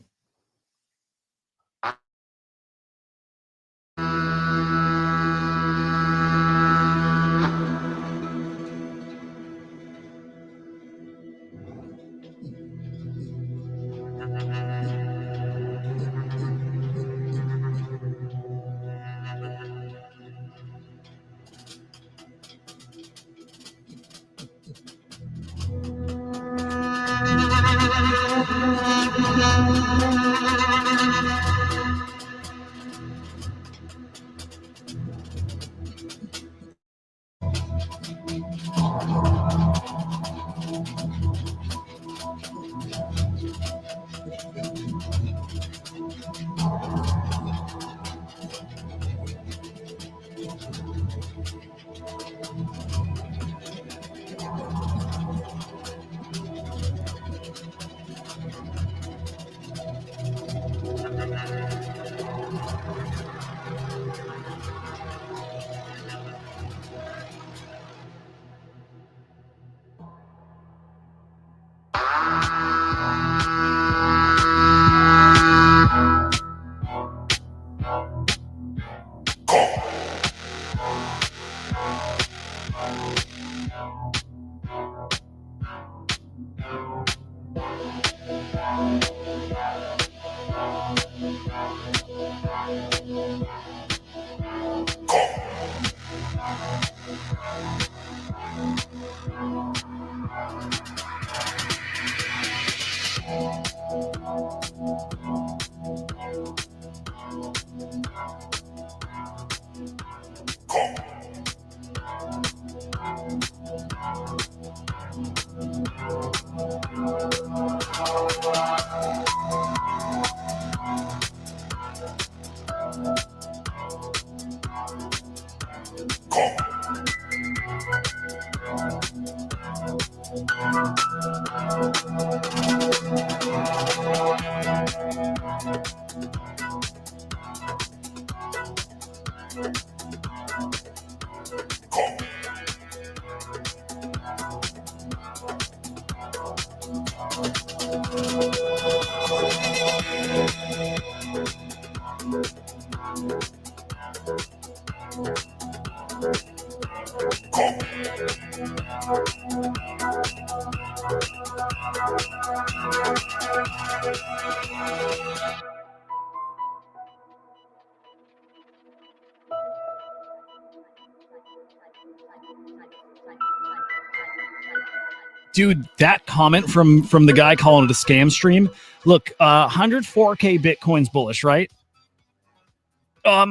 Dude, that comment from the guy calling it a scam stream. Look, 104K Bitcoin's bullish, right?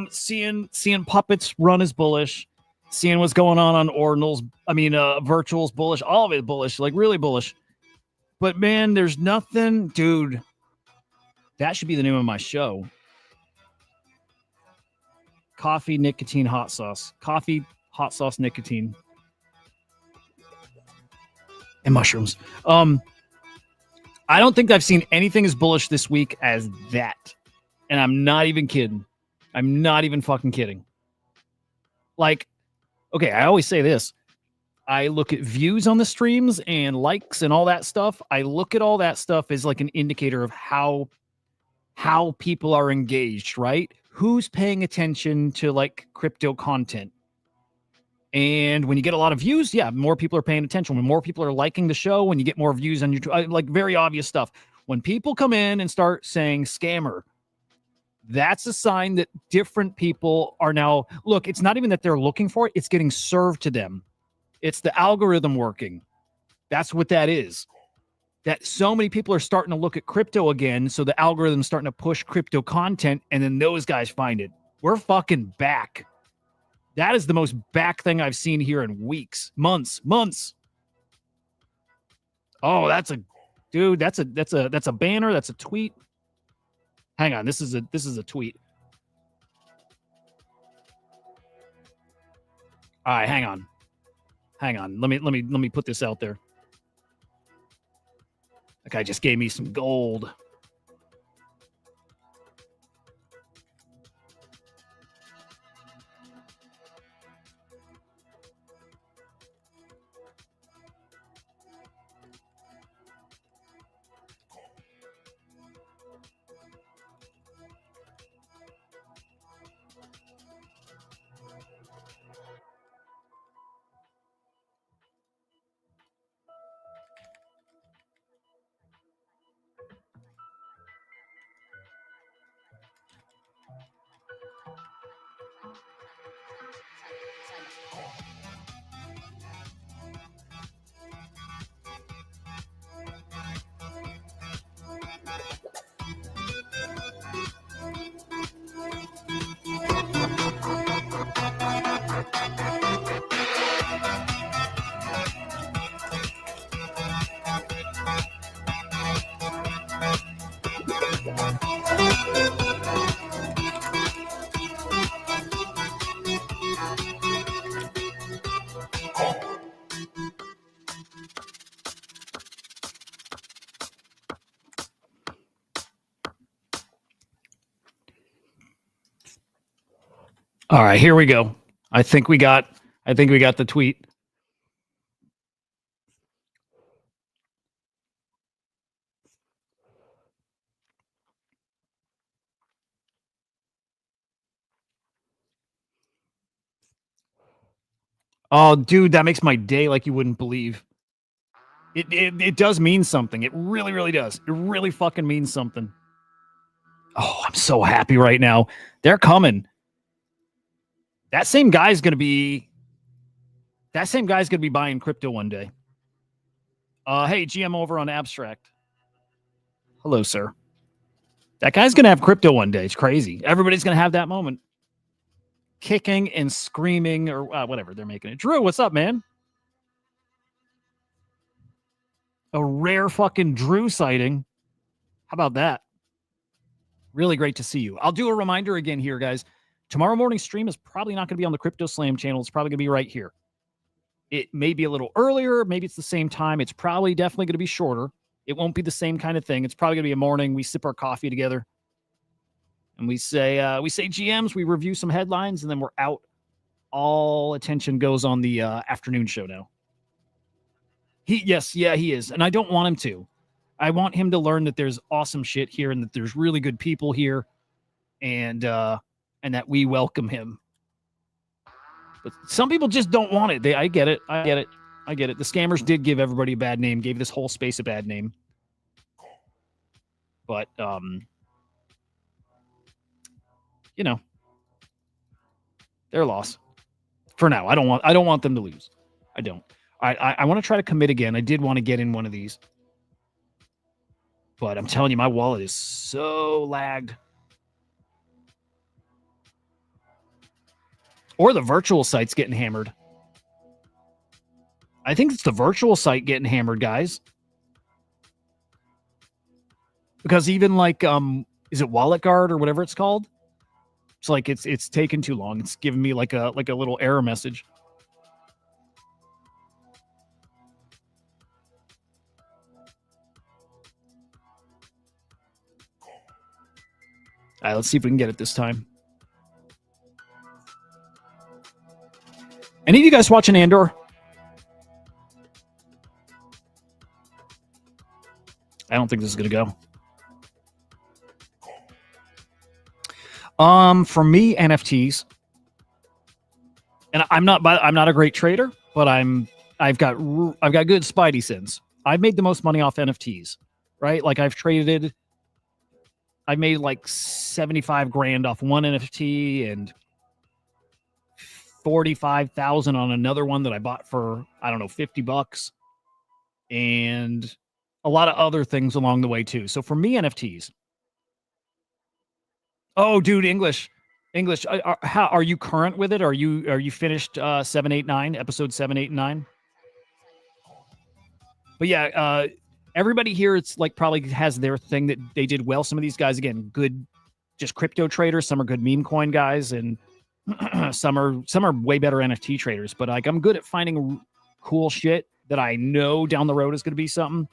Seeing puppets run is bullish. Seeing what's going on ordinals, virtuals bullish. All of it bullish, like really bullish. But man, there's nothing, dude. That should be the name of my show. Coffee, nicotine, hot sauce. Coffee, hot sauce, nicotine. And mushrooms. I don't think I've seen anything as bullish this week as that. And I'm not even kidding. I'm not even fucking kidding. Like, okay, I always say this. I look at views on the streams and likes and all that stuff. I look at all that stuff as like an indicator of how people are engaged, right? Who's paying attention to like crypto content? And when you get a lot of views, yeah, more people are paying attention. When more people are liking the show, when you get more views on YouTube, like very obvious stuff. When people come in and start saying scammer, that's a sign that different people are now, look, it's not even that they're looking for it. It's getting served to them. It's the algorithm working. That's what that is. That so many people are starting to look at crypto again. So the algorithm's starting to push crypto content and then those guys find it. We're fucking back. That is the most back thing I've seen here in weeks, months. Oh, that's a banner. That's a tweet. Hang on, this is a tweet. All right, hang on. Let me put this out there. That guy just gave me some gold. All right, here we go. I think we got the tweet. Oh, dude, that makes my day like you wouldn't believe. It does mean something. It really, really does. It really fucking means something. Oh, I'm so happy right now. They're coming. That same guy's going to be buying crypto one day. Hey, GM over on Abstract. Hello, sir. That guy's going to have crypto one day. It's crazy. Everybody's going to have that moment. Kicking and screaming or whatever they're making it. Drew, what's up, man? A rare fucking Drew sighting. How about that? Really great to see you. I'll do a reminder again here, guys. Tomorrow morning stream is probably not going to be on the Crypto Slam channel. It's probably going to be right here. It may be a little earlier. Maybe it's the same time. It's probably definitely going to be shorter. It won't be the same kind of thing. It's probably going to be a morning. We sip our coffee together. And we say GMs, we review some headlines, and then we're out. All attention goes on the afternoon show now. He is. And I don't want him to. I want him to learn that there's awesome shit here and that there's really good people here and that we welcome him. But some people just don't want it. I get it. The scammers did give everybody a bad name, gave this whole space a bad name. But their loss. For now. I don't want them to lose. I don't. I want to try to commit again. I did want to get in one of these. But I'm telling you, my wallet is so lagged. Or the virtual site's getting hammered. I think it's the virtual site getting hammered, guys. Because even like, is it Wallet Guard or whatever it's called? It's like it's taken too long. It's giving me like a little error message. All right, let's see if we can get it this time. Any of you guys watching Andor? I don't think this is going to go. For me, NFTs. And I'm not a great trader, but I've got good spidey sense. I've made the most money off NFTs, right? Like I made like 75 grand off one NFT and 45,000 on another one that I bought for, I don't know, $50 and a lot of other things along the way too. So for me, NFTs. Oh, dude, English. How are you current with it? Are you finished 7, 8, 9, episode 7, 8, and 9? But yeah, everybody here, it's like probably has their thing that they did well. Some of these guys, again, good, just crypto traders. Some are good meme coin guys, and some are way better NFT traders. But like, I'm good at finding cool shit that I know down the road is going to be something,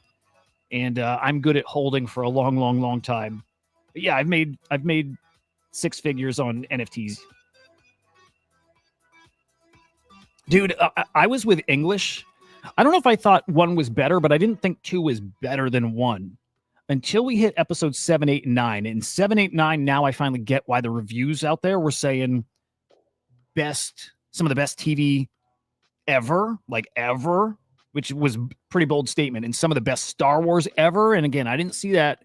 and I'm good at holding for a long, long, long time. But yeah, I've made 6 figures on NFTs. Dude, I was with English. I don't know if I thought 1 was better, but I didn't think 2 was better than 1 until we hit episode 7, 8, and 9. And 7, 8, 9, now I finally get why the reviews out there were saying some of the best TV ever, which was a pretty bold statement, and some of the best Star Wars ever. And again, I didn't see that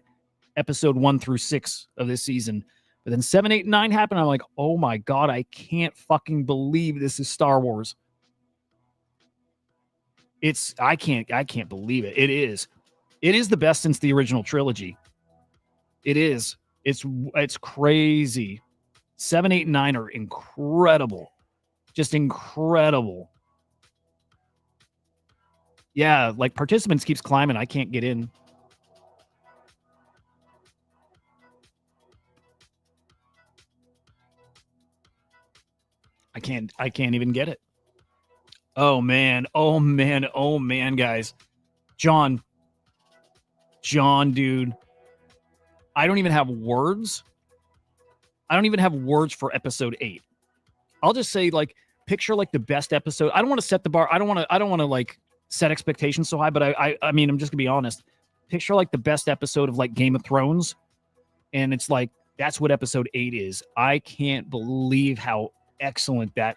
episode 1 through 6 of this season. But then 7, 8, and 9 happened. I'm like, oh my God, I can't fucking believe this is Star Wars. I can't believe it. It is the best since the original trilogy. It is. It's crazy. 7, 8, and 9 are incredible. Just incredible. Yeah, like participants keeps climbing. I can't get in. I can't even get it. Oh man, guys. John, dude. I don't even have words. I don't even have words for episode 8. I'll just say, like, picture like the best episode. I don't want to set the bar. I don't want to like set expectations so high, but I mean, I'm just gonna be honest. Picture like the best episode of like Game of Thrones, and it's like that's what episode 8 is. I can't believe how excellent that,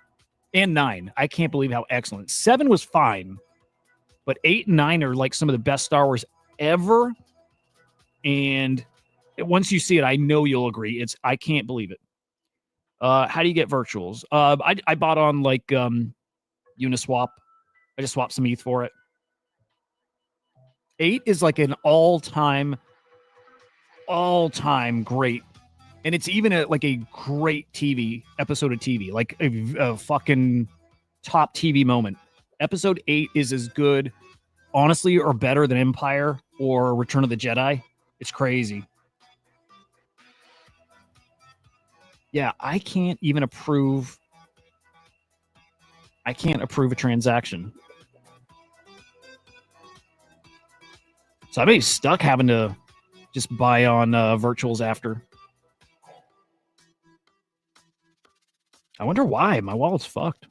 and 9. I can't believe how excellent. 7 was fine, but 8 and 9 are like some of the best Star Wars ever. And once you see it, I know you'll agree. I can't believe it. How do you get virtuals? I bought on like Uniswap. I just swapped some ETH for it. 8 is like an all-time great. And it's even like a great episode of TV, like a fucking top TV moment. Episode 8 is as good, honestly, or better than Empire or Return of the Jedi. It's crazy. Yeah, I can't approve a transaction. So I may be stuck having to just buy on virtuals after. I wonder why. My wallet's fucked.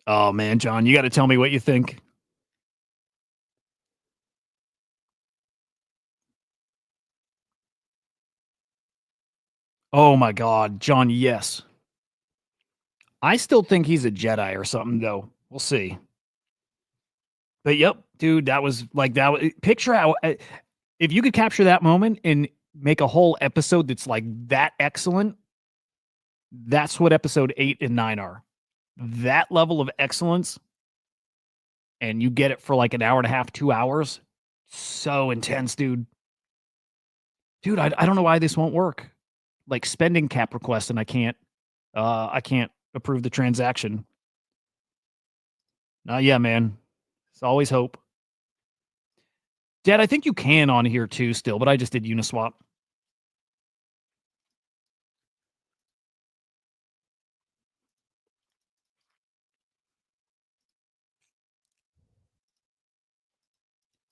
Oh, man, John, you got to tell me what you think. Oh, my God. John, yes. I still think he's a Jedi or something, though. We'll see. But, yep, dude, that was like that. Picture how if you could capture that moment and make a whole episode that's like that excellent, that's what episode 8 and 9 are. That level of excellence, and you get it for like an hour and a half, 2 hours. So intense, dude. Dude, I don't know why this won't work. Like spending cap request, and I can't approve the transaction. Yeah, man. It's always hope. Dad, I think you can on here too still, but I just did Uniswap.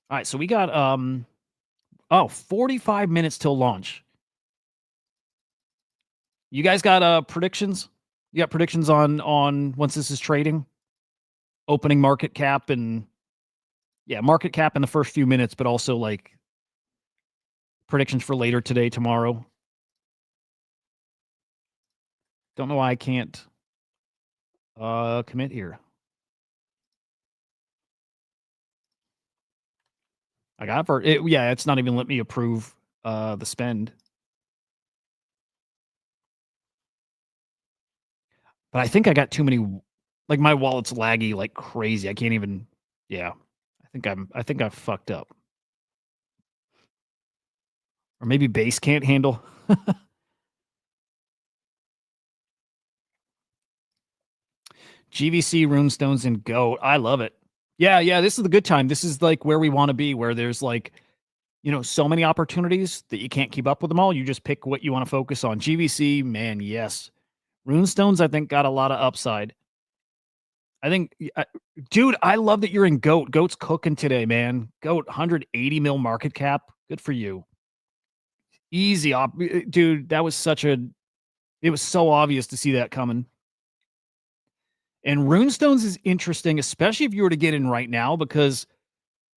All right, so we got 45 minutes till launch. You guys got predictions? You got predictions on once this is trading? Opening market cap and market cap in the first few minutes, but also like predictions for later today, tomorrow. Don't know why I can't commit here. I got it's not even let me approve the spend. But I think I got too many, like my wallet's laggy like crazy. I can't even, I think I've fucked up. Or maybe base can't handle. GVC, Runestones, and GOAT. I love it. Yeah, this is the good time. This is like where we want to be, where there's like, so many opportunities that you can't keep up with them all. You just pick what you want to focus on. GVC, man, yes. Runestones, I think, got a lot of upside. I think, dude, I love that you're in GOAT. GOAT's cooking today, man. GOAT, 180 mil market cap. Good for you. Easy, dude. That was it was so obvious to see that coming. And Runestones is interesting, especially if you were to get in right now, because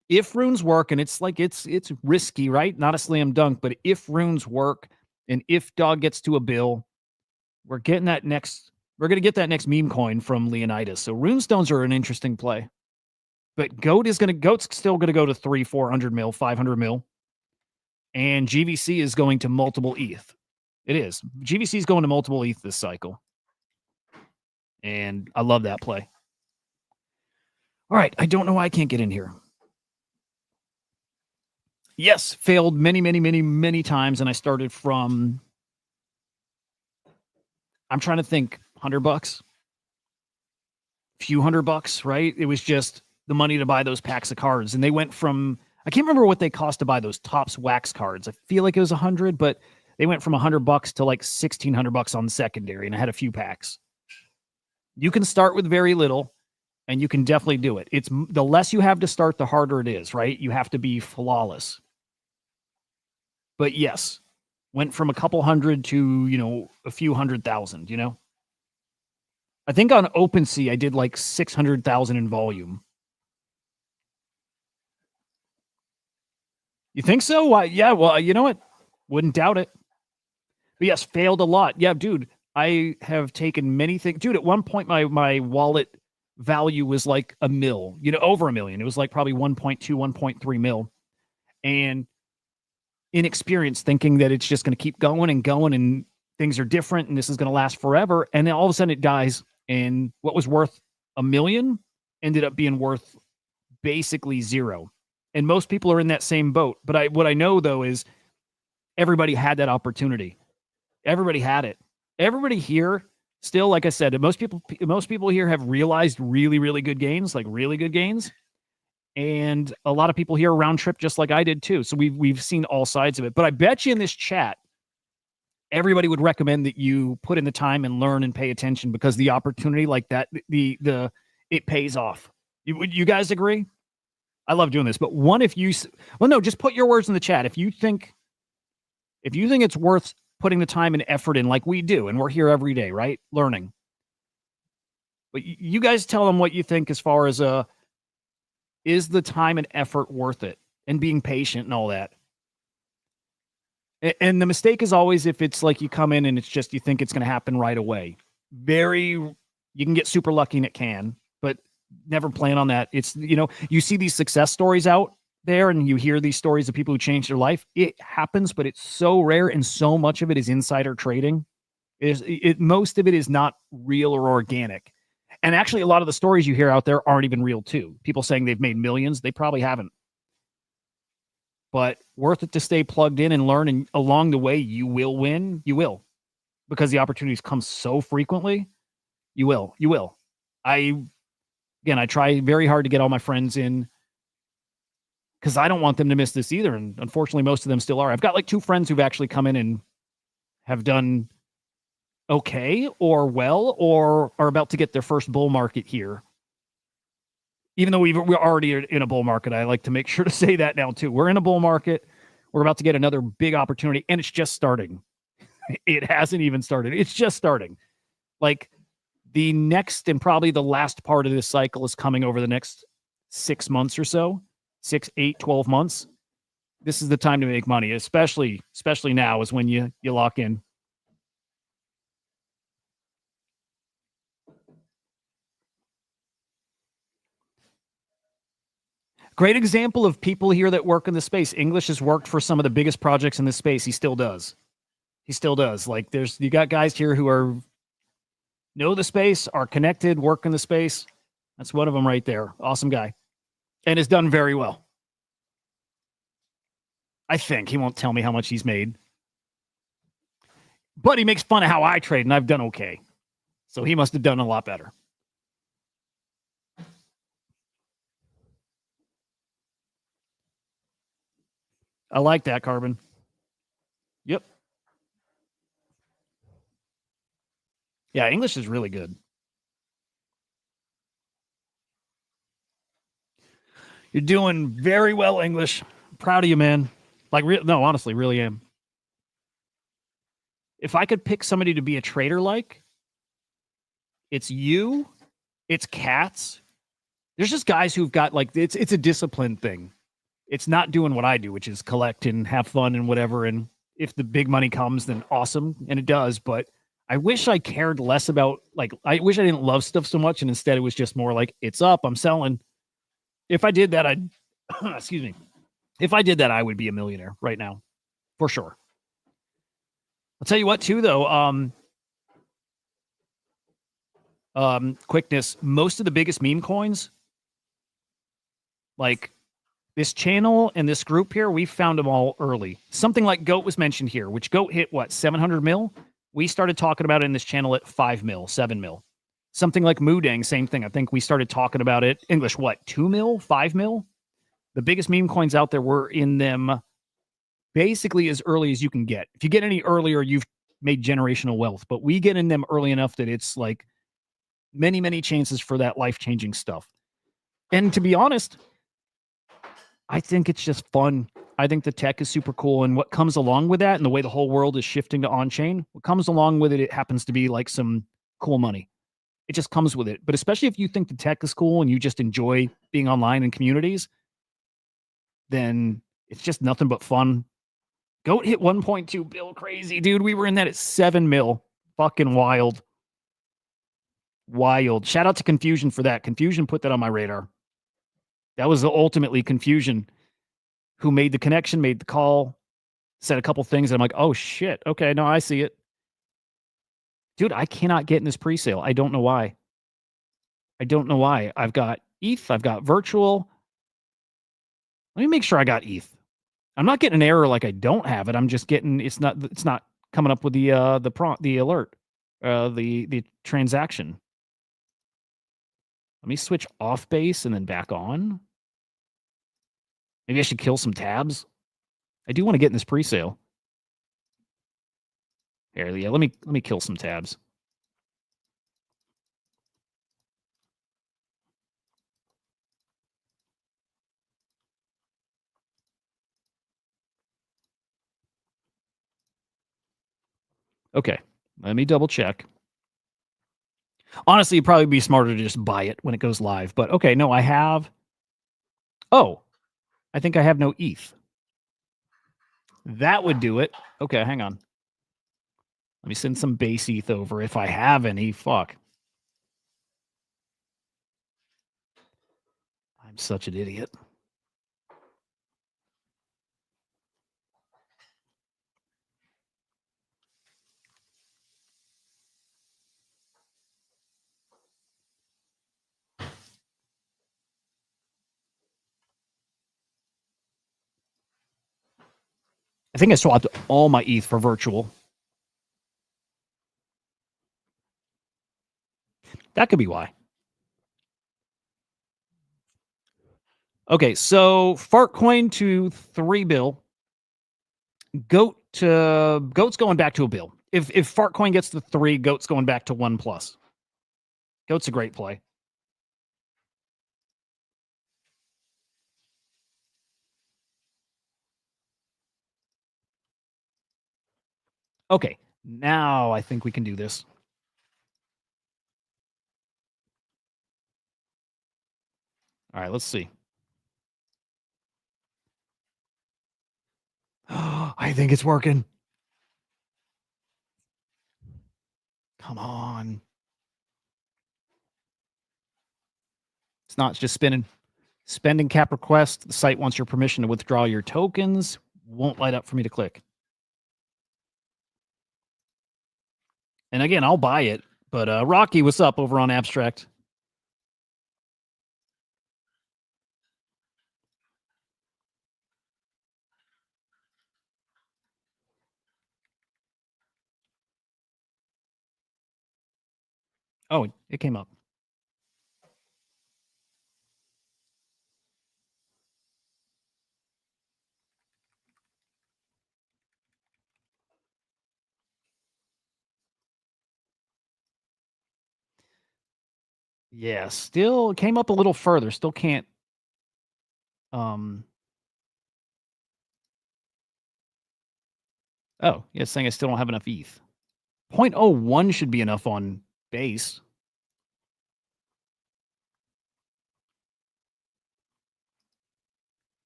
if runes work, and it's like it's risky, right? Not a slam dunk, but if runes work and if Dog gets to a bill, we're going to get that next meme coin from Leonidas. So Runestones are an interesting play. But GOAT's still going to go to 300-400 mil, 500 mil. And GVC is going to multiple ETH. It is. GVC is going to multiple ETH this cycle. And I love that play. All right. I don't know why I can't get in here. Yes, failed many, many, many, many times. And I started from, I'm trying to think, $100, few $100, right? It was just the money to buy those packs of cards. And they went from, I can't remember what they cost to buy those Topps wax cards. I feel like it was 100, but they went from $100 to like $1,600 on the secondary. And I had a few packs. You can start with very little and you can definitely do it. It's the less you have to start, the harder it is, right? You have to be flawless. But yes, went from a couple hundred to, a few 100,000, I think on OpenSea, I did like 600,000 in volume. You think so? Why? Yeah, well, you know what? Wouldn't doubt it. But yes, failed a lot. Yeah, dude, I have taken many things. Dude, at one point, my wallet value was like $1 million, over $1 million. It was like probably 1.2, 1.3 mil. And inexperienced, thinking that it's just going to keep going and things are different and this is going to last forever. And then all of a sudden it dies. And what was worth $1 million ended up being worth basically zero. And most people are in that same boat. But what I know though is everybody had that opportunity. Everybody had it. Everybody here still, like I said, most people here have realized really, really good gains, like really good gains. And a lot of people here round trip just like I did too. So we've seen all sides of it. But I bet you in this chat, everybody would recommend that you put in the time and learn and pay attention, because the opportunity like that, it pays off. You guys agree? I love doing this. But just put your words in the chat. If you think it's worth putting the time and effort in, like we do, and we're here every day, right? Learning. But you guys tell them what you think as far as is the time and effort worth it, and being patient and all that. And the mistake is always if it's like you come in and it's just you think it's going to happen right away. You can get super lucky and it can, but never plan on that. It's, you see these success stories out there and you hear these stories of people who changed their life. It happens, but it's so rare, and so much of it is insider trading. Most of it is not real or organic. And actually, a lot of the stories you hear out there aren't even real, too. People saying they've made millions, they probably haven't. But worth it to stay plugged in and learn, and along the way, you will win. You will. Because the opportunities come so frequently, you will. You will. I try very hard to get all my friends in, because I don't want them to miss this either. And unfortunately, most of them still are. I've got like 2 friends who've actually come in and have done okay or well, or are about to get their first bull market here. Even though we're already in a bull market, I like to make sure to say that now too. We're in a bull market. We're about to get another big opportunity, and it's just starting. It hasn't even started. It's just starting. Like the next and probably the last part of this cycle is coming over the next 6 months or so, 6, 8, 12 months. This is the time to make money, especially now is when you lock in. Great example of people here that work in the space. English has worked for some of the biggest projects in this space. He still does. Like you got guys here who know the space, are connected, work in the space. That's one of them right there. Awesome guy. And has done very well. I think he won't tell me how much he's made. But he makes fun of how I trade, and I've done okay. So he must have done a lot better. I like that, Carbon. Yep. Yeah, English is really good. You're doing very well, English. I'm proud of you, man. No, honestly, really am. If I could pick somebody to be a trader like, it's you, it's Cats. There's just guys who've got it's a discipline thing. It's not doing what I do, which is collect and have fun and whatever. And if the big money comes, then awesome. And it does. But I wish I cared less about, I wish I didn't love stuff so much. And instead it was just more like, it's up, I'm selling. If I did that, excuse me. If I did that, I would be a millionaire right now. For sure. I'll tell you what too, though. Quickness. Most of the biggest meme coins, like this channel and this group here, we found them all early. Something like GOAT was mentioned here, which GOAT hit 700 mil? We started talking about it in this channel at 5 mil, 7 mil. Something like Moodang, same thing. I think we started talking about it. English, 2 mil, 5 mil? The biggest meme coins out there were in them basically as early as you can get. If you get any earlier, you've made generational wealth. But we get in them early enough that it's like Many, many chances for that life-changing stuff. And to be honest, I think it's just fun. I think the tech is super cool. And what comes along with that and the way the whole world is shifting to on-chain, what comes along with it, it happens to be like some cool money. It just comes with it. But especially if you think the tech is cool and you just enjoy being online in communities, then it's just nothing but fun. Goat hit 1.2 bill crazy, dude. We were in that at 7 mil. Fucking wild. Wild. Shout out to Confusion for that. Confusion put that on my radar. That was ultimately Confusion who made the connection, made the call, said a couple things. And I'm like, oh shit. Okay, no, I see it. Dude, I cannot get in this presale. I don't know why. I don't know why. I've got ETH. I've got virtual. Let me make sure I got ETH. I'm not getting an error like I don't have it. I'm just getting it's not coming up with the alert, the transaction. Let me switch off base and then back on. Maybe I should kill some tabs. I do want to get in this presale. Here, yeah, let me kill some tabs. Okay, let me double check. Honestly, it'd probably be smarter to just buy it when it goes live. But okay, no, I have. Oh, I think I have no ETH. That would do it. Okay, hang on. Let me send some base ETH over if I have any. Fuck. I'm such an idiot. I think I swapped all my ETH for virtual. That could be why. Okay, so Fartcoin to 3 bill. Goat's going back to a bill. If Fartcoin gets to 3, Goat's going back to 1+. Goat's a great play. Okay, now I think we can do this. All right, let's see. I think it's working. Come on. It's not just spinning. Spending cap request. The site wants your permission to withdraw your tokens. Won't light up for me to click. And again, I'll buy it. But Rocky, what's up over on Abstract? Oh, it came up. Yeah, still came up a little further. Still can't. Oh, yeah, it's saying I still don't have enough ETH. 0.01 should be enough on base.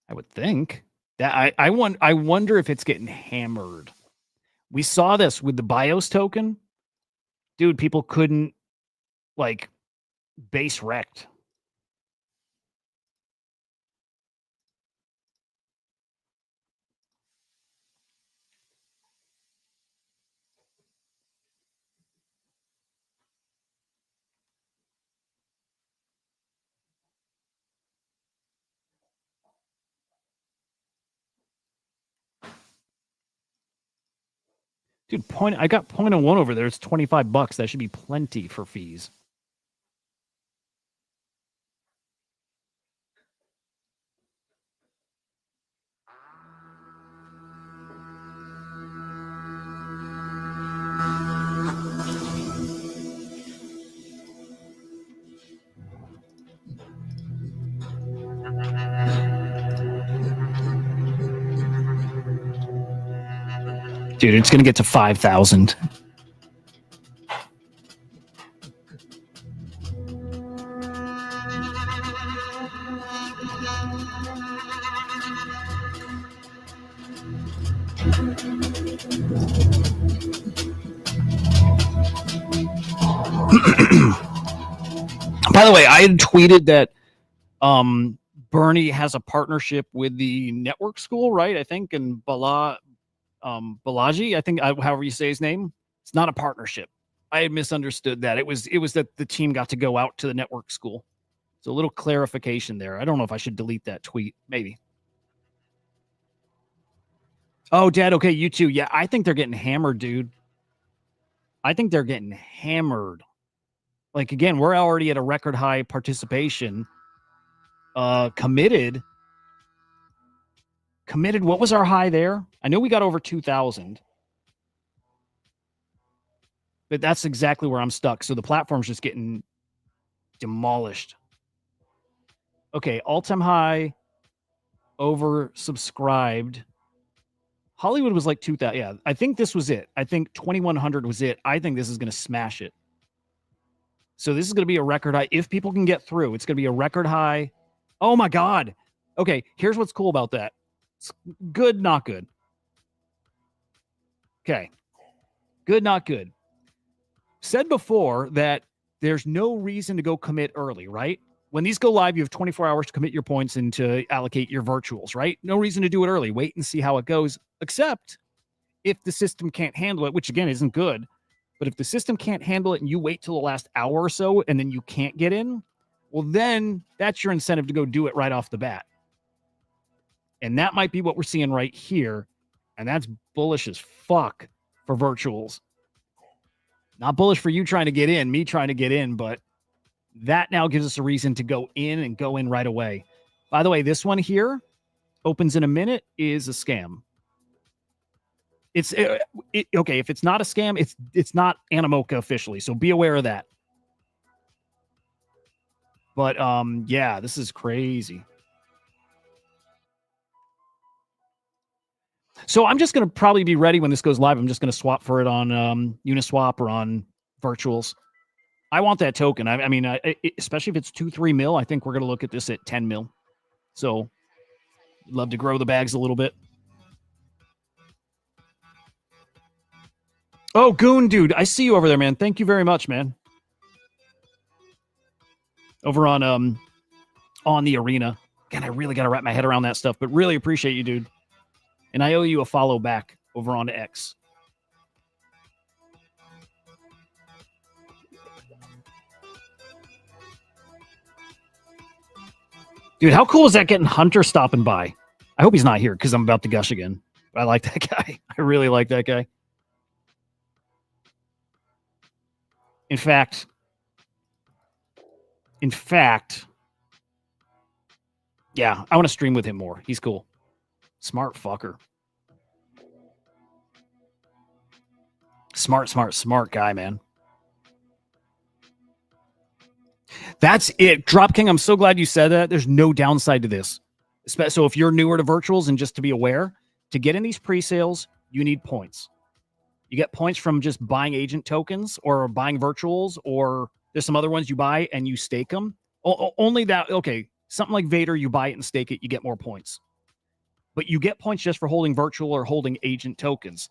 I would think that I wonder if it's getting hammered. We saw this with the BIOS token. Dude, people couldn't like base wrecked. Dude, I got 0.01 over there. It's $25. That should be plenty for fees. Dude, it's going to get to 5,000. By the way, I had tweeted that Bernie has a partnership with the network school, right? I think, and Balaji, I think, however you say his name. It's not a partnership. I had misunderstood that. It was that the team got to go out to the network school. So a little clarification there. I don't know if I should delete that tweet. Maybe. Oh, Dad. Okay, you too. Yeah, I think they're getting hammered, dude. I think they're getting hammered. Like, again, we're already at a record high participation. Committed. What was our high there? I know we got over 2,000. But that's exactly where I'm stuck. So the platform's just getting demolished. Okay, all-time high, oversubscribed. Hollywood was like 2,000. Yeah, I think this was it. I think 2,100 was it. I think this is going to smash it. So this is going to be a record high. If people can get through, it's going to be a record high. Oh, my God. Okay, here's what's cool about that. It's good, not good. Okay. Good, not good. Said before that there's no reason to go commit early, right? When these go live, you have 24 hours to commit your points and to allocate your virtuals, right? No reason to do it early. Wait and see how it goes, except if the system can't handle it, which again isn't good. But if the system can't handle it and you wait till the last hour or so and then you can't get in, well, then that's your incentive to go do it right off the bat. And that might be what we're seeing right here. And that's bullish as fuck for virtuals. Not bullish for you trying to get in, me trying to get in, but that now gives us a reason to go in and go in right away. By the way, this one here opens in a minute is a scam. It's okay. If it's not a scam, it's not Animoca officially. So be aware of that. But yeah, this is crazy. So I'm just going to probably be ready when this goes live. I'm just going to swap for it on Uniswap or on virtuals. I want that token. I mean, especially if it's 2-3 mil, I think we're going to look at this at 10 mil. So love to grow the bags a little bit. Oh, Goon, dude, I see you over there, man. Thank you very much, man. Over on the arena. Again, I really got to wrap my head around that stuff, but really appreciate you, dude. And I owe you a follow back over on X. Dude, how cool is that getting Hunter stopping by? I hope he's not here because I'm about to gush again. I like that guy. I really like that guy. In fact, yeah, I want to stream with him more. He's cool. Smart fucker. Smart guy, man. That's it. Drop King, I'm so glad you said that. There's no downside to this. So if you're newer to virtuals, and just to be aware, to get in these pre-sales, you need points. You get points from just buying agent tokens or buying virtuals, or there's some other ones you buy and you stake them. Only that, okay, something like Vader, you buy it and stake it, you get more points. But you get points just for holding virtual or holding agent tokens.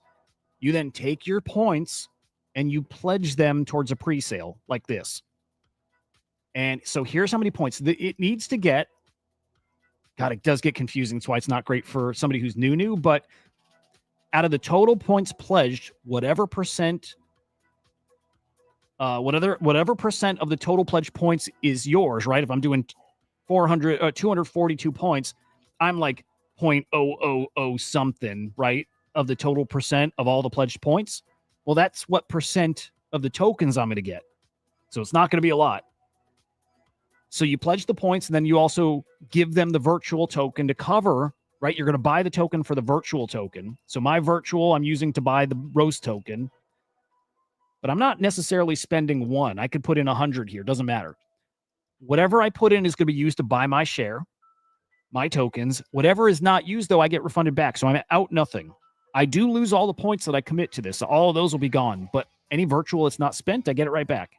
You then take your points and you pledge them towards a pre-sale like this. And so here's how many points it needs to get. God, it does get confusing. That's why it's not great for somebody who's new, but out of the total points pledged, whatever percent of the total pledged points is yours, right? If I'm doing 242 points, I'm like 0.000 something, right? Of the total percent of all the pledged points. Well, that's what percent of the tokens I'm going to get. So it's not going to be a lot. So you pledge the points, and then you also give them the virtual token to cover, right? You're going to buy the token for the virtual token. So my virtual, I'm using to buy the Rose token. But I'm not necessarily spending one. I could put in 100 here. Doesn't matter. Whatever I put in is going to be used to buy my share, my tokens. Whatever is not used, though, I get refunded back. So I'm out nothing. I do lose all the points that I commit to this. All of those will be gone. But any virtual that's not spent, I get it right back.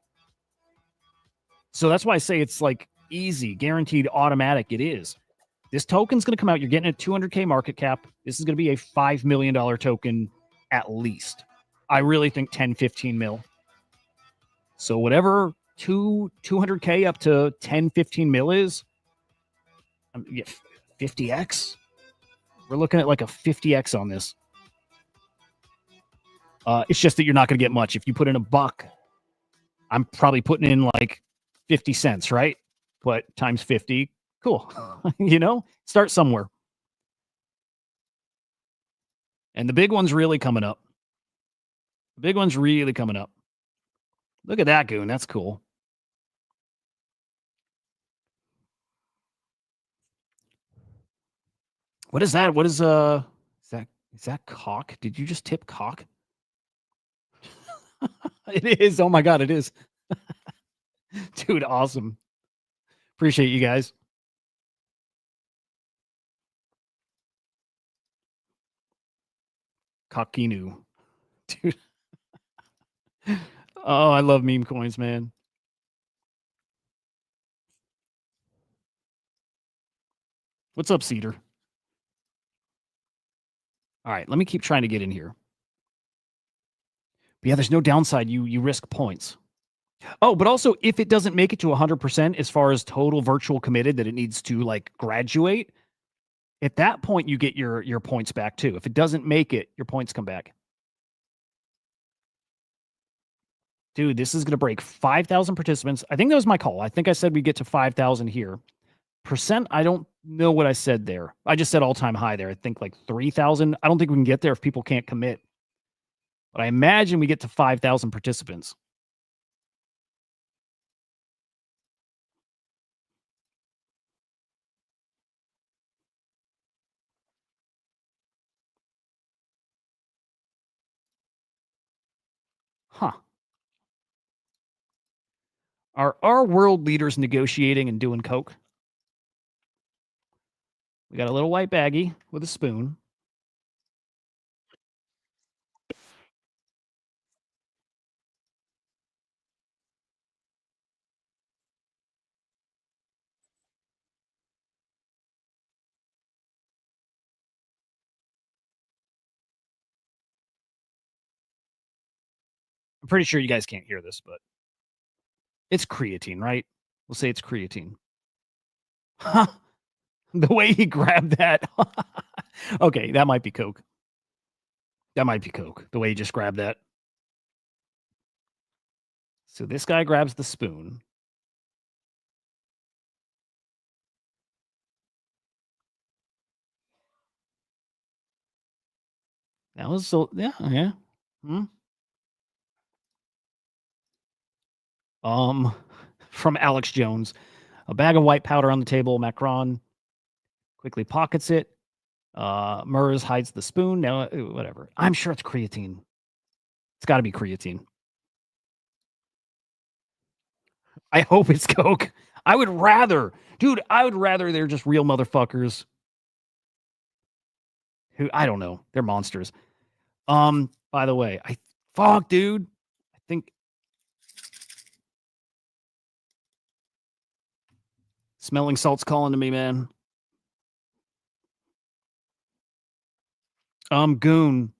So that's why I say it's like easy, guaranteed, automatic. It is. This token's going to come out. You're getting a 200K market cap. This is going to be a $5 million token at least. I really think 10, 15 mil. So whatever 200K up to 10, 15 mil is, 50X. We're looking at like a 50X on this. It's just that you're not going to get much. If you put in $1, I'm probably putting in like 50 cents, right? But times 50, cool. Start somewhere. And the big one's really coming up. The big one's really coming up. Look at that goon. That's cool. What is that? What is that cock? Did you just tip cock? It is. Oh my God, it is. Dude, awesome. Appreciate you guys. Cockinu. Dude. Oh, I love meme coins, man. What's up, Cedar? All right, let me keep trying to get in here. But yeah, there's no downside. You risk points. Oh, but also if it doesn't make it to 100% as far as total virtual committed that it needs to like graduate, at that point you get your points back too. If it doesn't make it, your points come back. Dude, this is going to break 5,000 participants. I think that was my call. I think I said we get to 5,000 here. Percent, I don't know what I said there. I just said all-time high there. I think like 3,000. I don't think we can get there if people can't commit. But I imagine we get to 5,000 participants. Huh. Are our world leaders negotiating and doing coke? We got a little white baggie with a spoon. I'm pretty sure you guys can't hear this, but it's creatine, right? We'll say it's creatine. Huh. The way he grabbed that. Okay, that might be coke. That might be coke. The way he just grabbed that. So this guy grabs the spoon. That was so, yeah. From Alex Jones, a bag of white powder on the table. Macron quickly pockets it. Murs hides the spoon. Now, whatever. I'm sure it's creatine. It's got to be creatine. I hope it's coke. I would rather they're just real motherfuckers who, I don't know, they're monsters. By the way, dude. I think smelling salt's calling to me, man. Goon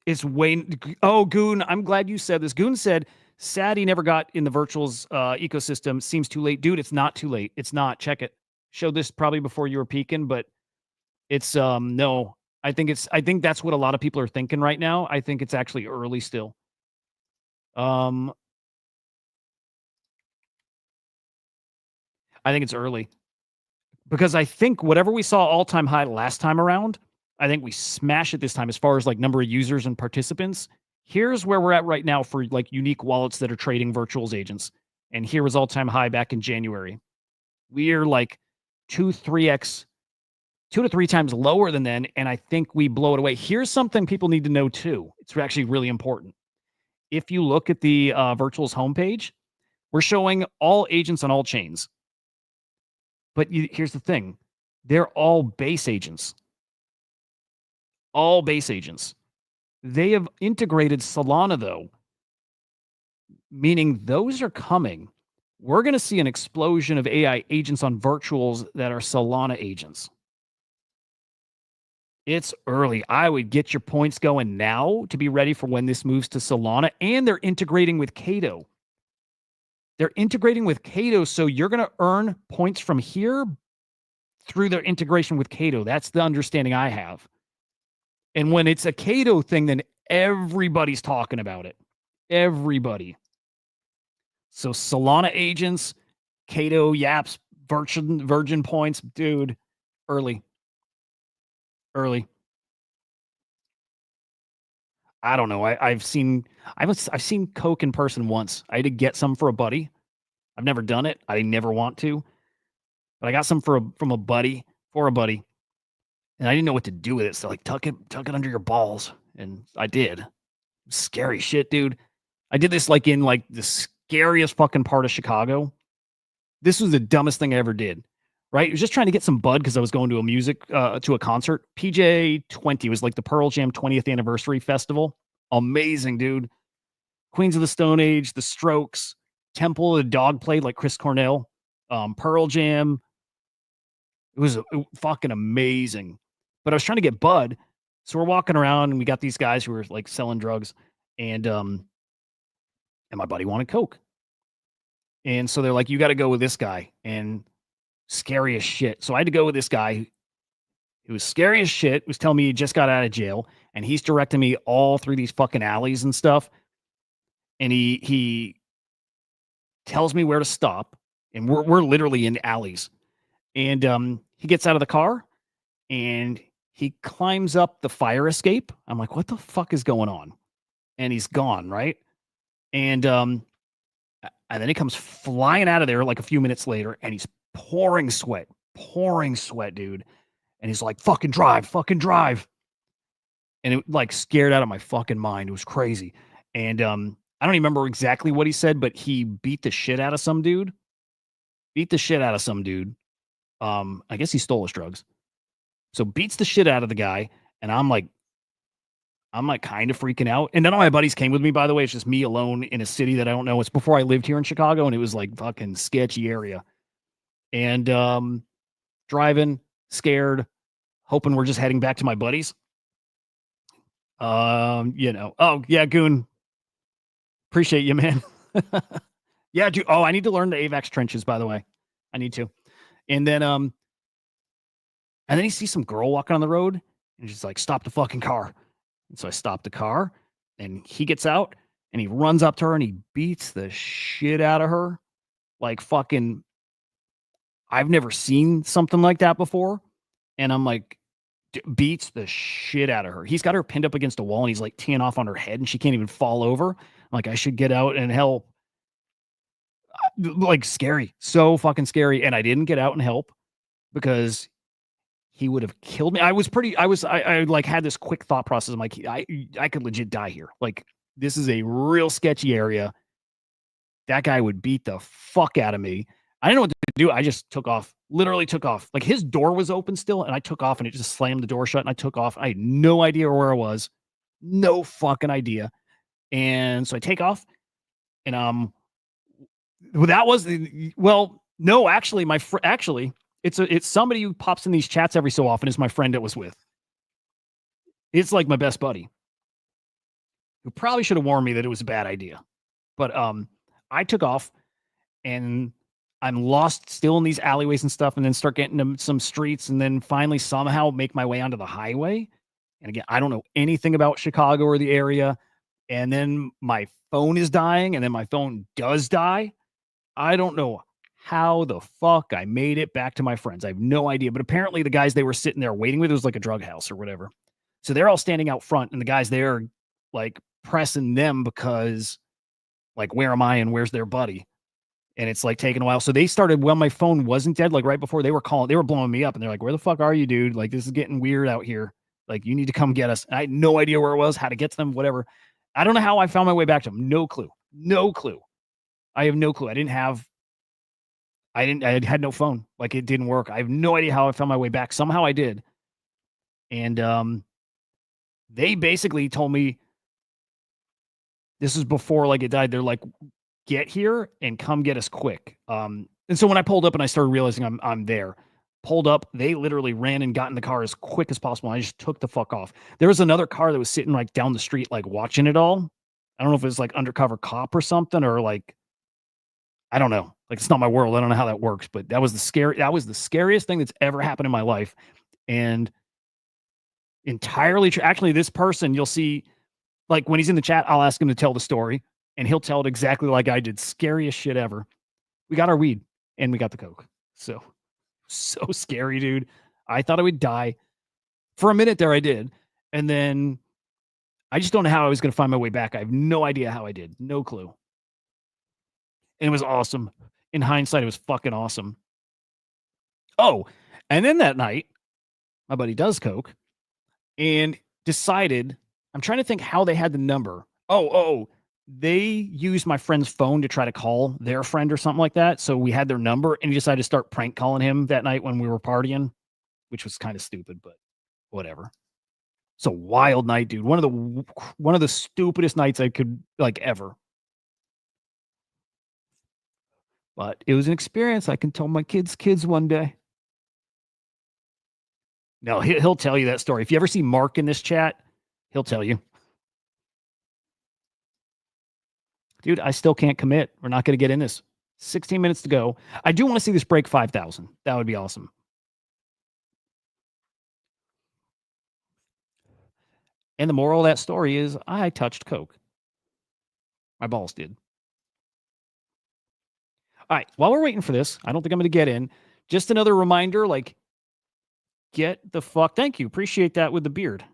is Goon, I'm glad you said this. Goon said, sad he never got in the virtuals ecosystem. Seems too late. Dude, it's not too late. It's not. Check it. Showed this probably before you were peaking, but it's no. I think that's what a lot of people are thinking right now. I think it's actually early still. I think it's early. Because I think whatever we saw all-time high last time around, I think we smash it this time as far as like number of users and participants. Here's where we're at right now for like unique wallets that are trading virtuals agents. And here was all-time high back in January. We're like 2 to 3 times lower than then, and I think we blow it away. Here's something people need to know too. It's actually really important. If you look at the virtuals homepage, we're showing all agents on all chains. But here's the thing. They're all base agents. All base agents. They have integrated Solana, though, meaning those are coming. We're going to see an explosion of AI agents on virtuals that are Solana agents. It's early. I would get your points going now to be ready for when this moves to Solana. And they're integrating with Cato. They're integrating with Cato, so you're going to earn points from here through their integration with Cato. That's the understanding I have. And when it's a Cato thing, then everybody's talking about it. Everybody. So Solana agents, Cato, Yaps, Virgin points, dude, early. I don't know. I've seen Coke in person once. I had to get some for a buddy. I've never done it. I never want to, but I got some from a buddy for a buddy, and I didn't know what to do with it. So like tuck it under your balls, and I did. Scary shit, dude. I did this like in like the scariest fucking part of Chicago. This was the dumbest thing I ever did. Right? I was just trying to get some bud because I was going to a concert. PJ 20 was like the Pearl Jam 20th anniversary festival. Amazing, dude. Queens of the Stone Age, The Strokes, Temple of the Dog played like Chris Cornell, Pearl Jam. It was fucking amazing. But I was trying to get bud. So we're walking around and we got these guys who were like selling drugs, and my buddy wanted Coke. And so they're like, you got to go with this guy. And scary as shit. So I had to go with this guy who was scary as shit, was telling me he just got out of jail, and he's directing me all through these fucking alleys and stuff. And he tells me where to stop, and we're literally in alleys. And he gets out of the car and he climbs up the fire escape. I'm like, what the fuck is going on? And he's gone, right? And then he comes flying out of there like a few minutes later, and he's pouring sweat, dude. And he's like, fucking drive. And it like scared out of my fucking mind. It was crazy. And I don't even remember exactly what he said, but he beat the shit out of some dude. I guess he stole his drugs. So beats the shit out of the guy. And I'm like kind of freaking out. And none of my buddies came with me, by the way. It's just me alone in a city that I don't know. It's before I lived here in Chicago, and it was like fucking sketchy area. And driving, scared, hoping we're just heading back to my buddies. Oh yeah, Goon. Appreciate you, man. Yeah, dude. Oh, I need to learn the AVAX trenches, by the way. I need to. And then he sees some girl walking on the road, and she's like, stop the fucking car. And so I stopped the car, and he gets out, and he runs up to her, and he beats the shit out of her. Like fucking, I've never seen something like that before. And I'm like, beats the shit out of her. He's got her pinned up against a wall, and he's like teeing off on her head, and she can't even fall over. I'm like, I should get out and help. Like scary, so fucking scary. And I didn't get out and help because he would have killed me. I like had this quick thought process. I'm like, I could legit die here. Like, this is a real sketchy area. That guy would beat the fuck out of me. I didn't know what to do. I just literally took off. Like, his door was open still, and I took off, and it just slammed the door shut, and I took off. I had no idea where I was. No fucking idea. And so I take off, and no, actually, it's somebody who pops in these chats every so often is my friend that was with. It's like my best buddy, who probably should have warned me that it was a bad idea. But I took off, and I'm lost still in these alleyways and stuff, and then start getting to some streets, and then finally somehow make my way onto the highway. And again, I don't know anything about Chicago or the area. And then my phone is dying, and then my phone does die. I don't know how the fuck I made it back to my friends. I have no idea. But apparently the guys they were sitting there waiting with, it was like a drug house or whatever. So they're all standing out front, and the guys there like pressing them because like, where am I and where's their buddy? And it's like taking a while. So they started when my phone wasn't dead, like right before they were blowing me up, and they're like, where the fuck are you, dude? Like, this is getting weird out here. Like, you need to come get us. And I had no idea where it was, how to get to them, whatever. I don't know how I found my way back to them. No clue. I have no clue. I had no phone. Like, it didn't work. I have no idea how I found my way back. Somehow I did. And They basically told me, this is before like it died. They're like, get here and come get us quick. And so when I pulled up and I started realizing I'm there, pulled up, they literally ran and got in the car as quick as possible. I just took the fuck off. There was another car that was sitting like down the street, like watching it all. I don't know if it was like undercover cop or something, or like, I don't know. Like, it's not my world. I don't know how that works, but that was the scariest thing that's ever happened in my life. And entirely true. Actually, this person, you'll see, like when he's in the chat, I'll ask him to tell the story and he'll tell it exactly like I did. Scariest shit ever. We got our weed and we got the coke. So scary, dude. I thought I would die. For a minute there, I did. And then I just don't know how I was going to find my way back. I have no idea how I did. No clue. And it was awesome. In hindsight, it was fucking awesome. Oh, and then that night, my buddy does coke and decided, I'm trying to think how they had the number. Oh, they used my friend's phone to try to call their friend or something like that. So we had their number and he decided to start prank calling him that night when we were partying, which was kind of stupid, but whatever. It's a wild night, dude. One of the stupidest nights I could like ever. But it was an experience I can tell my kids one day. No, he'll tell you that story. If you ever see Mark in this chat, he'll tell you. Dude, I still can't commit. We're not going to get in this. 16 minutes to go. I do want to see this break 5,000. That would be awesome. And the moral of that story is I touched coke. My balls did. All right. While we're waiting for this, I don't think I'm going to get in. Just another reminder, like, get the fuck. Thank you. Appreciate that with the beard.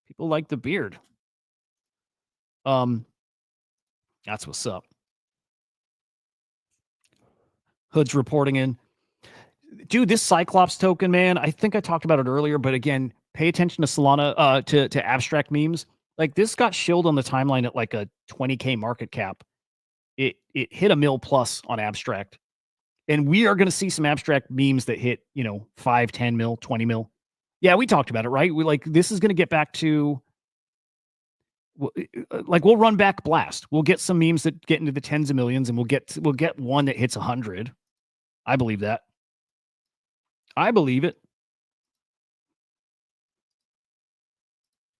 People like the beard. That's what's up. Hood's reporting in. Dude, this Cyclops token, man, I think I talked about it earlier, but again, pay attention to Solana, to abstract memes. Like, this got shilled on the timeline at like a 20K market cap. It hit $1 million plus on abstract. And we are going to see some abstract memes that hit, 5, 10 mil, 20 mil. Yeah, we talked about it, right? This is going to get back to, like, we'll run back Blast. We'll get some memes that get into the tens of millions, and we'll get one that hits 100. I believe that. I believe it.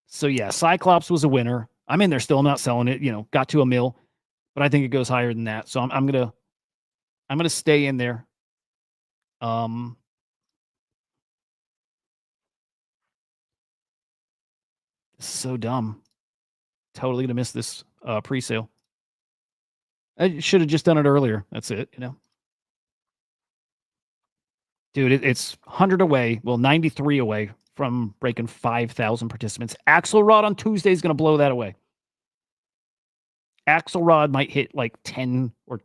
So yeah, Cyclops was a winner. I'm in there still. I'm not selling it. Got to $1 million, but I think it goes higher than that. So I'm gonna stay in there. So dumb. Totally gonna miss this pre-sale. I should have just done it earlier. That's it. Dude, it's 100 away. Well, 93 away from breaking 5,000 participants. Axelrod on Tuesday is going to blow that away. Axelrod might hit like 10 or,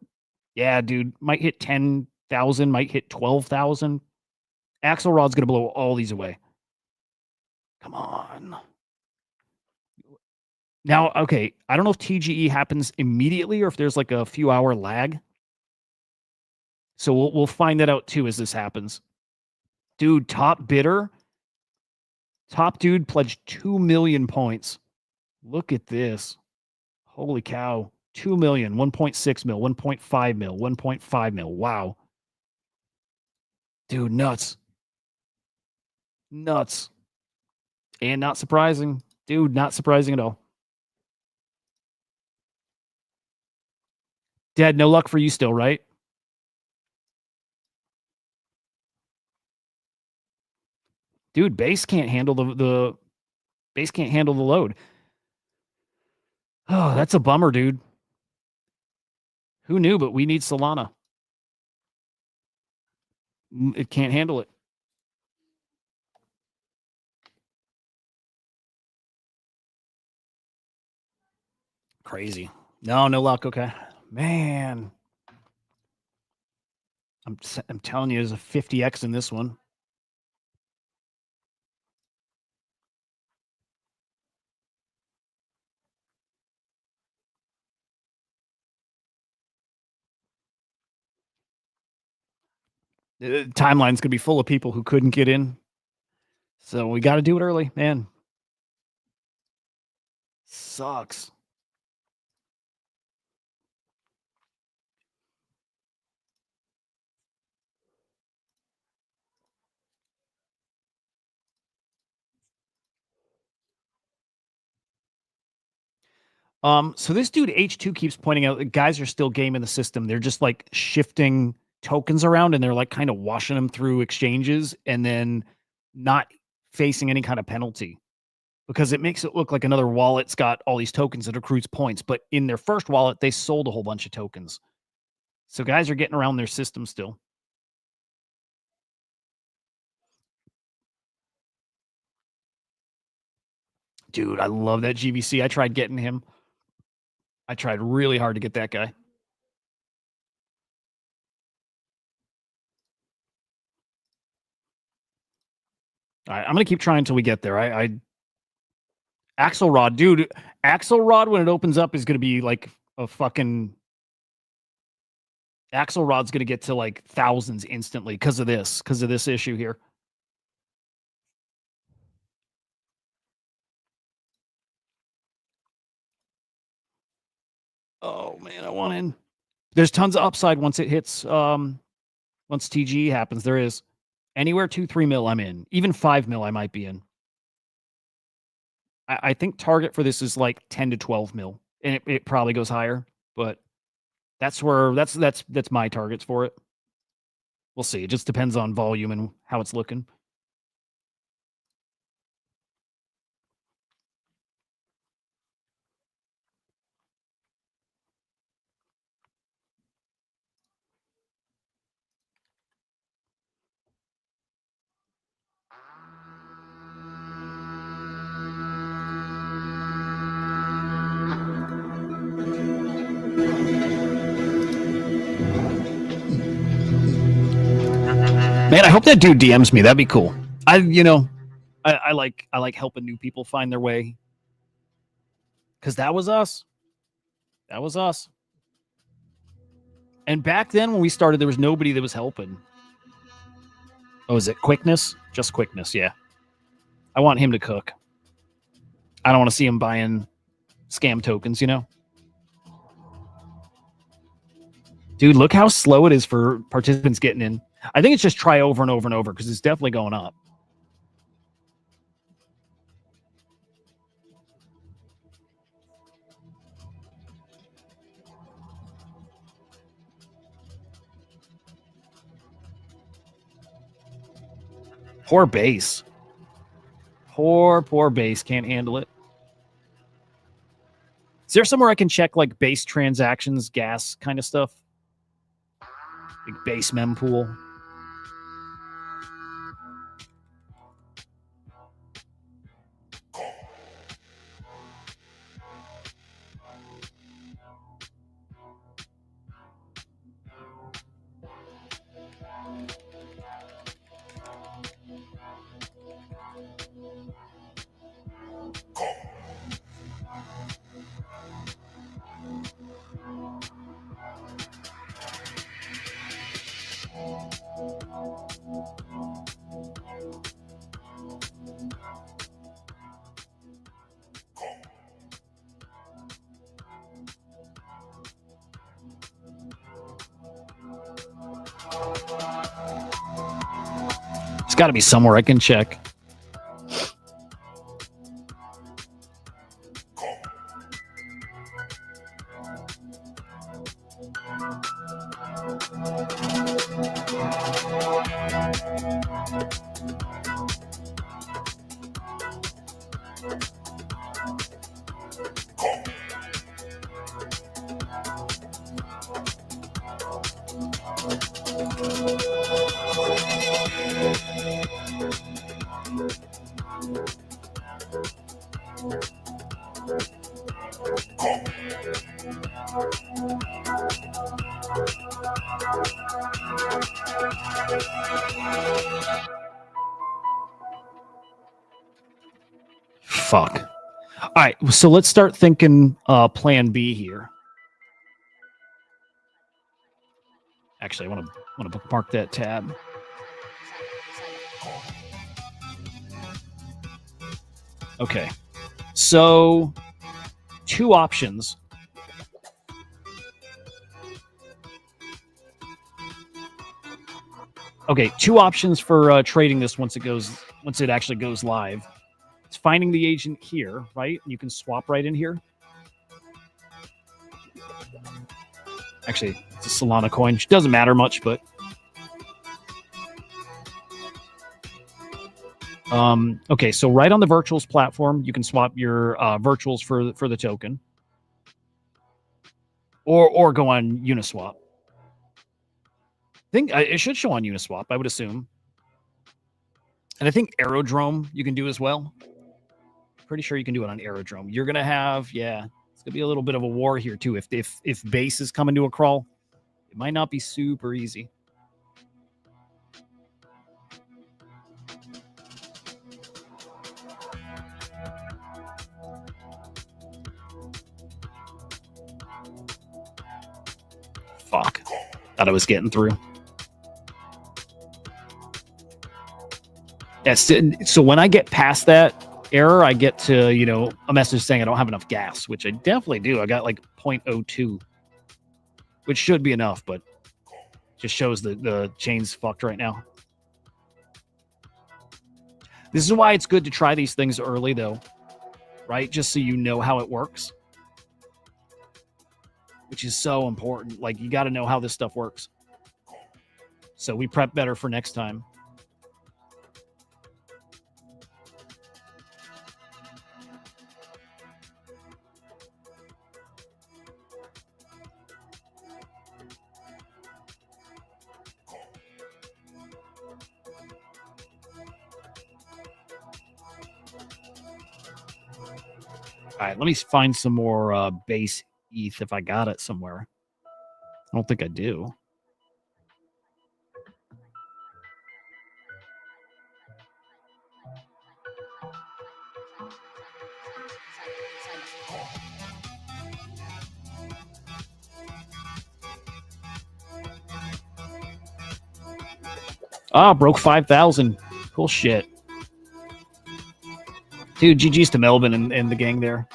yeah, dude, might hit 10,000, might hit 12,000. Axelrod's going to blow all these away. Come on. Now, okay, I don't know if TGE happens immediately or if there's like a few hour lag. So we'll find that out too as this happens. Dude, top dude pledged 2 million points. Look at this. Holy cow. 2 million, 1.6 mil, 1.5 mil, 1.5 mil. Wow. Dude, nuts. Nuts. And not surprising. Dude, not surprising at all. Dad, no luck for you still, right? Dude, base can't handle the base can't handle the load. Oh, that's a bummer, dude. Who knew, but we need Solana. It can't handle it. Crazy. No luck. Okay. Man. I'm telling you, there's a 50x in this one. The timeline's going to be full of people who couldn't get in. So we got to do it early, man. Sucks. So this dude H2 keeps pointing out that guys are still gaming the system. They're just like shifting tokens around and they're like kind of washing them through exchanges and then not facing any kind of penalty because it makes it look like another wallet's got all these tokens that accrues points. But in their first wallet, they sold a whole bunch of tokens. So guys are getting around their system still. Dude, I love that GVC. I tried getting him. I tried really hard to get that guy. All right, I'm going to keep trying until we get there. Axelrod, dude, Axelrod when it opens up is going to be like a fucking... Axelrod's going to get to like thousands instantly because of this issue here. Oh man, I want in. There's tons of upside once it hits. Once TGE happens, there is anywhere 2-3 mil. I'm in. Even 5 mil, I might be in. I think target for this is like 10 to 12 mil, and it probably goes higher. But that's my targets for it. We'll see. It just depends on volume and how it's looking. Man, I hope that dude DMs me. That'd be cool. I like helping new people find their way. Because that was us. That was us. And back then when we started, there was nobody that was helping. Oh, is it quickness? Just quickness, yeah. I want him to cook. I don't want to see him buying scam tokens, you know? Dude, look how slow it is for participants getting in. I think it's just try over and over and over because it's definitely going up. Poor base. Poor base. Can't handle it. Is there somewhere I can check like base transactions, gas kind of stuff? Like base mempool. There's got to be somewhere I can check. Fuck. All right, so let's start thinking plan B here. Actually, I want to bookmark that tab. Okay. So two options. Okay, two options for trading this once it actually goes live. It's finding the agent here, right? You can swap right in here. Actually, it's a Solana coin, which doesn't matter much, but okay, so right on the virtuals platform, you can swap your virtuals for the token, or go on Uniswap. I think it should show on Uniswap, I would assume, and I think Aerodrome you can do as well. Pretty sure you can do it on Aerodrome. You're gonna have it's gonna be a little bit of a war here too. If base is coming to a crawl, it might not be super easy. Fuck. Thought I was getting through. Yes. So when I get past that error, I get to, a message saying I don't have enough gas, which I definitely do. I got like 0.02, which should be enough, but just shows the chain's fucked right now. This is why it's good to try these things early, though, right? Just so you know how it works, which is so important. Like, you got to know how this stuff works. So we prep better for next time. All right, let me find some more base ETH if I got it somewhere. I don't think I do. Broke 5,000. Cool shit. Dude, GG's to Melvin and the gang there.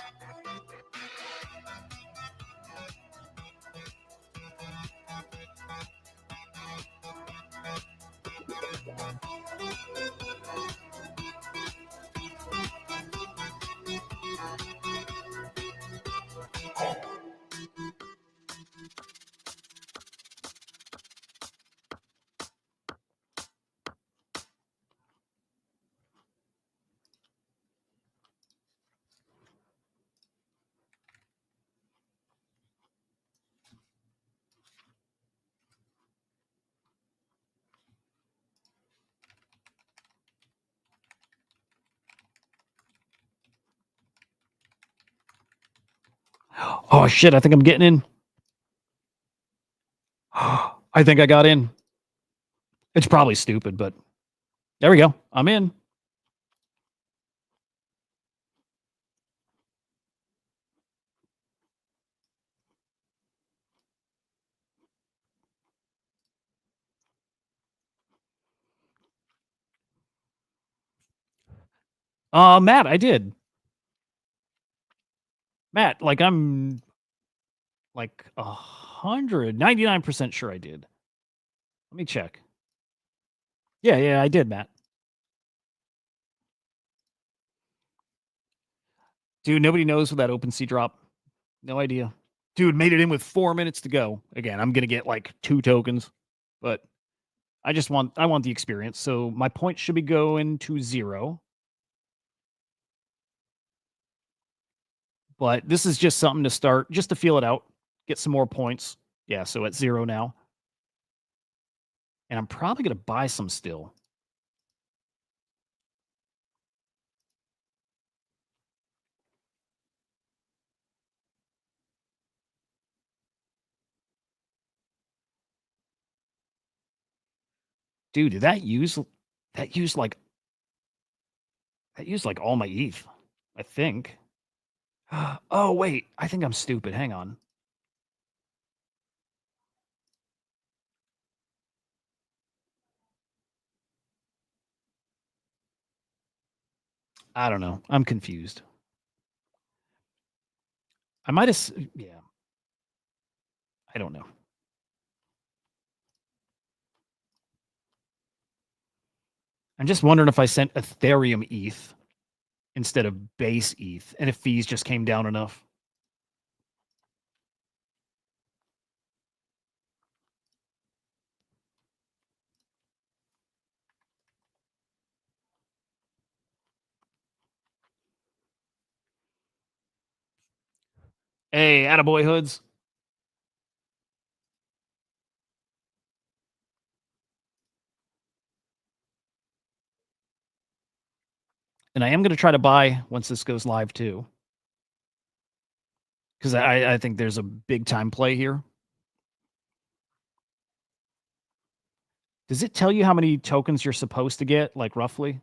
Oh, shit. I think I'm getting in. I think I got in. It's probably stupid, but there we go. I'm in. Matt, I did. Matt, like I'm like 199% sure I did. Let me check. Yeah, I did, Matt. Dude, nobody knows with that OpenSea drop. No idea. Dude, made it in with 4 minutes to go. Again, I'm gonna get like 2 tokens, but I want the experience. So my points should be going to 0. But this is just something to start, just to feel it out, get some more points. Yeah, so at 0 now. And I'm probably gonna buy some still. Dude, did that use like all my ETH, I think. Oh, wait. I think I'm stupid. Hang on. I don't know. I'm confused. I might have, yeah. I don't know. I'm just wondering if I sent Ethereum ETH instead of base ETH and if fees just came down enough. Hey, attaboy hoods. And I am going to try to buy once this goes live too. Because I think there's a big time play here. Does it tell you how many tokens you're supposed to get, like roughly?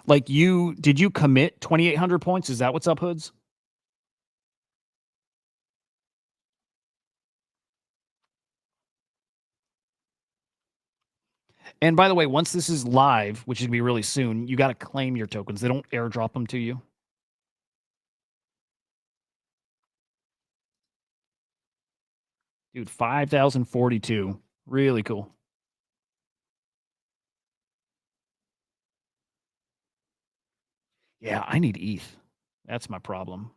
Like did you commit 2,800 points? Is that what's up, hoods? And by the way, once this is live, which is going to be really soon, you got to claim your tokens. They don't airdrop them to you. Dude, 5,042. Really cool. Yeah, I need ETH. That's my problem.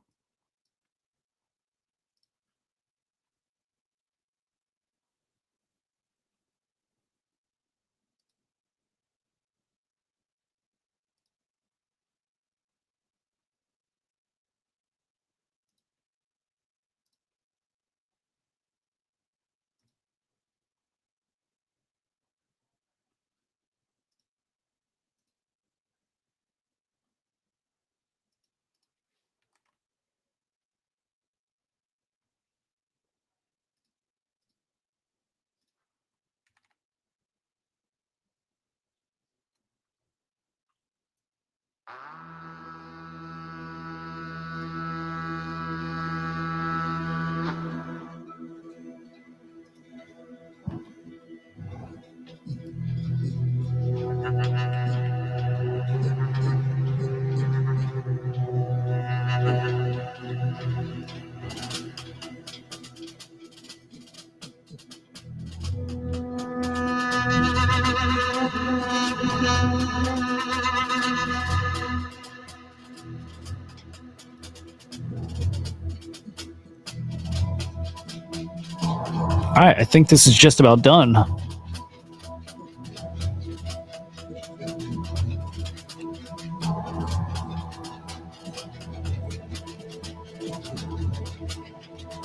All right, I think this is just about done.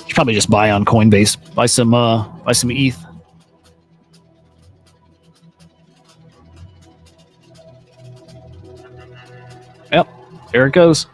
Should probably just buy on Coinbase, buy some ETH. Yep, there it goes.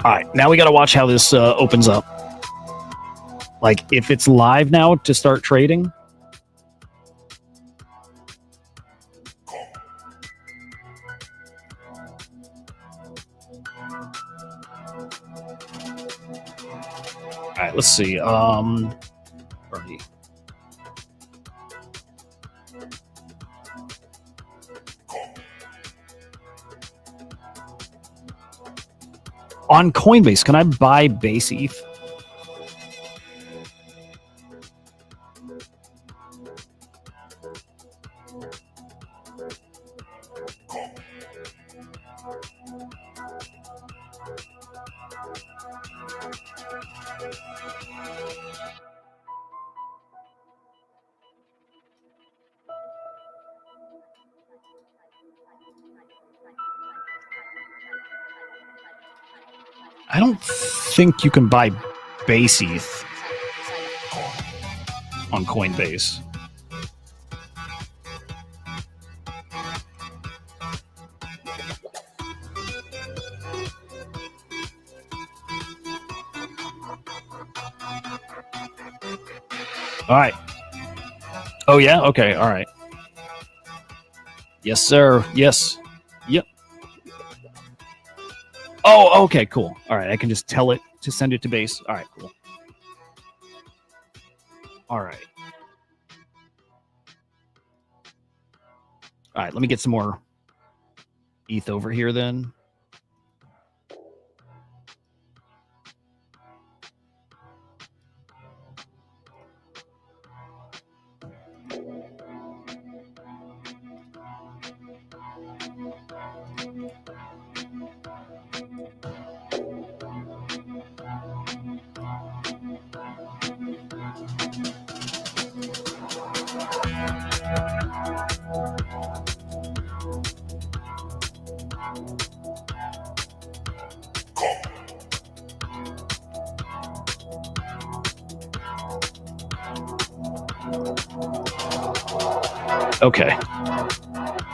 All right, now we got to watch how this opens up. Like, if it's live now to start trading. All right, let's see. Bernie. On Coinbase, can I buy base ETH? I don't think you can buy base ETH on Coinbase. All right. Oh, yeah? Okay. All right. Yes, sir. Yes. Yep. Oh, okay. Cool. All right. I can just tell it to send it to base. All right. Cool. All right. All right. Let me get some more ETH over here then. Okay.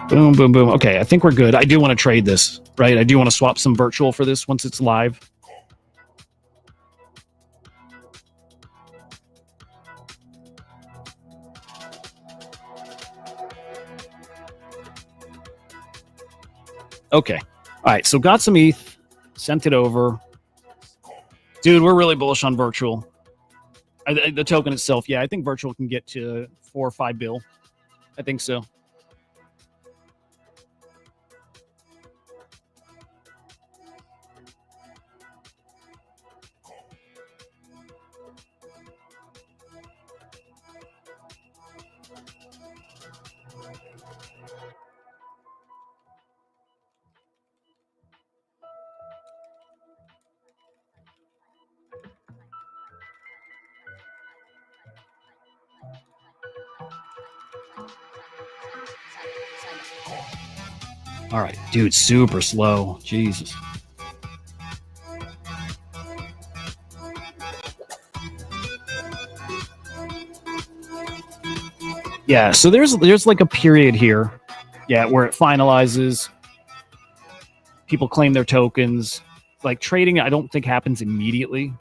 Boom, boom, boom. Okay, I think we're good. I do want to trade this, right? I do want to swap some virtual for this once it's live. Okay. All right, so got some ETH, sent it over. Dude, we're really bullish on virtual. The token itself, yeah, I think virtual can get to 4 or 5 bill. I think so. All right, dude, super slow. Jesus. Yeah, so there's like a period here, yeah, where it finalizes. People claim their tokens. Like trading, I don't think happens immediately.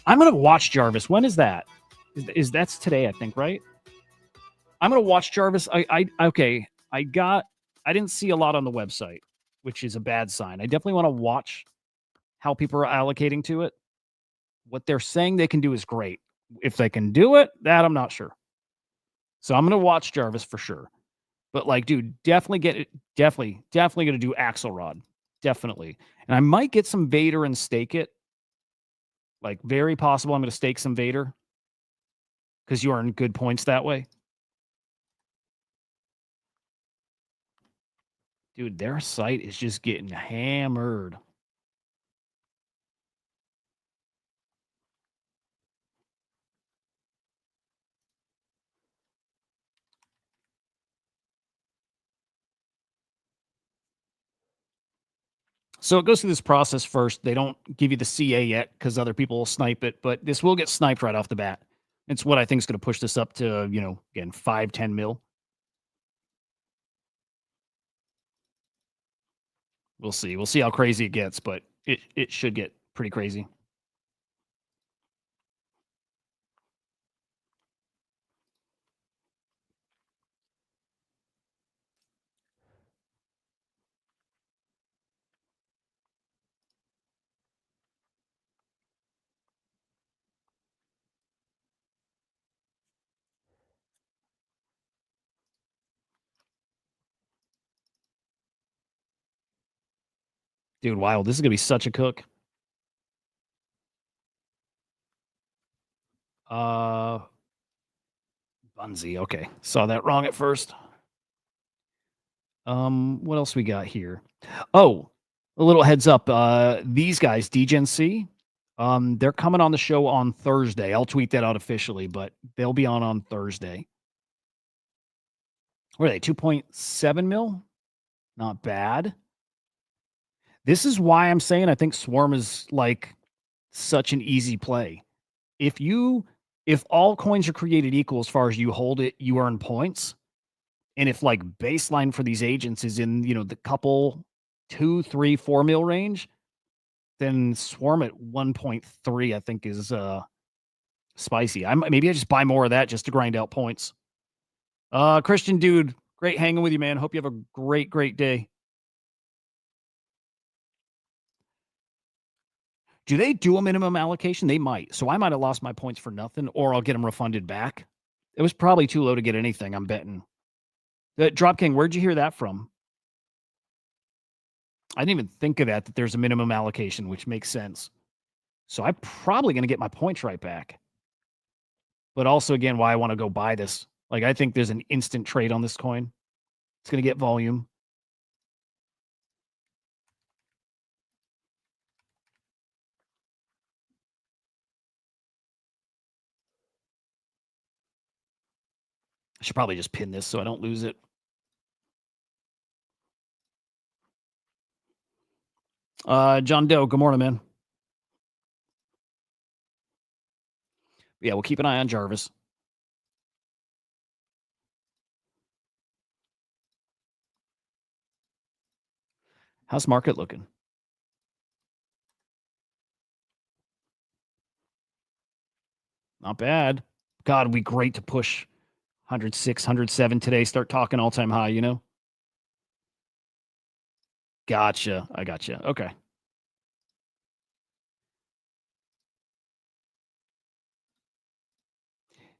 I'm gonna watch Jarvis. When is that? Is that's today? I think, right? I'm gonna watch Jarvis. Okay. I didn't see a lot on the website, which is a bad sign. I definitely want to watch how people are allocating to it. What they're saying they can do is great. If they can do it, that I'm not sure. So I'm gonna watch Jarvis for sure. But like, dude, definitely get it. Definitely gonna do Axelrod. Definitely. And I might get some Vader and stake it. Like, very possible I'm gonna stake some Vader. Because you earn good points that way. Dude, their site is just getting hammered. So it goes through this process first. They don't give you the CA yet because other people will snipe it, but this will get sniped right off the bat. It's what I think is going to push this up to, again, 5-10 mil. We'll see. We'll see how crazy it gets, but it should get pretty crazy. Dude, wild. This is going to be such a cook. Bunzi. Okay. Saw that wrong at first. What else we got here? Oh, a little heads up. These guys, DGNC, they're coming on the show on Thursday. I'll tweet that out officially, but they'll be on Thursday. What are they? 2.7 mil? Not bad. This is why I'm saying I think Swarm is like such an easy play. If all coins are created equal as far as you hold it, you earn points. And if like baseline for these agents is in, the couple 2, 3, 4 mil range, then Swarm at 1.3, I think is spicy. Maybe I just buy more of that just to grind out points. Christian dude, great hanging with you, man. Hope you have a great, great day. Do they do a minimum allocation? They might. So I might have lost my points for nothing, or I'll get them refunded back. It was probably too low to get anything, I'm betting. Drop King, where'd you hear that from? I didn't even think of that there's a minimum allocation, which makes sense. So I'm probably going to get my points right back. But also, again, why I want to go buy this. Like, I think there's an instant trade on this coin. It's going to get volume. I should probably just pin this so I don't lose it. John Doe, good morning, man. Yeah, we'll keep an eye on Jarvis. How's market looking? Not bad. God, it'd be great to push 106, 107 today. Start talking all-time high, Gotcha. I gotcha. Okay.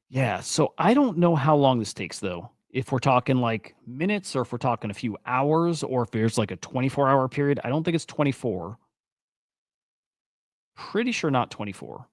Yeah, so I don't know how long this takes, though. If we're talking like minutes or if we're talking a few hours or if there's like a 24-hour period. I don't think it's 24. Pretty sure not 24.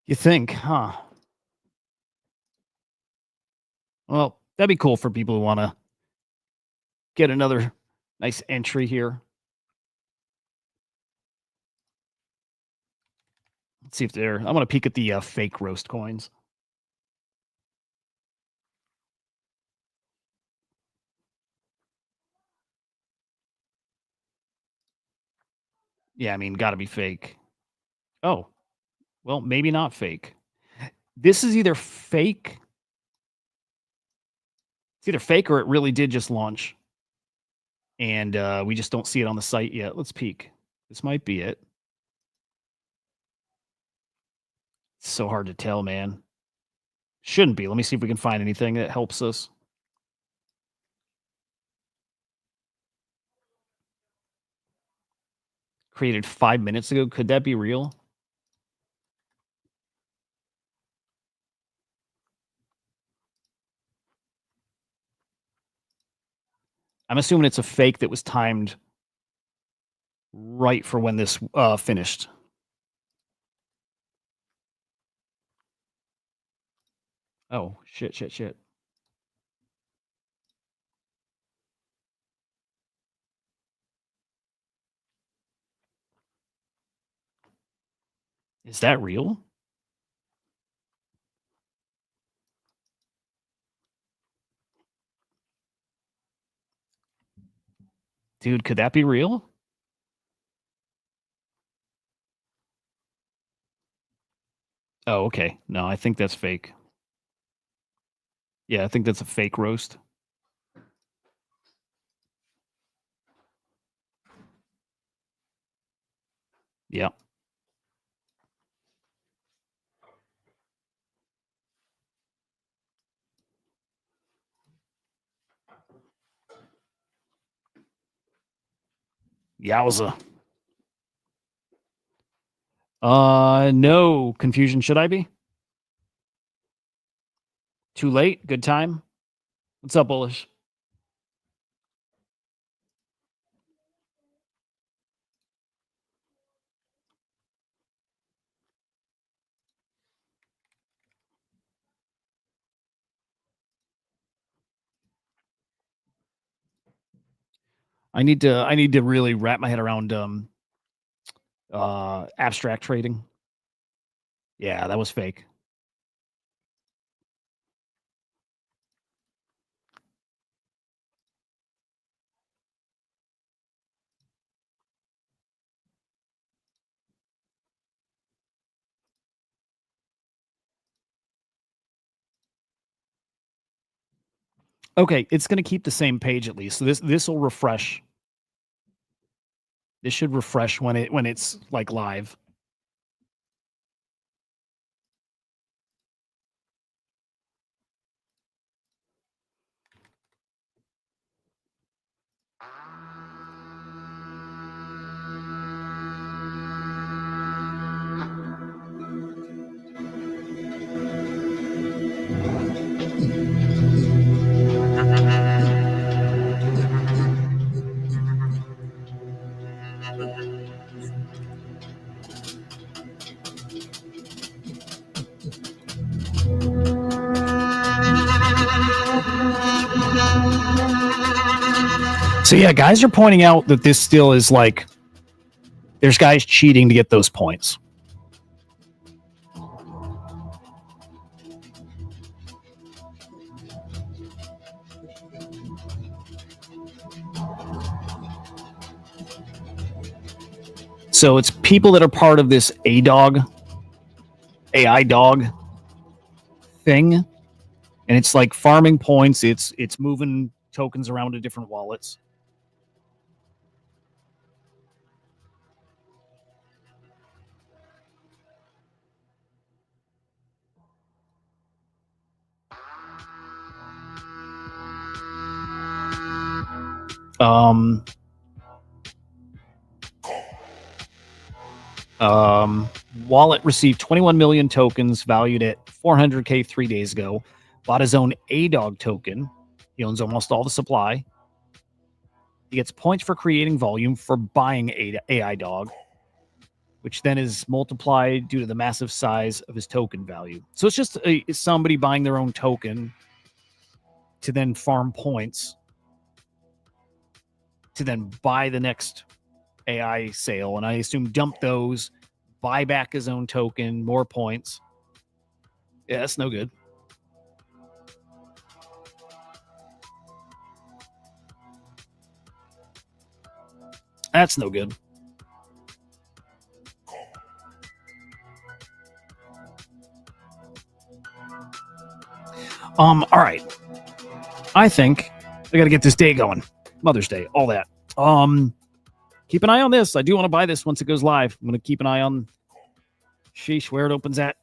You think, huh? Well, that'd be cool for people who want to get another nice entry here. Let's see if they're. I want to peek at the fake roast coins. Yeah, I mean, got to be fake. Oh, well, maybe not fake. This is either fake. It's either fake or it really did just launch. And we just don't see it on the site yet. Let's peek. This might be it. It's so hard to tell, man. Shouldn't be. Let me see if we can find anything that helps us. Created 5 minutes ago. Could that be real? I'm assuming it's a fake that was timed right for when this finished. Oh, shit. Is that real? Dude, could that be real? Oh, okay. No, I think that's fake. Yeah, I think that's a fake roast. Yeah. Yowza. No confusion. Should I be? Too late? Good time? What's up, Bullish? I need to really wrap my head around abstract trading. Yeah, that was fake. Okay, it's going to keep the same page at least. So this will refresh. This should refresh when it's like live. So yeah, guys are pointing out that this still is like there's guys cheating to get those points. So it's people that are part of this AI dog thing, and it's like farming points. It's moving tokens around to different wallets. Wallet received 21 million tokens valued at 400K 3 days ago. Bought his own A-Dog token. He owns almost all the supply. He gets points for creating volume for buying AI Dog, which then is multiplied due to the massive size of his token value. So it's just somebody buying their own token to then farm points to then buy the next AI sale. And I assume dump those, buy back his own token, more points. Yeah, that's no good. That's no good. All right. I think I got to get this day going. Mother's Day, all that. Keep an eye on this. I do want to buy this once it goes live. I'm going to keep an eye on sheesh where it opens at.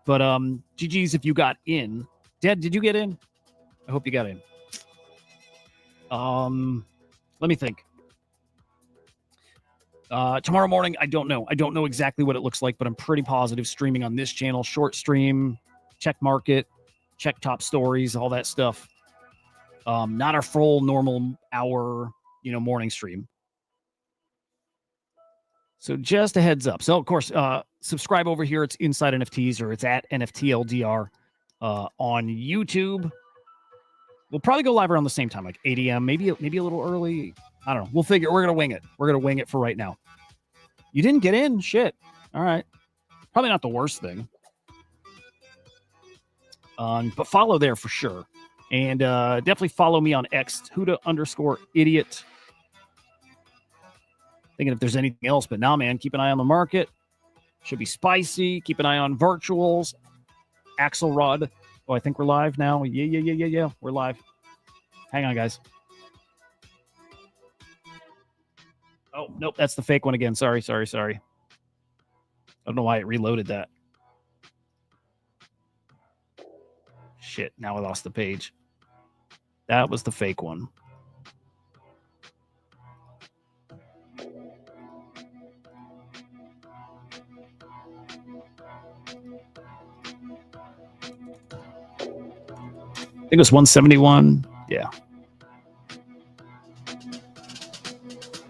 But GG's if you got in. Dad, did you get in? I hope you got in. Let me think. Tomorrow morning, I don't know. I don't know exactly what it looks like, but I'm pretty positive streaming on this channel, short stream, check market, check top stories, all that stuff. Not our full normal hour, morning stream. So just a heads up. So of course, subscribe over here. It's Inside NFTs or it's at NFTLDR on YouTube. We'll probably go live around the same time, like 8 a.m., maybe a little early. I don't know. We'll figure. We're going to wing it. We're going to wing it for right now. You didn't get in? Shit. All right. Probably not the worst thing. But follow there for sure. And definitely follow me on X, Huda_idiot. Thinking if there's anything else, but nah, man, keep an eye on the market. Should be spicy. Keep an eye on virtuals. Axelrod. Oh, I think we're live now. Yeah. We're live. Hang on, guys. Oh, nope. That's the fake one again. Sorry. I don't know why it reloaded that. Shit. Now I lost the page. That was the fake one. think it was 171. Yeah.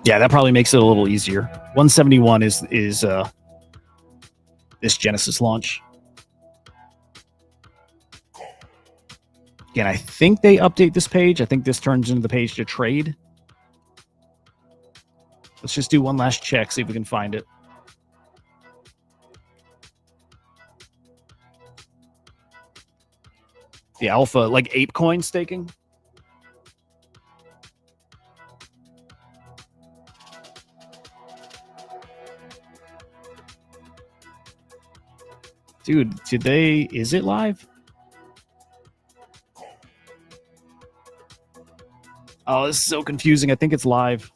Yeah, that probably makes it a little easier. 171 is this Genesis launch. Again, I think they update this page. I think this turns into the page to trade. Let's just do one last check, see if we can find it. The alpha, like ape coin staking. Dude, is it live? Oh, this is so confusing. I think it's live,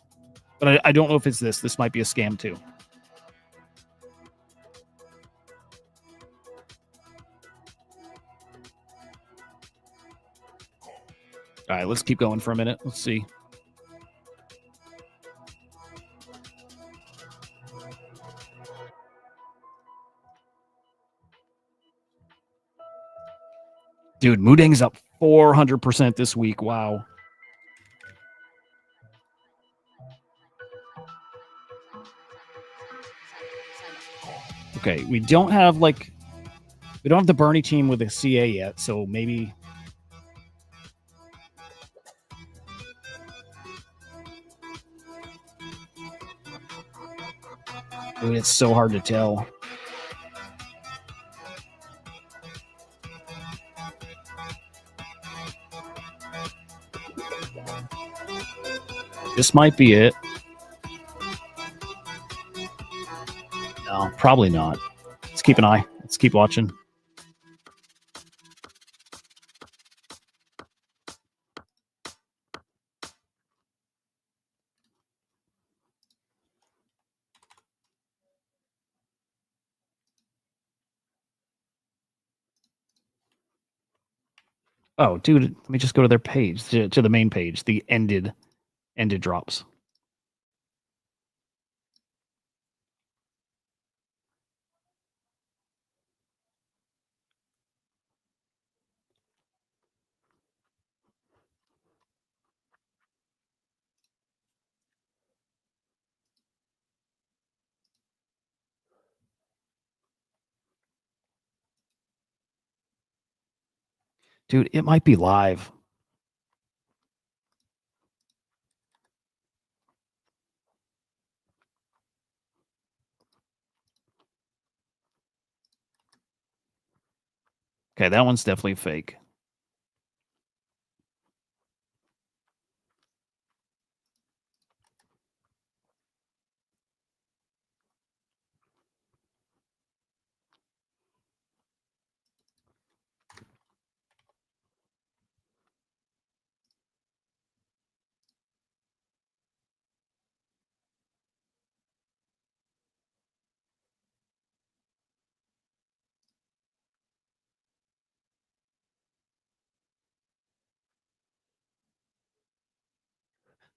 but I don't know if it's this. This might be a scam too. All right, let's keep going for a minute. Let's see. Dude, Moodang's up 400% this week. Wow. Okay, we don't have the Bernie team with a CA yet, so maybe. Dude, it's so hard to tell. This might be it. No, probably not. Let's keep an eye. Let's keep watching. Oh, dude, let me just go to their page, to the main page, the ended drops. Dude, it might be live. Okay, that one's definitely fake.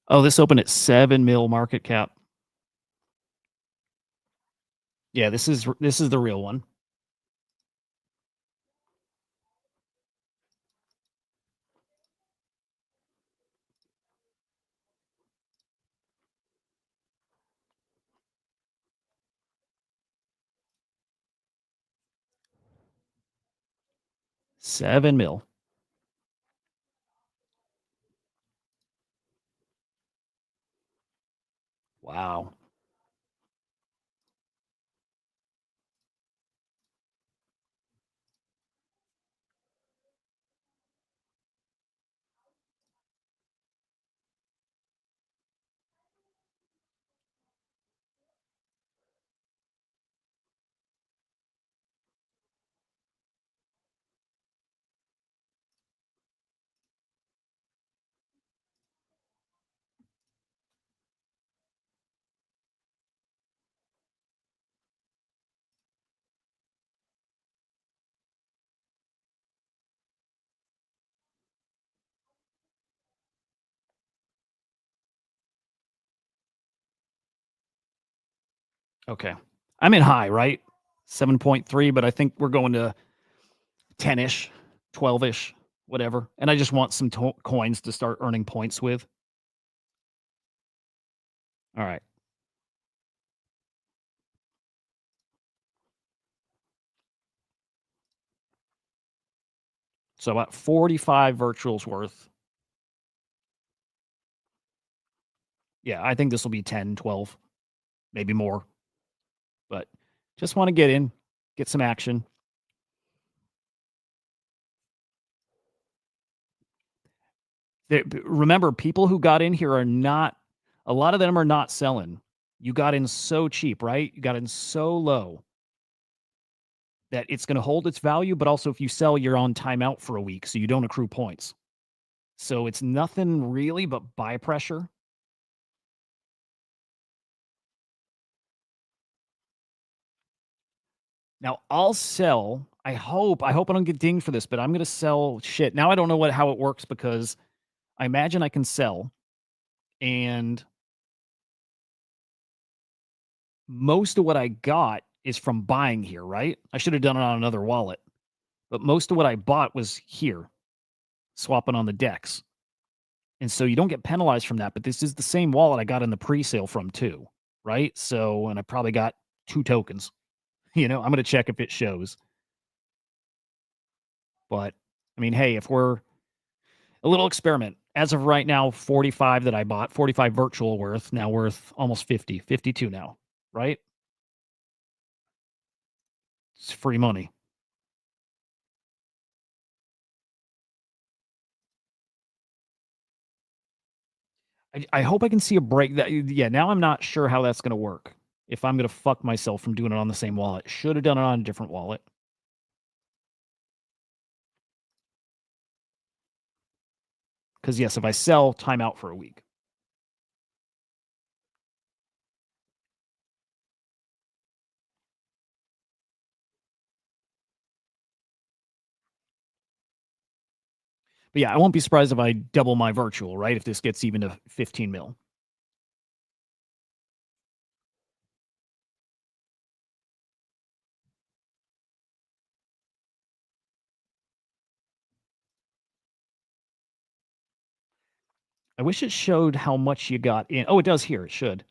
Oh, this opened at 7 mil market cap. Yeah, this is the real one. $7 million. Wow. Okay. I'm in high, right? 7.3, but I think we're going to 10-ish, 12-ish. whatever. And I just want some coins to start earning points with. All right. So about 45 virtuals worth. Yeah, I think this will be 10, 12, maybe more. But just want to get in, get some action. Remember, people who got in here are not, a lot of them are not selling. You got in so cheap, right? You got in so low that it's going to hold its value. But also, if you sell, you're on timeout for a week, so you don't accrue points. So it's nothing really but buy pressure. Now I'll sell. I hope I don't get dinged for this, but I'm going to sell shit. Now I don't know how it works because I imagine I can sell, and most of what I got is from buying here, right? I should have done it on another wallet, but most of what I bought was here, swapping on the DEX. And so you don't get penalized from that, but this is the same wallet I got in the pre-sale from too, right? So, and I probably got 2 tokens. I'm going to check if it shows. But I mean, hey, if we're a little experiment, as of right now, 45 that I bought, 45 virtual worth, now worth almost 50, 52 now, right? It's free money. I hope I can see a break. Yeah, now I'm not sure how that's going to work. If I'm going to fuck myself from doing it on the same wallet. Should have done it on a different wallet. Because, yes, if I sell, time out for a week. But yeah, I won't be surprised if I double my virtual, right? If this gets even to 15 mil. I wish it showed how much you got in. Oh, it does here. It should.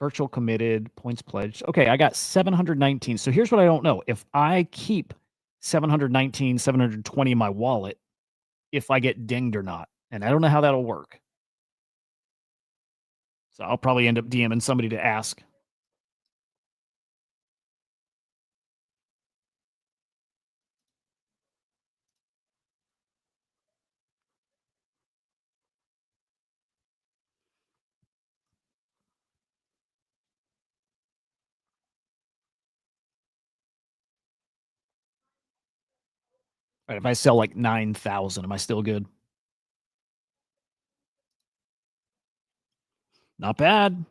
Virtual committed, points pledged. Okay, I got 719. So here's what I don't know. If I keep 719, 720 in my wallet, if I get dinged or not. And I don't know how that'll work. So I'll probably end up DMing somebody to ask. All right, if I sell like 9,000, am I still good? Not bad.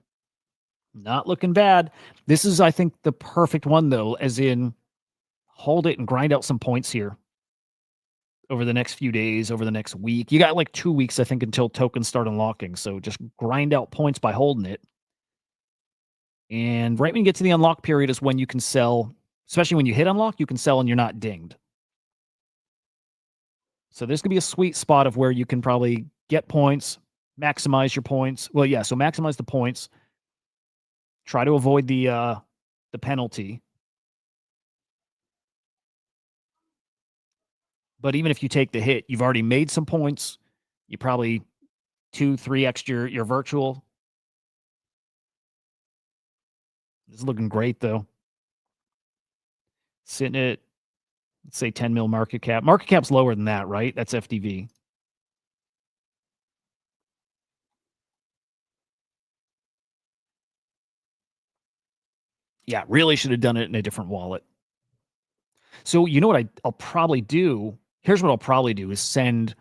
Not looking bad. This is, I think, the perfect one, though, as in hold it and grind out some points here over the next few days, over the next week. You got like 2 weeks, I think, until tokens start unlocking. So just grind out points by holding it. And right when you get to the unlock period is when you can sell, especially when you hit unlock, you can sell and you're not dinged. So this could be a sweet spot of where you can probably get points, maximize your points. Well, yeah, so maximize the points. Try to avoid the penalty. But even if you take the hit, you've already made some points. You probably 2, 3x your virtual. This is looking great, though. Sitting at, let's say, 10 mil market cap. Market cap's lower than that, right? That's FDV. Yeah, really should have done it in a different wallet. So you know what I'll probably do? Here's what I'll probably do is send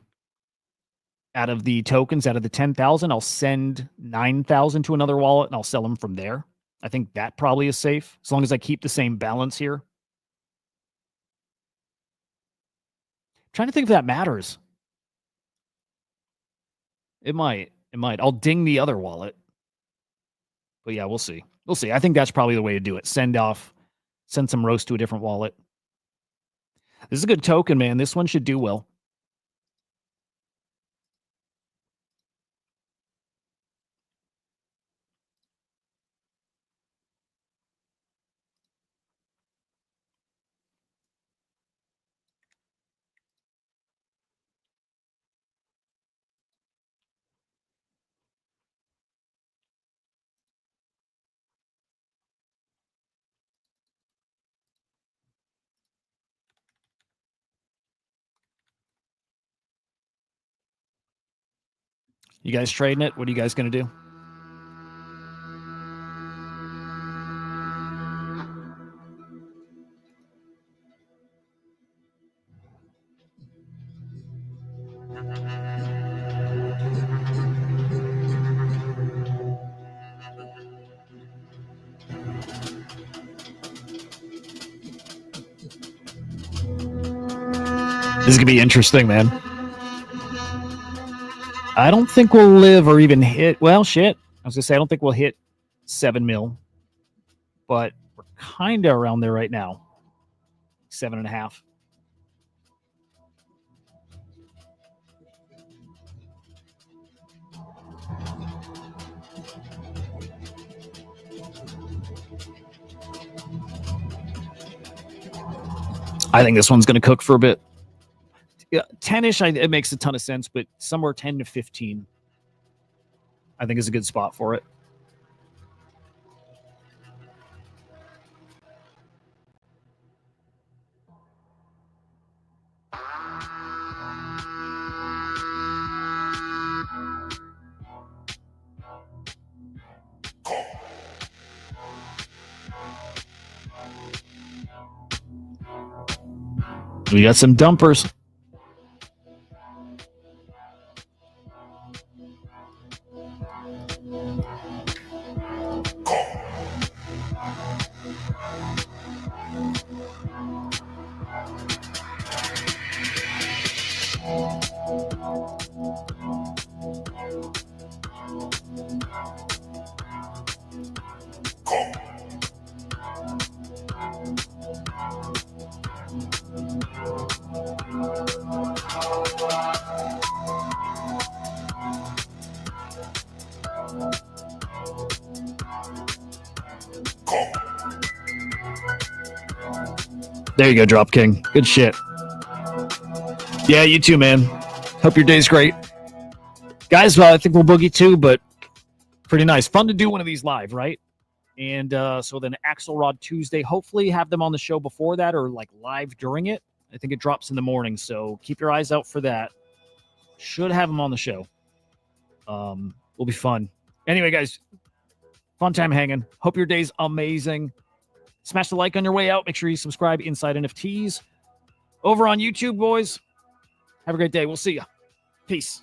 out of the tokens, out of the 10,000, I'll send 9,000 to another wallet and I'll sell them from there. I think that probably is safe as long as I keep the same balance here. Trying to think if that matters. It might. It might. I'll ding the other wallet. But yeah, we'll see. We'll see. I think that's probably the way to do it. Send some roast to a different wallet. This is a good token, man. This one should do well. You guys trading it? What are you guys going to do? This is going to be interesting, man. I don't think we'll live or even hit. Well, shit. I was going to say, I don't think we'll hit 7 mil, but we're kind of around there right now. 7.5. I think this one's going to cook for a bit. Yeah, 10-ish, it makes a ton of sense, but somewhere 10 to 15, I think is a good spot for it. We got some dumpers. There you go, Drop King. Good shit. Yeah, you too, man. Hope your day's great. Guys, I think we'll boogie too, but pretty nice. Fun to do one of these live, right? And so then Axelrod Tuesday, hopefully have them on the show before that or like live during it. I think it drops in the morning, so keep your eyes out for that. Should have them on the show. Will be fun. Anyway, guys, fun time hanging. Hope your day's amazing. Smash the like on your way out. Make sure you subscribe Inside NFTs over on YouTube, boys. Have a great day. We'll see you. Peace.